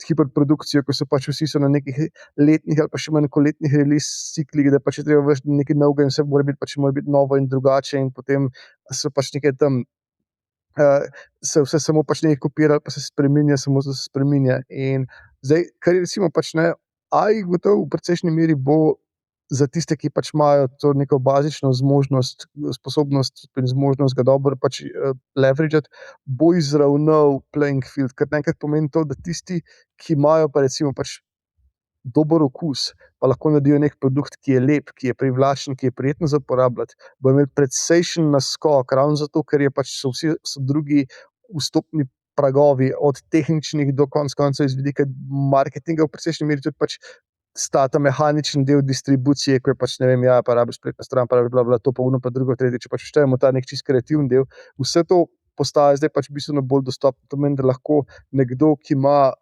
hiperprodukcijo, ko so pač vsi so na nekih letnih ali pa še manj letnih release ciklih, da pač je treba vršiti nekaj novega in vse mora biti novo in drugače, in potem so pač nekaj tam se vse samo pač nekaj kopira, pa se spreminja, samo se spreminja. In zdaj, kar je recimo pač AI gotovo v precejšnji meri bo za tiste, ki pač imajo to neko bazično zmožnost, sposobnost in zmožnost ga dobro pač leverageati, bo izravnal playing field, kar nekaj pomeni to, da tisti, ki imajo pa recimo pač dober okus, pa lahko naredijo nek produkt, ki je lep, ki je privlačen, ki je prijetno za uporabljati, bo imel precejšen naskok, ravno zato, ker so drugi vstopni pragovi, od tehničnih do koncev iz vidika marketinga, v precejšnji meri tudi pač sta ta mehaničen del distribucije, ko je pač, ne vem, pa rabiš spletna stran, pa rabiš to, pa uno, pa drugo, tretje, če pač štejemo ta nek čist kreativen del, vse to postaja zdaj pač bistveno bolj dostopno. To meni, da lahko nekdo, ki ima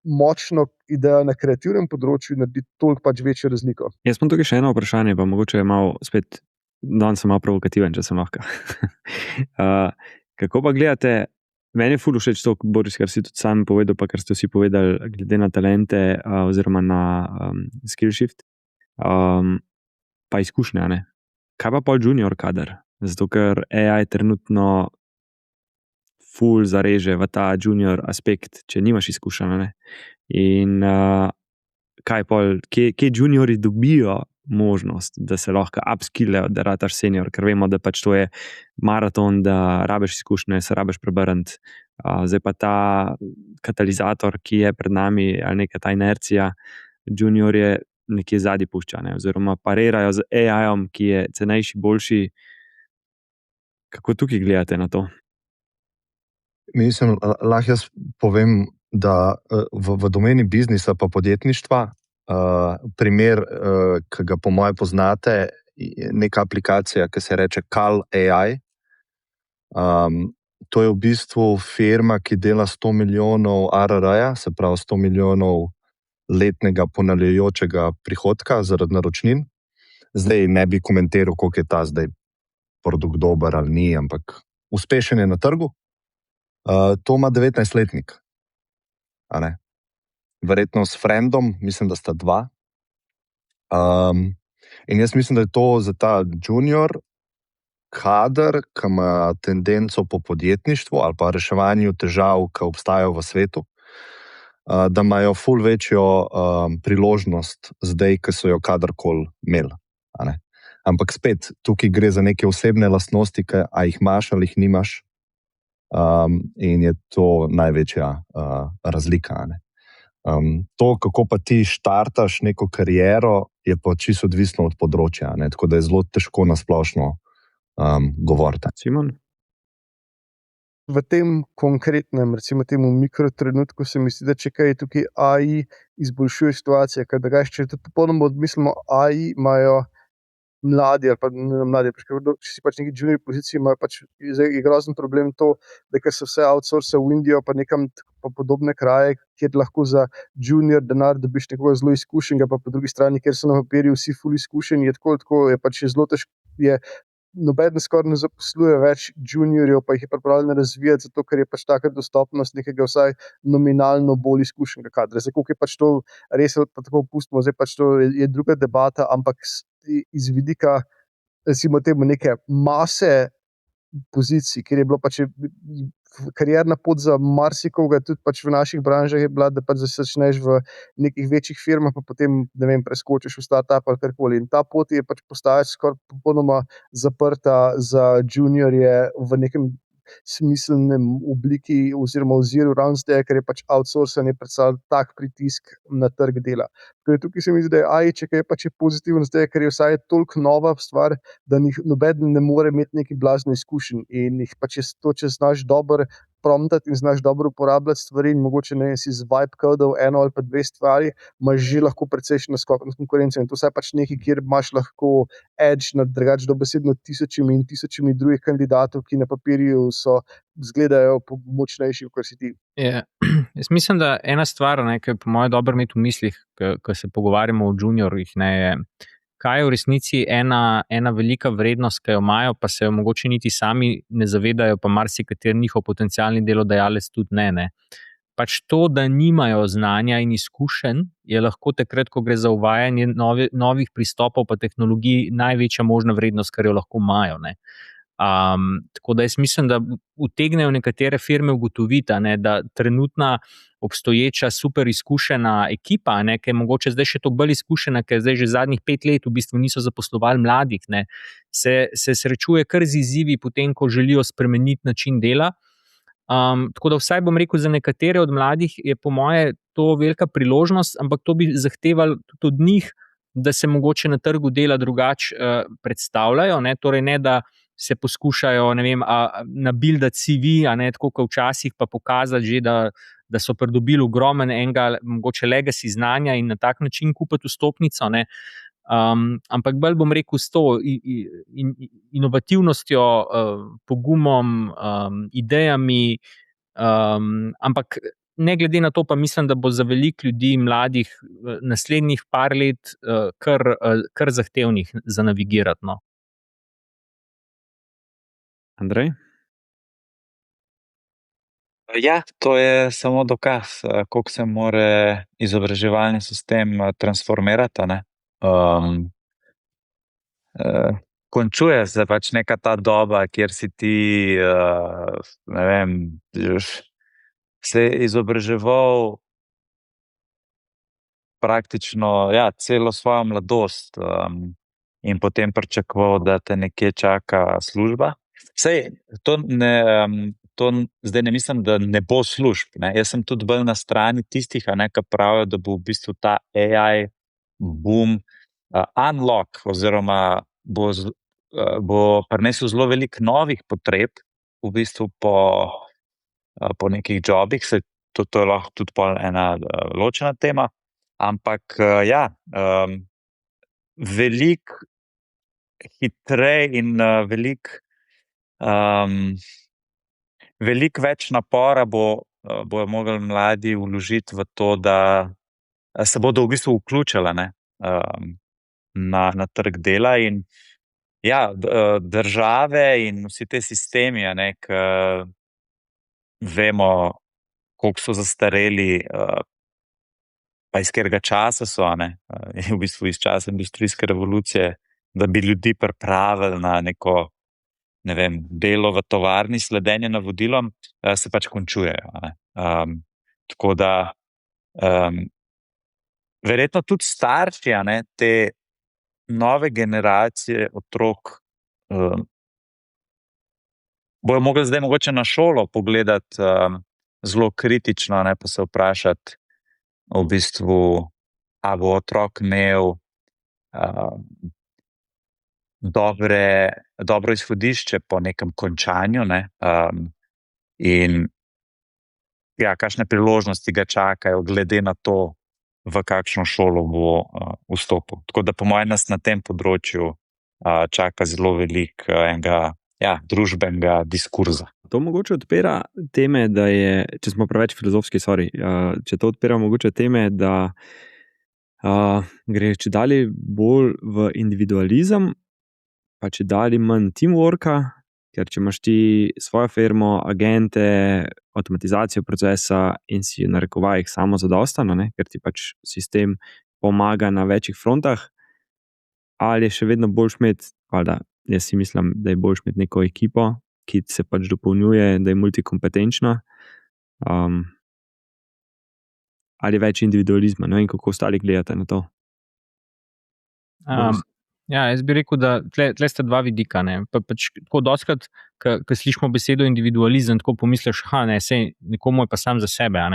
močno idejo na kreativnem področju, naredi toliko pač večjo razliko. Jaz imam tukaj še eno vprašanje, pa mogoče je malo spet, danes sem malo provokativen, če sem lahko. Kako pa gledate? Meni je ful všeč to, Boris, kar si tudi sam povedal, pa kar ste vsi povedali, glede na talente oziroma na Skillshift, pa izkušnje. Kaj pa pol junior kader? Zato, ker AI trenutno ful zareže v ta junior aspekt, če nimaš izkušnje. In kaj pol, kje juniori dobijo možnost, da se lahko upskillejo, da rataš senior, ker vemo, da pač to je maraton, da rabiš izkušnje, se rabiš prebrniti. Zdaj pa ta katalizator, ki je pred nami, ali neka ta inercija, juniorje nekje zadnji pušča, oziroma parirajo z AI-om, ki je cenejši, boljši. Kako tukaj gledate na to? Mislim, lahko jaz povem, da v domeni biznisa pa podjetništva, primer, ki ga po moje poznate, je neka aplikacija, ki se reče Cal AI. To je v bistvu firma, ki dela 100 milijonov ARR-ja, se pravi 100 milijonov letnega ponavljajočega prihodka zaradi naročnin. Zdaj ne bi komentiral, koliko je ta zdaj produkt dober ali ni, ampak uspešen je na trgu. To ima 19-letnik. A ne? Verjetno s frendom, mislim, da sta dva. In jaz mislim, da je to za ta junior kader, ki ima tendenco po podjetništvu ali pa reševanju težav, ki obstajajo v svetu, da imajo ful večjo priložnost zdaj, ki so jo kadarkoli imeli. A ne? Ampak spet, tukaj gre za neke osebne lastnosti, a jih imaš ali jih nimaš. In je to največja razlika. A ne? To, kako pa ti štartaš neko kariero, je pa čisto odvisno od področja. Ne? Tako da je zelo težko na splošno govoriti. Simon? V tem konkretnem, recimo temu mikrotrenutku, se mi zdi, da če kaj tukaj AI izboljšuje situacijo, ker drugače, če to popolnoma odmislimo, AI imajo mladi ali pa ne mladi, če si pač neki junior poziciji, imajo pač je grozen problem to, da ker se vse outsource v Indijo pa nekam pa podobne kraje, kjer lahko za junior denar dobiš nekoga zelo izkušenega, pa po drugi strani, ker so na papirju vsi ful izkušeni, je je pač zelo težko, noben skoraj ne zaposluje več juniorjev, pa jih je pripravljen razvijati, zato ker je pač taka dostopnost nekega vsaj nominalno bolj izkušenega kadra. Zdaj, koliko je pač to res, pa tako pustimo, zdaj pač to je druga debata, ampak iz vidika, recimo temu, neke mase pozicij, kjer je bilo pač karierna pot za marsikoga, tudi pač v naših branžah je bila, da pač začneš v nekih večjih firmah, pa potem, ne vem, preskočiš v startup ali karkoli. In ta pot je pač postaja skoraj popolnoma zaprta za juniorje v nekem smiselnem obliki oziroma oziru ravno zdaj, ker je pač outsourcing predstavljal tak pritisk na trg dela. Tukaj se mi zdi, da je AI, če kaj pač je pozitivno zdaj, ker je vsaj toliko nova stvar, da noben ne more imeti neki blazno izkušenj in jih pač je to, če znaš dobro promptati in znaš dobro uporabljati stvari in mogoče ne si z vibe kodov eno ali pa dve stvari, imaš že lahko precejšen naskok nad konkurenco in to vsaj pač nekaj, kjer imaš lahko edge nad drugače dobesedno tisočimi in tisočimi drugih kandidatov, ki na papirju izgledajo močnejši, kot si ti. Jaz mislim, da ena stvar, ki je po mojem dobro imeti v mislih, ko se pogovarjamo o juniorjih, je, kaj je v resnici ena velika vrednost, ki jo imajo, pa se jo mogoče niti sami ne zavedajo, pa marsikateri njihov potencialni delodajalec tudi ne. Pač to, da nimajo znanja in izkušenj, je lahko takrat, ko gre za uvajanje novih pristopov pa tehnologij, največja možna vrednost, kar jo lahko imajo. Tako da jaz mislim, da utegnejo nekatere firme ugotoviti, da trenutna obstoječa super izkušena ekipa, ki je mogoče zdaj še to bolj izkušena, ker zdaj že zadnjih 5 let v bistvu niso zaposlovali mladih, se srečuje kar z izzivi potem, ko želijo spremeniti način dela. Tako da vsaj bom rekel, za nekatere od mladih je po moje to velika priložnost, ampak to bi zahtevalo tudi od njih, da se mogoče na trgu dela drugače predstavljajo, torej ne da se poskušajo, ne vem, nabildati CV, tako kot včasih, pa pokazati že, da so pridobili ogromen enega mogoče legacy znanja in na tak način kupiti vstopnico, ampak bolj bom rekel s to inovativnostjo, pogumom, idejami, ampak ne glede na to, pa mislim, da bo za veliko ljudi, mladih, naslednjih par let kar zahtevnih za navigirati. Andrej? Ja, to je samo dokaz, koliko se mora izobraževalni sistem transformirati. Končuje se pač neka ta doba, kjer si ti, ne vem, se izobraževal praktično celo svojo mladost in potem pričakoval, da te nekje čaka služba. Sej, to zdaj ne mislim, da ne bo služb. Jaz sem tudi bolj na strani tistih, ki pravijo, da bo v bistvu ta AI boom unlock oziroma bo prinesel zelo veliko novih potreb v bistvu po nekih jobih. Sej, to je lahko tudi ena ločena tema. Ampak veliko hitreje in veliko več napora bojo mogli mladi vložiti v to, da se bodo v bistvu vključili na trg dela. In države in vsi te sistemi, vemo, koliko so zastareli, pa iz katerega časa so, v bistvu iz časa industrijske revolucije, da bi ljudi pripravili na neko, ne vem, delo v tovarni, sledenje navodilom, se pač končujejo. Tako da verjetno tudi starši, te nove generacije otrok bojo mogli zdaj mogoče na šolo pogledati zelo kritično, pa se vprašati, v bistvu, a bo otrok imel dobro izhodišče po nekem končanju, in kakšne priložnosti ga čakajo, glede na to, v kakšno šolo bo vstopil. Tako da po mojem nas na tem področju čaka zelo veliko enega družbenega diskurza. To mogoče odpira teme, da je, če smo preveč filozofski, če to odpira mogoče teme, da gre čedalje bolj v individualizem, pa čedalje manj teamworka, ker če imaš ti svojo firmo, agente, avtomatizacijo procesa in si v narekovajih samozadosten, ker ti pač sistem pomaga na večjih frontah, ali je še vedno boljš imeti, jaz si mislim, da je boljš imeti neko ekipo, ki se pač dopolnjuje, da je multikompetenčna, ali več individualizma, in kako ostali gledate na to? Jaz bi rekel, da tle sta dva vidika. Pač tako dostikrat, ko slišimo besedo individualizem, tako pomisliš, sej nekomu je pa sam za sebe.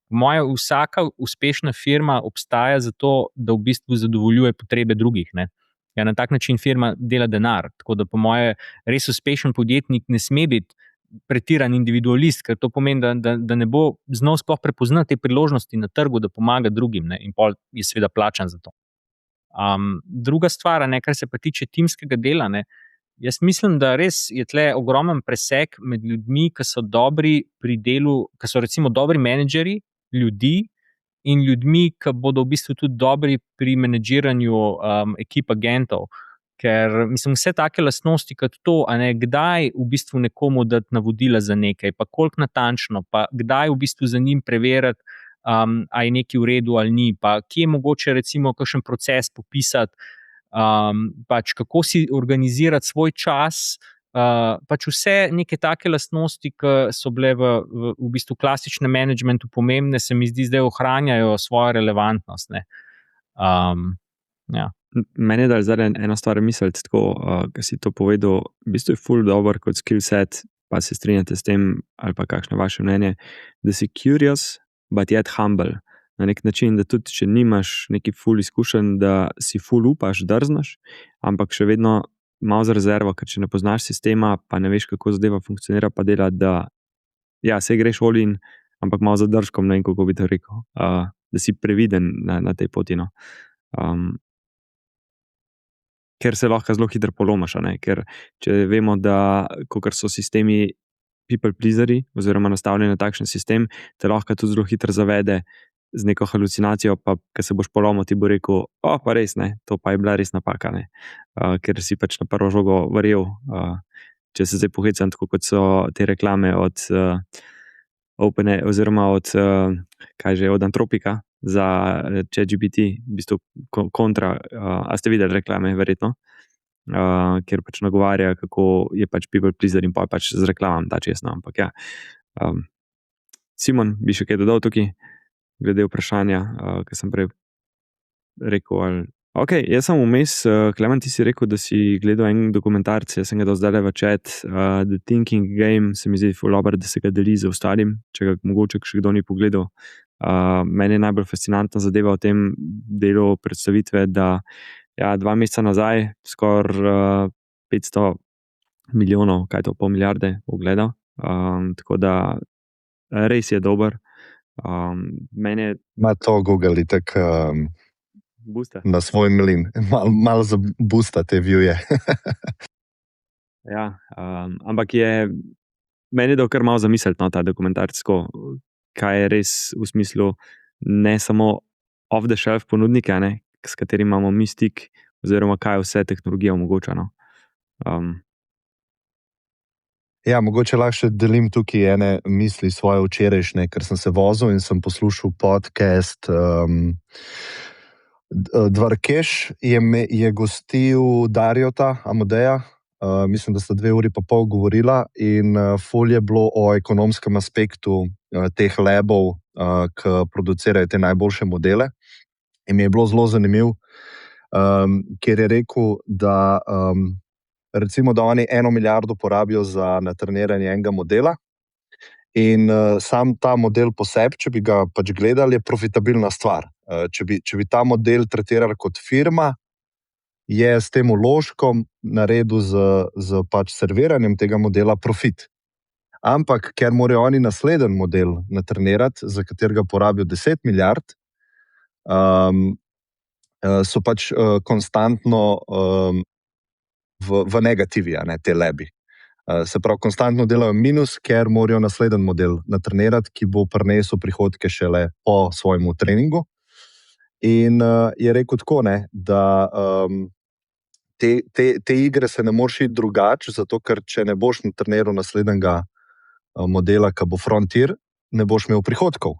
Moja vsaka uspešna firma obstaja zato, da v bistvu zadovoljuje potrebe drugih. Na tak način firma dela denar. Tako da po moje res uspešen podjetnik ne sme biti pretiran individualist, ker to pomeni, da ne bo znal sploh prepoznati te priložnosti na trgu, da pomaga drugim, in pol je seveda plačan za to. Druga stvar, kar se pa tiče timskega dela, jaz mislim, da res je tle ogromen presek med ljudmi, ki so dobri pri delu, ki so recimo dobri menedžerji ljudi, in ljudmi, ki bodo v bistvu tudi dobri pri menedžiranju ekip agentov. Ker mislim, vse take lastnosti kot to, kdaj v bistvu nekomu dati navodila za nekaj, pa koliko natančno, pa kdaj v bistvu za njim preveriti, a je nekaj v redu ali ni, pa kje je mogoče recimo kakšen proces popisati, pač kako si organizirati svoj čas, pač vse neke take lastnosti, ki so bile v bistvu klasičnem managementu pomembne, se mi zdi zdaj ohranjajo svojo relevantnost. Meni je zdaj ena stvar misliti tako, ki si to povedal, v bistvu je ful dober kot skill set, pa se strinjate s tem, ali pa kakšno vaše mnenje, da si curious, but yet humble. Na nek način, da tudi če nimaš neki ful izkušenj, da si ful upaš, drznaš, ampak še vedno malo za rezervo, ker če ne poznaš sistema, pa ne veš, kako zadeva funkcionira, pa dela, da se greš all in, ampak malo zadržkom, ne vem, kako bi to rekel, da si previden na tej poti. Ker se lahko zelo hitro polomaš, ker če vemo, da kakor so sistemi people pleaseri, oziroma nastavljeni na takšen sistem, te lahko tudi zelo hitro zavede z neko halucinacijo, pa ko se boš polomil, ti bo rekel, pa res ne, to pa je bila res napaka, ker si pač na prvo žogo verjel, če se zdaj pohecam, tako kot so te reklame od Opene, oziroma od Antropika za ChatGPT, v bistvu kontra, a ste videli reklame, verjetno, ker pač nagovarja, kako je pač people pleaser in pa pač z reklamam da čestno, ampak Simon, bi še kaj dodal tukaj? Glede vprašanja, ki sem prej rekel. Jaz sem vmes, Klemen, ti si rekel, da si gledal en dokumentarc, jaz sem ga dal zdaj v chat, The Thinking Game, se mi zdi ful dobro, da se ga deli z ostalim, če ga mogoče še kdo ni pogledal. Meni je najbolj fascinantna zadeva v tem delu predstavitve, da 2 meseca nazaj skoraj 500 milijonov, kaj to, pol milijarde ogledal, tako da res je dober. Mene Ma to Google itak na svoj mlin, malo za boosta te view-je. Ampak je meni dal kar malo zamisliti, ta dokumentarc, kaj je res v smislu ne samo off the shelf ponudnike, s katerim imamo mi stik, oziroma kaj vse tehnologija omogoča. Ja, mogoče lahko še delim tukaj ene misli svoje včerajšnje, ker sem se vozil in sem poslušal podcast. Dvarkeš je gostil Darjota Amodeja, mislim, da sta 2 uri pa pol govorila in ful je bilo o ekonomskem aspektu teh labov, ki producirajo te najboljše modele. In mi je bilo zelo zanimivo, ker je rekel, da recimo, da oni 1 milijardo porabijo za natreniranje enega modela in sam ta model po sebi, če bi ga pač gledali, je profitabilna stvar. Če bi ta model tretirali kot firma, je s tem vložkom naredil z pač serviranjem tega modela profit. Ampak, ker morajo oni naslednji model natrenirati, za katerega porabijo 10 milijard, so pač konstantno v negativi, a ne, te labi. Se pravi, konstantno delajo minus, ker morajo naslednji model natrenirati, ki bo prinesel prihodke šele po svojemu treningu. In je rekel tako, ne, da te igre se ne moreš iti drugače, zato ker če ne boš natreniral naslednjega modela, ki bo frontier, ne boš imel prihodkov.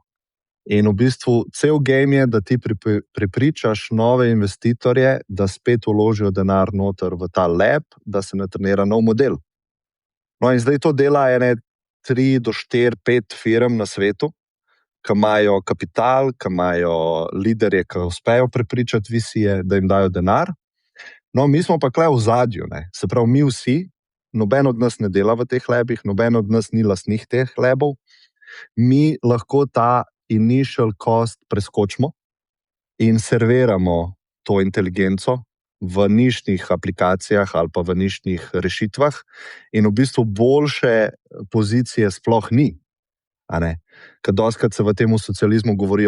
In v bistvu cel game je, da ti prepričaš nove investitorje, da spet vložijo denar noter v ta lab, da se natrenira nov model. No in zdaj to dela ene 3 do 4, 5 firm na svetu, ki imajo kapital, ki imajo liderje, ki uspejo prepričati VC-je, da jim dajo denar. No, mi smo pa tukaj v zadju, ne. Se pravi, mi vsi, noben od nas ne dela v teh labih, noben od nas ni lastnik teh labov, mi lahko ta initial cost preskočimo in serviramo to inteligenco v nišnih aplikacijah ali pa v nišnih rešitvah in v bistvu boljše pozicije sploh ni. Ker dostikrat se v tem socializmu govori,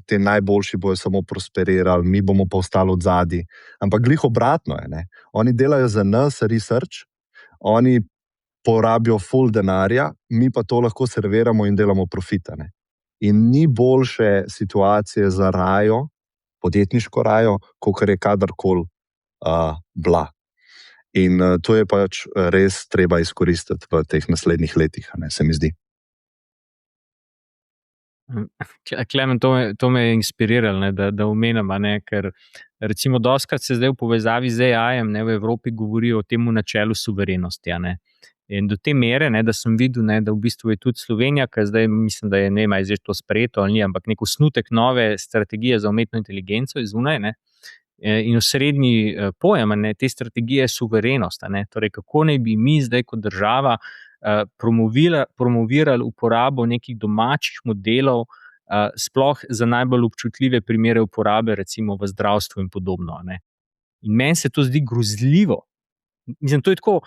te najboljši bojo samo prosperirali, mi bomo pa ostali odzadaj. Ampak glih obratno je, ne. Oni delajo za nas research, oni porabijo full denarja, mi pa to lahko serviramo in delamo profita, ne. In ni boljše situacije za rajo, podjetniško rajo, kakor je kadarkoli bila. In to je pač res treba izkoristiti v teh naslednjih letih, ne, se mi zdi. Klemen, to me je inspiriralo, ne, da omenim, ker recimo dostikrat se zdaj v povezavi z AI-jem v Evropi govori o tem načelu suverenosti. In do te mere, da sem videl, da v bistvu je tudi Slovenija, ki zdaj mislim, da je ne vem, zdaj to sprejeto ali ni, ampak nek osnutek nove strategije za umetno inteligenco iz zunaj, in osrednji pojem te strategije je suverenost. Torej, kako naj bi mi zdaj kot država promovirali uporabo nekih domačih modelov, sploh za najbolj občutljive primere uporabe, recimo v zdravstvu in podobno. In meni se to zdi grozljivo. Mislim, to je tako.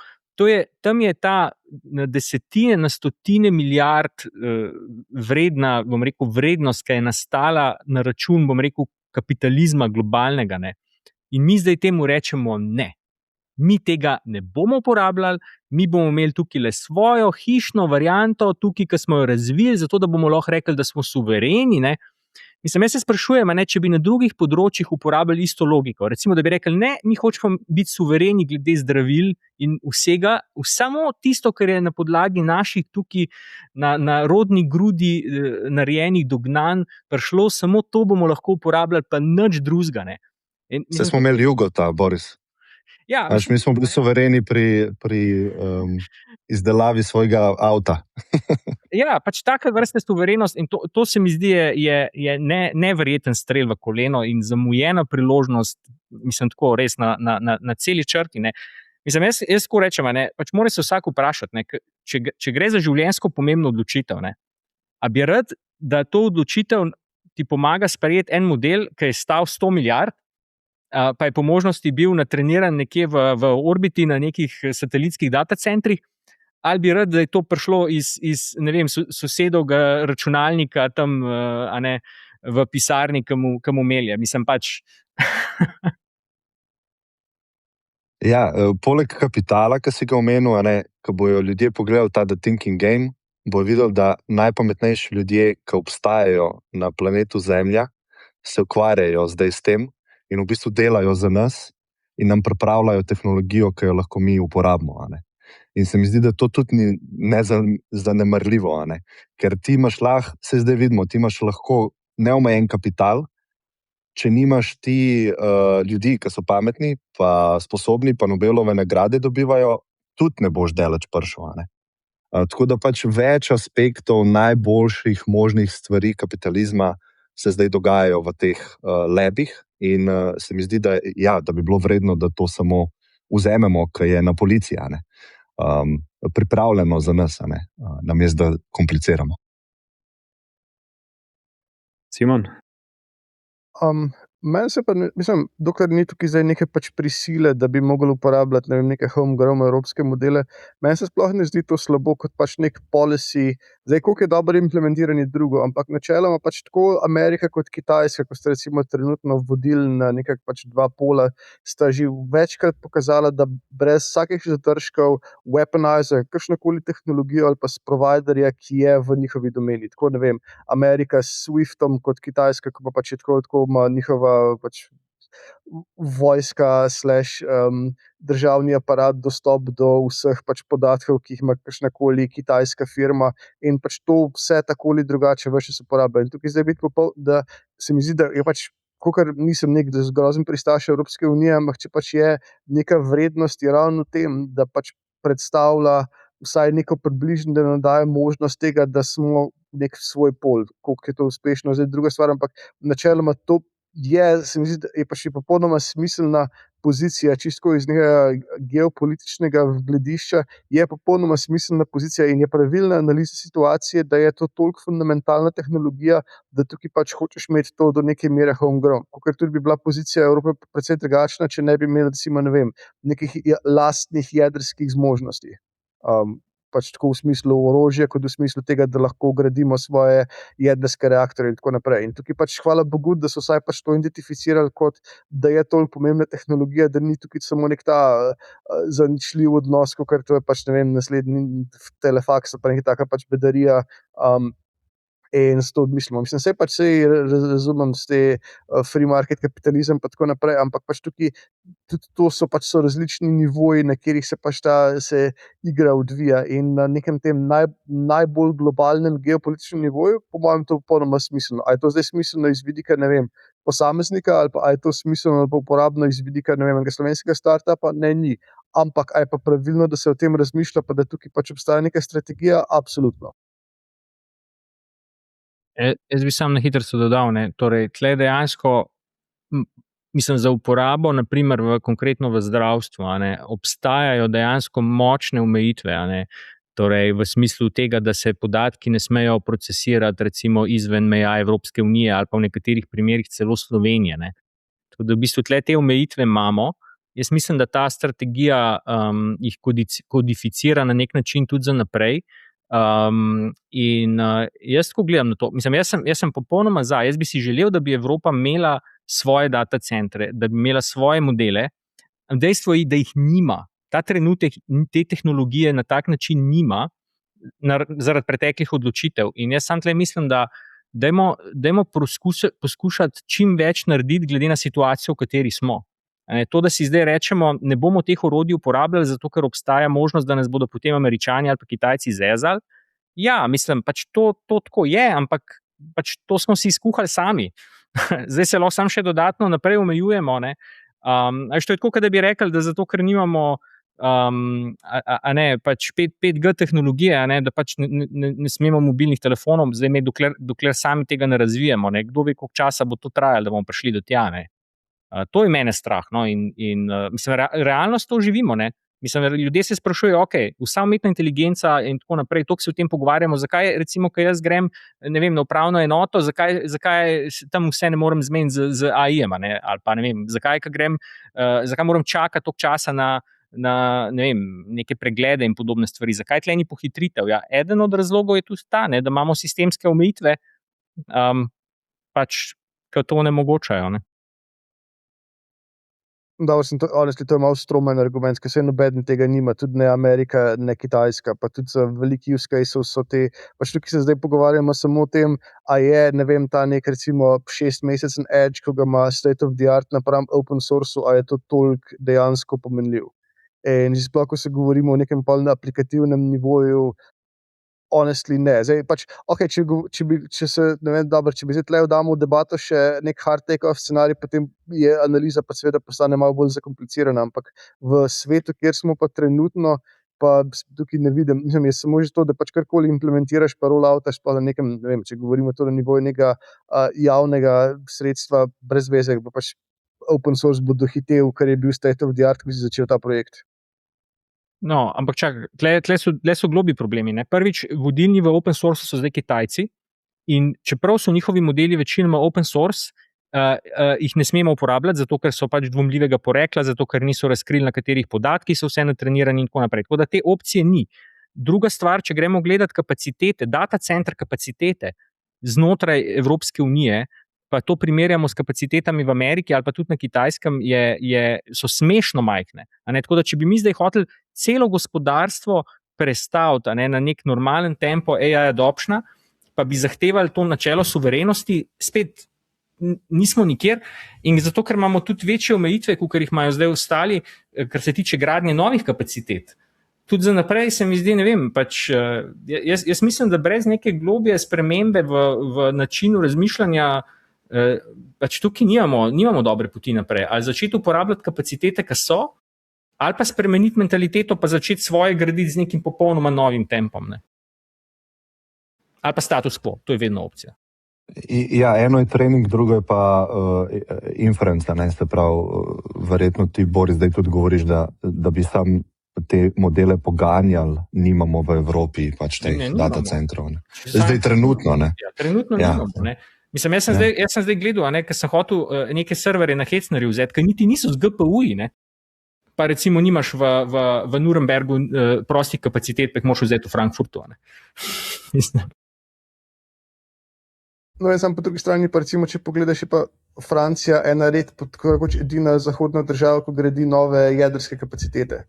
Tam je ta na desetine, na stotine milijard vredna, bom rekel, vrednost, ki je nastala na račun, bom rekel, kapitalizma globalnega. In mi zdaj temu rečemo ne. Mi tega ne bomo uporabljali, mi bomo imeli tukaj le svojo hišno varianto, tukaj, ki smo jo razvili, zato da bomo lahko rekli, da smo suvereni. Mislim, jaz se sprašujem, če bi na drugih področjih uporabljali isto logiko. Recimo, da bi rekli, ne, mi hočemo biti suvereni glede zdravil in vsega, samo tisto, kar je na podlagi naših tukaj na rodni grudi narejenih dognanj prišlo, samo to bomo lahko uporabljali, pa nič drugega. Saj smo imeli Jugota, Boris. Ja, mi smo bili suvereni pri izdelavi svojega avta. Ja, pač taka vrsta suverenost in to se mi zdi je neverjeten strel v koleno in zamujena priložnost, mislim tako res na celi črti. Mislim, jaz tako rečem, pač mora se vsak vprašati, če gre za življenjsko pomembno odločitev, a bi rad, da to odločitev ti pomaga sprejeti en model, ki je stal 100 milijard, pa je po možnosti bil natreniran nekje v orbiti na nekih satelitskih datacentrih, ali bi rad, da je to prišlo iz ne vem, sosedovega računalnika tam v pisarni, ki mu melje. Mislim pač. Ja, poleg kapitala, ki si ga omenil, ko bojo ljudje pogledali ta The Thinking Game, bojo videli, da najpametnejši ljudje, ki obstajajo na planetu Zemlja, se ukvarjajo zdaj s tem in v bistvu delajo za nas in nam pripravljajo tehnologijo, ki jo lahko mi uporabimo. In se mi zdi, da to tudi ni nezanemarljivo, a ne? Ker ti imaš lahko, se zdaj vidimo, ti imaš lahko neomejen kapital, če nimaš ti ljudi, ki so pametni, pa sposobni, pa Nobelove nagrade dobivajo, tudi ne boš daleč prišel, a ne? Tako da pač več aspektov najboljših možnih stvari kapitalizma se zdaj dogajajo v teh labih in se mi zdi, da, ja, da bi bilo vredno, da to samo vzamemo, ki je na policiji, a ne? Pripravljeno za nas, a ne? Namesto da kompliciramo. Simon? Meni se pa, mislim, dokler ni tukaj zdaj neke pač prisile, da bi mogli uporabljati, ne vem, neke homegrown evropske modele, meni se sploh ne zdi to slabo kot pač nek policy. Zdaj, koliko je dobro implementiran je drugo, ampak načeloma pač tako Amerika kot Kitajska, ko sta recimo trenutno vodilna nekako pač dva pola, sta že večkrat pokazala, da brez vsakih zadržkov weaponizer kakšnokoli tehnologijo ali pa s providerja, ki je v njihovi domeni. Tako, ne vem, Amerika s Swiftom kot Kitajska, ko pa pač je tako ima njihova pač vojska / državni aparat dostop do vseh pač podatkov, ki jih ima kakšnakoli kitajska firma in pač to vse tako ali drugače več se uporablja. In tukaj zdaj biti da se mi zdi, da je pač, kakor nisem nek grozen pristaš Evropske unije, ampak če pač je neka vrednost je ravno v tem, da pač predstavlja vsaj neko približno, da nam daje možnost tega, da smo nek svoj pol, koliko je to uspešno, zdaj druga stvar, ampak načeloma to se mi zdi, da je pa še popolnoma smiselna pozicija, čisto iz nekega geopolitičnega gledišča, je popolnoma smiselna pozicija in je pravilna analiza situacije, da je to toliko fundamentalna tehnologija, da tukaj pač hočeš imeti to do neke mere homegrown. Kakor tudi bi bila pozicija Evrope precej drugačna, če ne bi imeli, recimo, ne vem, nekih lastnih jedrskih zmožnosti. Pač tako v smislu orožja, kot v smislu tega, da lahko gradimo svoje jedrske reaktorje in tako naprej. In tukaj pač hvala Bogu, da so vsaj pač to identificirali kot, da je toliko pomembna tehnologija, da ni tukaj samo nek ta zaničljiv odnos, ker to je pač, ne vem, naslednji telefaks, pa nekaj taka pač bedarija. In s to mislimo. Mislim, vse pač razumem s te free market kapitalizem pa tako naprej, ampak pač tukaj tudi to so različni nivoji, na katerih se pač se igra odvija in na nekem tem najbolj globalnem geopolitičnem nivoju, po mojem, to popolnoma smiselno. A je to zdaj smiselno iz vidika, ne vem, posameznika ali pa a je to smiselno ali pa uporabno iz vidika, ne vem, slovenskega startupa? Ne, ni. Ampak a je pa pravilno, da se o tem razmišlja, pa da tukaj pač obstaja neka strategija? Absolutno. Jaz bi sam na hitro dodal, torej, tle dejansko, mislim, za uporabo, naprimer konkretno v zdravstvu, obstajajo dejansko močne omejitve, torej v smislu tega, da se podatki ne smejo procesirati recimo izven meja Evropske unije ali pa v nekaterih primerih celo Slovenije. Tako da v bistvu tle te omejitve imamo. Jaz mislim, da ta strategija jih kodificira na nek način tudi za naprej. Jaz, ko gledam na to, mislim, jaz sem popolnoma za. Jaz bi si želel, da bi Evropa imela svoje data centre, da bi imela svoje modele. Dejstvo je, da jih nima. Ta trenutek te tehnologije na tak način nima zaradi preteklih odločitev. In jaz sam tle mislim, da dajmo poskušati čim več narediti glede na situacijo, v kateri smo. To, da si zdaj rečemo, ne bomo teh orodij uporabljali, zato ker obstaja možnost, da nas bodo potem Američani ali pa Kitajci zezali. Ja, mislim, pač to tako je, ampak pač to smo si skuhali sami. Zdaj se lahko samo še dodatno naprej omejujemo. To je tako, da bi rekli, da zato, ker nimamo pač 5G tehnologije, da pač ne smemo mobilnih telefonov zdaj imeti, dokler sami tega ne razvijemo. Kdo ve, koliko časa bo to trajalo, da bomo prišli do tja. To je mene strah. In mislim, realnost to živimo. Mislim, ljudje se sprašujejo, vsa umetna inteligenca in tako naprej, toliko se o tem pogovarjamo, zakaj recimo, ko jaz grem, ne vem, na upravno enoto, zakaj tam vse ne morem zmeniti z AI-jem, ali pa ne vem, zakaj moram čakati toliko časa na ne vem, neke preglede in podobne stvari, zakaj tle ni pohitritev. Ja, eden od razlogov je tudi ta, da imamo sistemske omejitve, pač, ki to onemogočajo. To je malo stromen argument, ker se nobeden tega nima, tudi ne Amerika, ne Kitajska, pa tudi za veliki use cases so te, pač tukaj se zdaj pogovarjamo samo o tem, a je, ne vem, ta nek recimo 6-mesečen edge, ko ga ima state of the art napram open source, a je to toliko dejansko pomenljiv. In sploh, ko se govorimo o nekem polno aplikativnem nivoju, honestly ne. Zdaj pač, okay, če bi zdaj tle damo v debato še nek hard take-off scenarij, potem je analiza pa seveda postane malo bolj zakomplicirana, ampak v svetu, kjer smo pa trenutno, pa tukaj ne vidim, mislim, je samo že to, da pač karkoli implementiraš pa rolloutaš pa na nekem, ne vem, če govorimo to na nivoju nekega javnega sredstva brez veze, pa pač open source bo dohitel, kar je bil state of the art, ko si začel ta projekt. No, ampak čakaj, tle so globi problemi. Ne? Prvič, vodilni v open source so zdaj Kitajci in čeprav so njihovi modeli večinoma open source, jih ne smemo uporabljati, zato ker so pač dvomljivega porekla, zato ker niso razkrili, na katerih podatkih so vse natrenirani in tako naprej. Tako da te opcije ni. Druga stvar, če gremo gledati kapacitete, data center kapacitete znotraj Evropske unije, pa to primerjamo s kapacitetami v Ameriki ali pa tudi na Kitajskem, so smešno majhne. Tako da, če bi mi zdaj hoteli celo gospodarstvo prestaviti na nek normalen tempo AI adoptiona, pa bi zahtevali to načelo suverenosti, spet nismo nikjer, in zato, ker imamo tudi večje omejitve, kot jih imajo zdaj ostali, kar se tiče gradnje novih kapacitet. Tudi za naprej se mi zdi, ne vem, pač, jaz mislim, da brez neke globje spremembe v načinu razmišljanja, pač tukaj nimamo dobre poti naprej. Ali začeti uporabljati kapacitete, ki so, ali pa spremeniti mentaliteto, pa začeti svoje graditi z nekim popolnoma novim tempom. Ne? Ali pa status quo, to je vedno opcija. Ja, eno je trening, drugo je pa inference, ne, se pravi, verjetno ti, Boris, zdaj tudi govoriš, da bi sam te modele poganjali, nimamo v Evropi pač teh data centrov. Ne. Zdaj trenutno, ne. Ja, trenutno nimamo, ne. Mislim, jaz sem zdaj gledal, ker sem hotel neke serverje na Hetznerju vzeti, ker niti niso z GPU-ji, ne. Pa recimo nimaš v Nurembergu prostih kapacitet, pa jih moraš vzeti v Frankfurtu, ne. Mislim. No, jaz sem po drugi strani, pa recimo, če pogledaš, je pa Francija ena red, tako edina zahodna država, ko gradi nove jedrske kapacitete.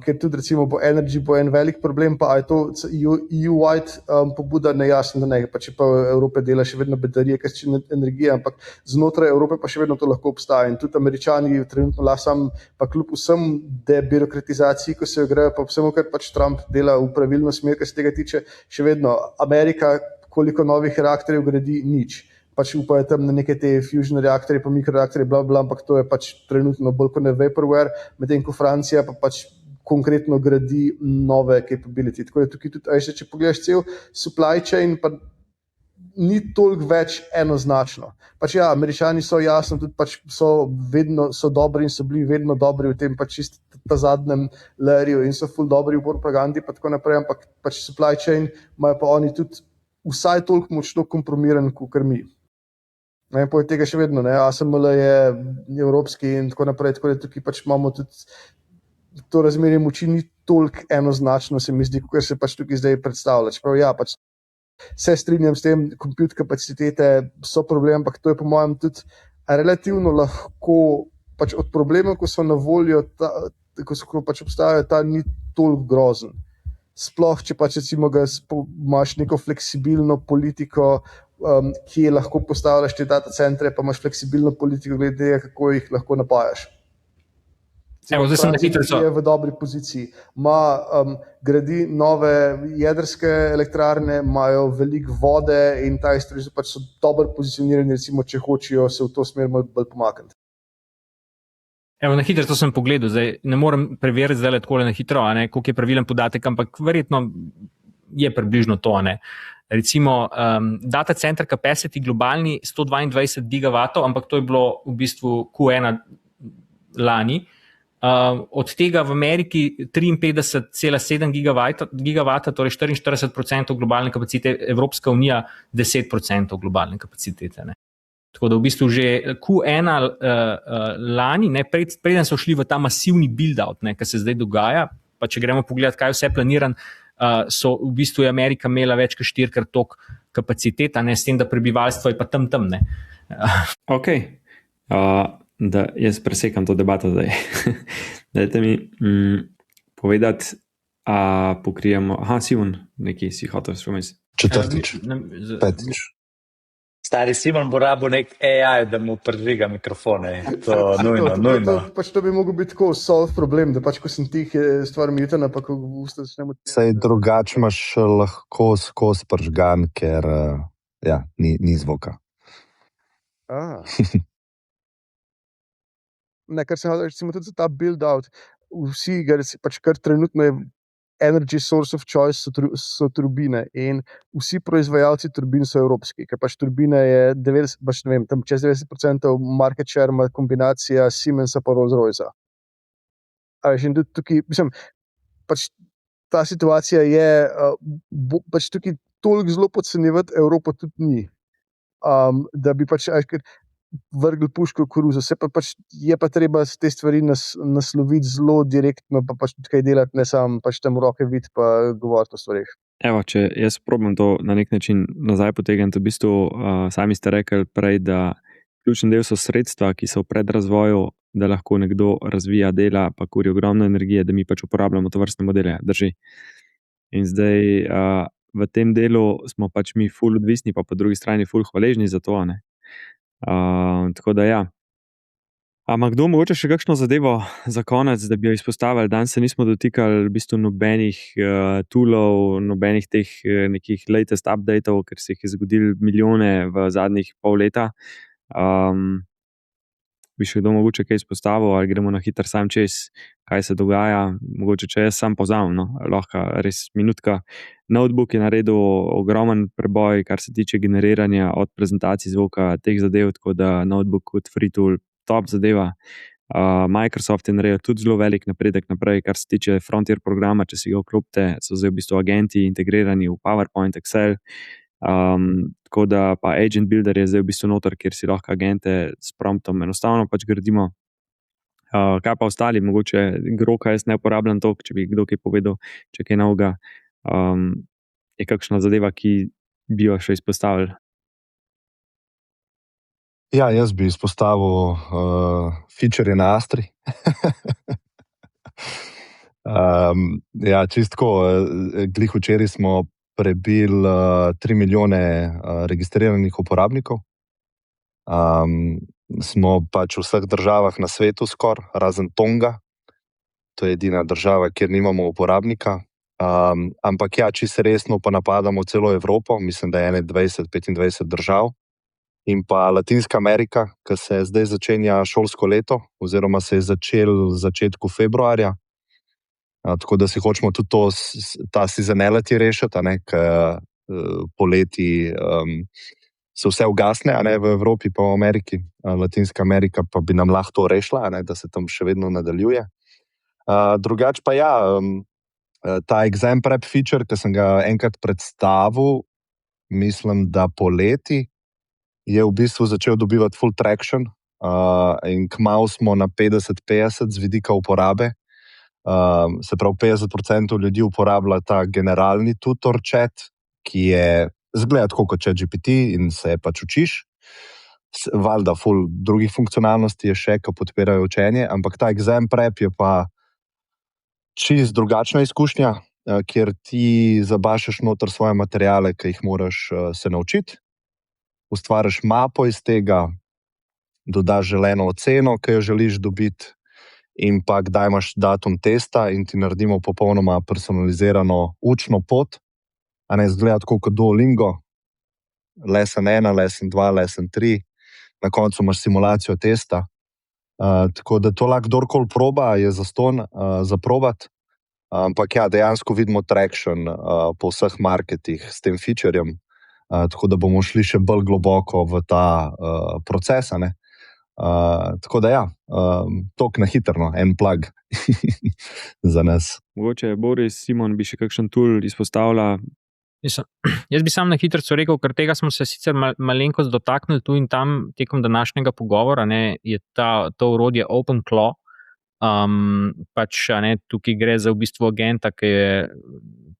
Ker tudi recimo bo energy bo en velik problem, pa je to EU-wide pobuda, nejasno, da ne, pa če pa Evropa dela še vedno baterije, ker če energije, ampak znotraj Evrope pa še vedno to lahko obstaja. In tudi Američani trenutno sam, pa kljub vsem debirokratizaciji, ko se jo grejo, pa vsemu, kar pač Trump dela v pravilno smer, kar se tega tiče, še vedno Amerika, koliko novih reaktorjev gradi, nič. Pač upajo tam na neke te fusion reaktorje, pa mikroreaktorje, ampak to je pač trenutno bolj kot ne vaporware, medtem ko Francija pa pač konkretno gradi nove capability. Tako da tukaj tudi, če pogledaš cel supply chain, pa ni toliko več enoznačno. Pač ja, Američani so jasno, tudi pač so dobri in so bili vedno dobri v tem pač čisto ta zadnjem layerju in so ful dobri v propagandi pa tako naprej, ampak pač supply chain imajo pa oni tudi vsaj toliko močno kompromiran, kot mi. Poleg tega še vedno, ASML je evropski in tako naprej, tako da tukaj pač imamo tudi to razmerje moči ni toliko enoznačno, se mi zdi, kot se pač tukaj zdaj predstavlja. Čeprav ja, pač se strinjam s tem, compute kapacitete so problem, ampak to je po mojem tudi relativno lahko, pač od problemov, ko so na voljo, ko pač obstajajo, ta ni toliko grozen. Sploh, če pač recimo imaš neko fleksibilno politiko, ki lahko postavljaš te data centre, pa imaš fleksibilno politiko glede tega, kako jih lahko napajaš. Francija je v dobri poziciji. Gradi nove jedrske elektrarne, imajo veliko vode in ta istočasno pač so dobro pozicionirani, recimo, če hočejo se v to smer bolj pomakniti. Na hitro to sem pogledal, zdaj ne morem preveriti zdaj takole na hitro, koliko je pravilen podatek, ampak verjetno je približno to. Recimo, data center capacity globalni 122 gigavatov, ampak to je bilo v bistvu Q1 lani. Od tega v Ameriki 53,7 gigavata, torej 44% globalne kapacitete, Evropska unija 10% globalne kapacitete. Tako da v bistvu že Q1 lani, preden so šli v ta masivni build-out, ki se zdaj dogaja, pa če gremo pogledati, kaj je vse planiran, so v bistvu je Amerika imela več kot 4-krat toliko kapacitet, s tem, da prebivalstvo je pa tam. Ok, da jaz presekam to debato zdaj. Dajte mi povedati, pokrijemo, Simon, nekaj si hotel spomesti. Četrtič, petič. Stari Simon bo rabo nek AI, da mu predviga mikrofone. To nujno. To bi mogel biti tako solve problem, da pač, ko sem tih, je stvar mitena, pa ko v usta začnemo... Saj drugače imaš lahko skozi pržgan, ker ni zvoka. Ne, kar se recimo tudi za ta build-out, vsi, pač kar trenutno je energy source of choice so turbine in vsi proizvajalci turbin so evropski, ker pač turbine je 90, pač ne vem, tam čez 90% market share ima kombinacija Siemensa pa Rolls-Roycea. In tudi tukaj, mislim, pač ta situacija je, pač tukaj toliko zelo podcenjevati Evropo tudi ni, da bi pač vrgli puško v koruzo. Je pa treba te stvari nasloviti zelo direktno, pa pač tudi kaj delati, ne samo pač tam roke vid pa govoriti o stvarih. Evo, če jaz probam to na nek način nazaj potegniti, v bistvu sami ste rekli prej, da ključen del so sredstva, ki so v predrazvoju, da lahko nekdo razvija dela, pa kuri ogromno energije, da mi pač uporabljamo to vrstne modele, drži. In zdaj v tem delu smo pač mi ful odvisni, pa po drugi strani ful hvaležni za to, ne. Tako da ja. Ampak kdo mogoče še kakšno zadevo za konec, da bi jo izpostavili? Danes se nismo dotikali v bistvu nobenih toolov, nobenih teh nekih latest updateov, ker se jih je zgodilo milijone v zadnjih pol leta. Bi še kdo mogoče kaj izpostavil, ali gremo na hitro sam čez, kaj se dogaja? Mogoče če jaz sam povzamem, no, lahko res minutka. Notebook je naredil ogromen preboj, kar se tiče generiranja od prezentacij zvoka, teh zadev, tako da notebook kot free tool, top zadeva. Microsoft je naredil tudi zelo velik napredek naprej, kar se tiče Frontier programa, če si ga vklopite, so zdaj v bistvu agenti integrirani v PowerPoint, Excel. Tako da pa Agent Builder je zdaj v bistvu noter, kjer si lahko agente s promptom enostavno pač gradimo. Kaj pa ostali, mogoče Groka jaz ne uporabljam toliko, če bi kdo kaj povedal, če kaj novega. Je kakšna zadeva, ki bi jo še izpostavili? Ja, jaz bi izpostavil feature na Astri. Čistko, glih včeraj smo prebili 3 milijone registriranih uporabnikov. Smo pač v vseh državah na svetu skoraj, razen Tonga. To je edina država, kjer nimamo uporabnika. Ampak čisto resno pa napadamo celo Evropo, mislim, da je 20-25 držav. In pa Latinska Amerika, ki se zdaj začenja šolsko leto, oziroma se je začel v začetku februarja. Tako da si hočemo tudi ta seasonality rešiti, ker poleti se vse ugasne, v Evropi pa v Ameriki. Latinska Amerika pa bi nam lahko to rešila, da se tam še vedno nadaljuje. Drugače pa ta exam prep feature, ki sem ga enkrat predstavil, mislim, da poleti, je v bistvu začel dobivati full traction in kmalu smo na 50-50 z vidika uporabe. Se pravi, 50% ljudi uporablja ta generalni tutor chat, ki je zgleda tako kot ChatGPT in se pač učiš. Valjda full drugih funkcionalnosti je še, ki podpirajo učenje, ampak ta exam prep je pa čist drugačna izkušnja, kjer ti zabašeš noter svoje materiale, ki jih moraš se naučiti, ustvariš mapo iz tega, dodaš želeno oceno, ki jo želiš dobiti, in pa kdaj imaš datum testa in ti naredimo popolnoma personalizirano učno pot. Zgleda tako kot Duolingo, lesson 1, lesson 2, lesson 3, na koncu imaš simulacijo testa. Tako da to lahko kdorkoli proba, je zastonj za probati. Ampak dejansko vidimo traction po vseh marketih s tem featurejem, tako da bomo šli še bolj globoko v ta proces. Tako da toliko na hitro, en plug za nas. Mogoče Boris, Simon bi še kakšen tool izpostavila? Jaz bi sam na hitro rekel, ker tega smo se sicer malenkost dotaknili tu in tam tekom današnjega pogovora, je to orodje OpenClaw. Tukaj gre za v bistvu agenta, ki je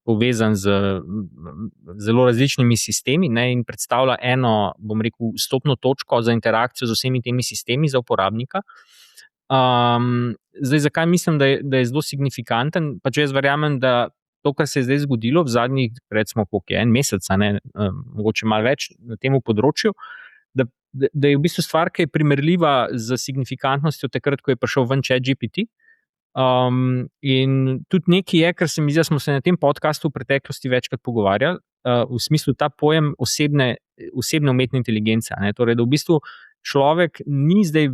povezan z zelo različnimi sistemi, in predstavlja eno, bom rekel, vstopno točko za interakcijo z vsemi temi sistemi za uporabnika. Zdaj, zakaj mislim, da je zelo signifikanten? Pač jaz verjamem, da to, kar se je zdaj zgodilo v zadnjih, recimo, en mesec, mogoče malo več na tem področju, da je v bistvu stvar, ki je primerljiva z signifikantnostjo takrat, ko je prišel ven ChatGPT. In tudi nekaj je, kar se mi zdi, da smo se na tem podkastu v preteklosti večkrat pogovarjali, v smislu ta pojem osebne umetne inteligence. Torej, da v bistvu človek ni zdaj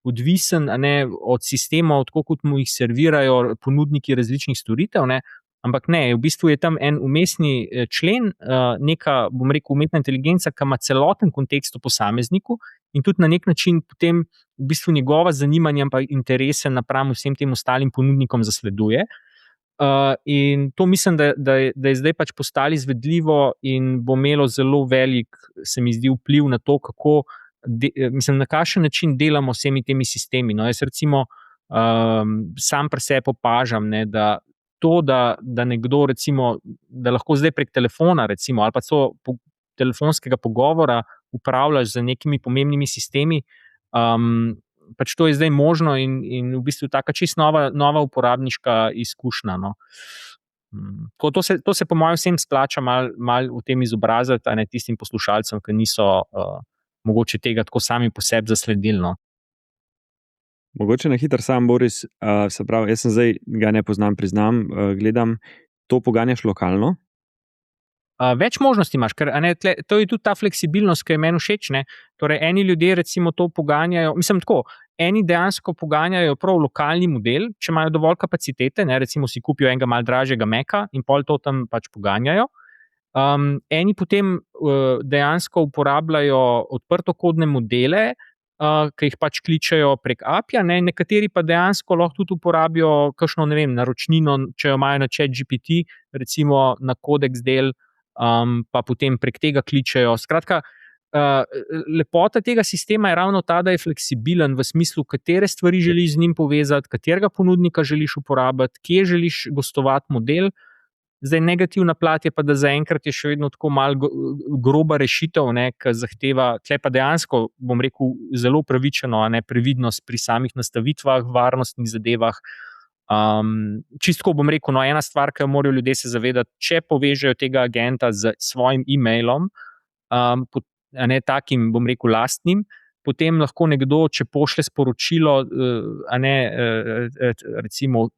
odvisen od sistemov, tako kot mu jih servirajo ponudniki različnih storitev, ampak ne, v bistvu je tam en umestni člen, neka, bom rekel, umetna inteligenca, ki ima celoten kontekst o posamezniku in tudi na nek način potem v bistvu njegova zanimanja in interese napram vsem tem ostalim ponudnikom zasleduje. In to mislim, da je zdaj pač postalo izvedljivo in bo imelo zelo velik, se mi zdi, vpliv na to, kako, na kakšen način delamo s vsemi temi sistemi. No, jaz recimo sam pri sebi opažam, da to, da nekdo recimo, da lahko zdaj prek telefona recimo, ali pa celo telefonskega pogovora upravljaš z nekimi pomembnimi sistemi, pač to je zdaj možno in v bistvu taka čisto nova uporabniška izkušnja. No. To se po mojem vsem splača mal v tem izobraziti, tistim poslušalcem, ki niso mogoče tega tako sami po sebi zasledili. No. Mogoče na hitro sam, Boris, se pravi, jaz sem zdaj, ga ne poznam, priznam, gledam, to poganjaš lokalno? Več možnosti imaš, ker to je tudi ta fleksibilnost, ki je meni všeč. Torej, eni ljudje recimo to poganjajo, eni dejansko poganjajo prav lokalni model, če imajo dovolj kapacitete, recimo si kupijo enega malo dražjega Maca in pol to tam pač poganjajo. Eni potem dejansko uporabljajo odprtokodne modele, ki jih pač kličejo prek API-ja, nekateri pa dejansko lahko tudi uporabijo kakšno, naročnino, če jo imajo na ChatGPT, recimo na Codex del, pa potem prek tega kličejo. Skratka, lepota tega sistema je ravno ta, da je fleksibilen v smislu, katere stvari želiš z njim povezati, katerega ponudnika želiš uporabiti, kje želiš gostovati model. Zdaj, negativna plat je pa, da zaenkrat je še vedno tako malo groba rešitev, ki zahteva, tle pa dejansko, bom rekel, zelo upravičeno, previdnost pri samih nastavitvah, varnostnih zadevah. Čistko bom rekel, ena stvar, ki jo morajo ljudje se zavedati, če povežejo tega agenta z svojim e-mailom, takim, bom rekel, lastnim, potem lahko nekdo, če pošlje sporočilo, recimo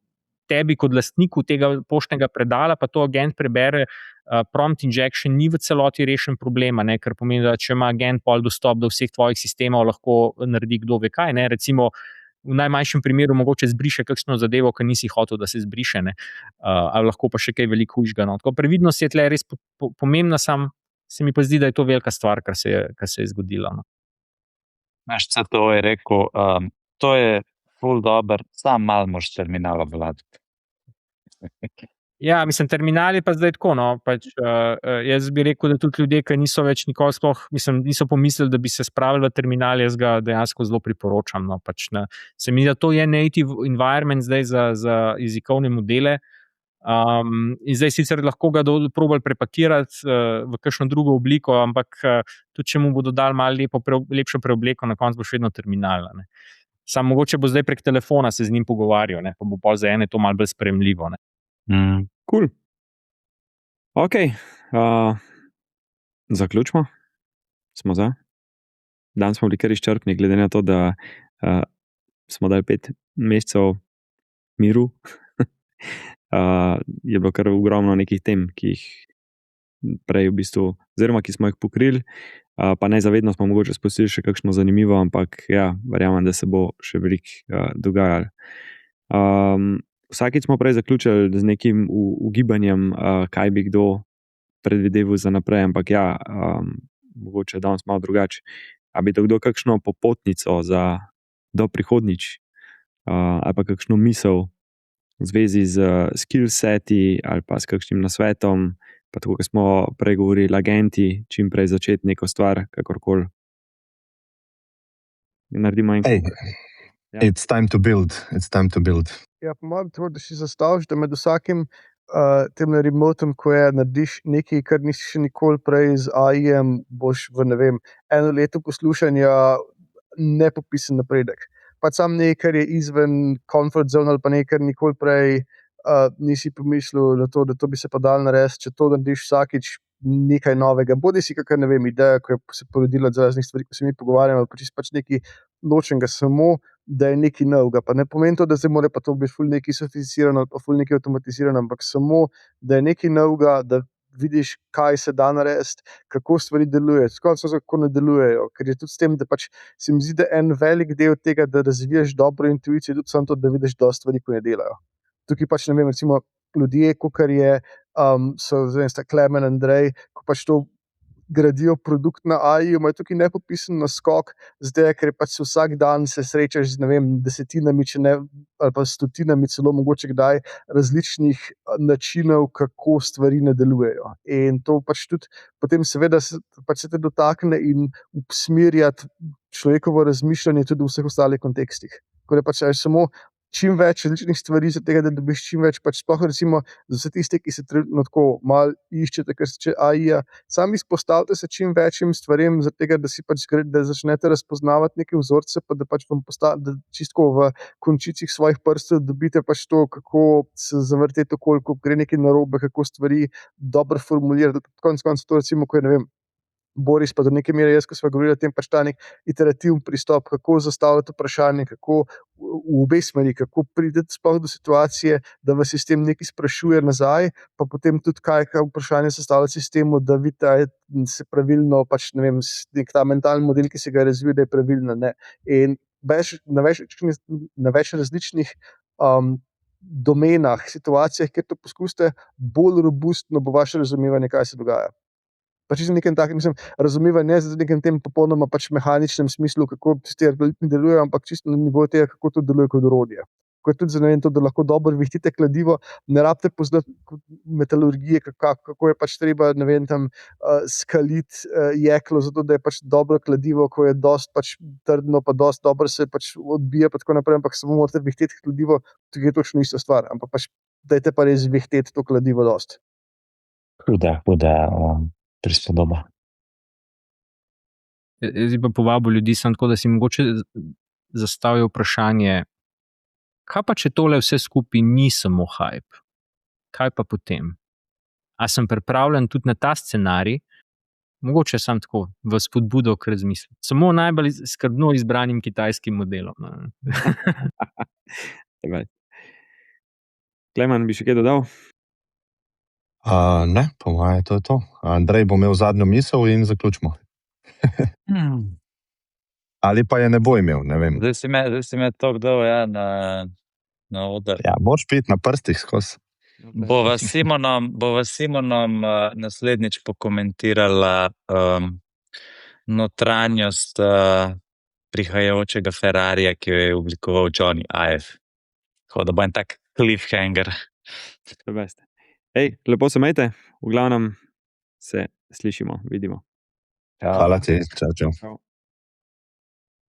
tebi kot lastniku tega poštnega predala, pa to agent prebere, prompt injection ni v celoti rešen problem, ker pomeni, da če ima agent pol dostop do vseh tvojih sistemov, lahko naredi kdo ve kaj. Recimo, v najmanjšem primeru mogoče zbriše kakšno zadevo, ki nisi hotel, da se zbriše, ali lahko pa še kaj veliko hujšega. Tako previdnost je tle res pomembna, se mi pa zdi, da je to velika stvar, kar se je zgodilo. Naš CTO je rekel, to je ful dober, sam malo moraš terminal obvladati. Ja, terminal je pa zdaj tako. Jaz bi rekel, da tudi ljudje, ki niso več nikoli sploh, niso pomislili, da bi se spravili v terminal, jaz ga dejansko zelo priporočam. Se mi zdi, da to je native environment zdaj za jezikovne modele. In zdaj sicer lahko ga probali prepakirati v kakšno drugo obliko, ampak tudi če mu bodo dali malo lepšo preobleko, na koncu bo še vedno terminal. Samo mogoče bo zdaj prek telefona se z njim pogovarjal, pa bo pol za ene to malo bolj sprejemljivo. Cool. Ok, zaključimo. Smo za. Danes smo bili kar izčrpni, glede na to, da smo dali 5 mesecev miru. Je bilo kar ogromno nekih tem, ki jih prej v bistvu, oziroma ki smo jih pokrili, pa nezavedno smo mogoče spustili še kakšno zanimivo, ampak ja, verjamem, da se bo še veliko dogajalo. Vsakič smo prej zaključili z nekim ugibanjem, kaj bi kdo predvideval za naprej, ampak ja, mogoče danes malo drugače. A bi to kdo kakšno popotnico do prihodnjič, ali pa kakšno misel v zvezi z skillseti ali pa s kakšnim nasvetom, pa tako, kot smo prej govorili, agenti, čim prej začeti neko stvar, kakorkoli. Naredimo enkrat. It's time to build. Ja, po mojem to, da si zastaviš, da med vsakim tem remotem, ko narediš nekaj, kar nisi še nikoli prej z AI-jem, boš v, eno leto poslušanja nepopisen napredek. Pač sam nekaj, kar je izven comfort zone ali pa nekaj, kar nikoli prej nisi pomislil na to, da to bi se pa dal narediti, če to narediš vsakič nekaj novega. Bodi si kakšna, ne vem, ideja, ko je se porodila od raznih stvari, ko se mi pogovarjamo, ali pa čisto pač nekaj ločenega, samo da je nekaj novega. Pa ne pomeni to, da zdaj mora pa to biti ful nekaj sofisticirano ali pa ful nekaj avtomatizirano, ampak samo, da je nekaj novega, da vidiš, kaj se da narediti, kako stvari delujejo, kako ne delujejo. Ker je tudi s tem, da pač se mi zdi, da en velik del tega, da razvijaš dobro intuicijo, tudi samo to, da vidiš dosti stvari, ko ne delajo. Tukaj pač ne vem, recimo ljudje, kot je, so zdaj sta Klemen, Andrej, ko pač to gradijo produkt na AI, imajo tukaj nepopisen naskok, zdaj, ker pač se vsak dan se srečaš z, ne vem, desetinami, če ne, ali pa stotinami, celo mogoče kdaj, različnih načinov, kako stvari ne delujejo. In to pač tudi potem seveda pač se te dotakne in usmerja človekovo razmišljanje tudi v vseh ostalih kontekstih. Ko je pač samo čim več različnih stvari, za tega, da dobiš čim več, pač sploh recimo za vse tiste, ki se trenutno tako malo iščete, kar se tiče AI-ja, sami izpostavite se čim večjim stvarem, za tega, da si pač da začnete razpoznavati neke vzorce, pa da pač vam da čisto v končicih svojih prstov dobite pač to, kako se zavrteti okolj, ko gre nekaj narobe, kako stvari dobro formulirati. Konec koncev to recimo, ko je, ne vem, Boris pa do neke mere jaz, ko smo govorili o tem, pač ta nek iterativen pristop, kako zastavljati vprašanje, kako v obe smeri, kako prideti sploh do situacije, da vas sistem nekaj sprašuje nazaj, pa potem tudi kaj vprašanje zastavljati sistemu, da vidite, se pravilno, pač ne vem, nek ta mentalni model, ki se ga razvija, da je pravilno, ne. In na več različnih domenah, situacijah, kjer to poskusite, bolj robustno bo vaše razumevanje, kaj se dogaja. Pač v nekem takem, razumevanje ne z nekem tem popolnoma pač mehaničnem smislu, kako ti algoritmi delujejo, ampak čisto na nivoju tega, kako to deluje kot orodje. Ko je tudi za to, da lahko dobro vihtite kladivo, ne rabite poznati metalurgije, kako je pač treba, ne vem, tam skaliti jeklo, zato da je pač dobro kladivo, ko je dosti pač trdno, pa dosti dobro se pač odbija, pa tako naprej, ampak samo morate vihteti kladivo, tukaj je točno ista stvar, ampak pač dajte pa res vihteti to kladivo dosti. Huda prispodoba. Jaz bi pa povabil ljudi samo tako, da si mogoče zastavijo vprašanje, kaj pa če tole vse skupaj ni samo hype? Kaj pa potem? A sem pripravljen tudi na ta scenarij? Mogoče sam tako v spodbudo k razmisliti. Samo najbolj skrbno izbranim kitajskim modelom. Klemen, bi še kaj dodal? Ne, po mojem to je to. Andrej bo imel zadnjo misel in zaključimo. Ali pa je ne bo imel, ne vem. Zdaj si me to kdo na oder. Ja, moraš piti na prstih skozi. Bova s Simonom naslednjič pokomentirala notranjost prihajajočega Ferrarija, ki jo je oblikoval Johnny Ive. Tako da bo en tak cliffhanger. Lepo se imejte, v glavnem se slišimo, vidimo. Hvala ti, čau. Čau.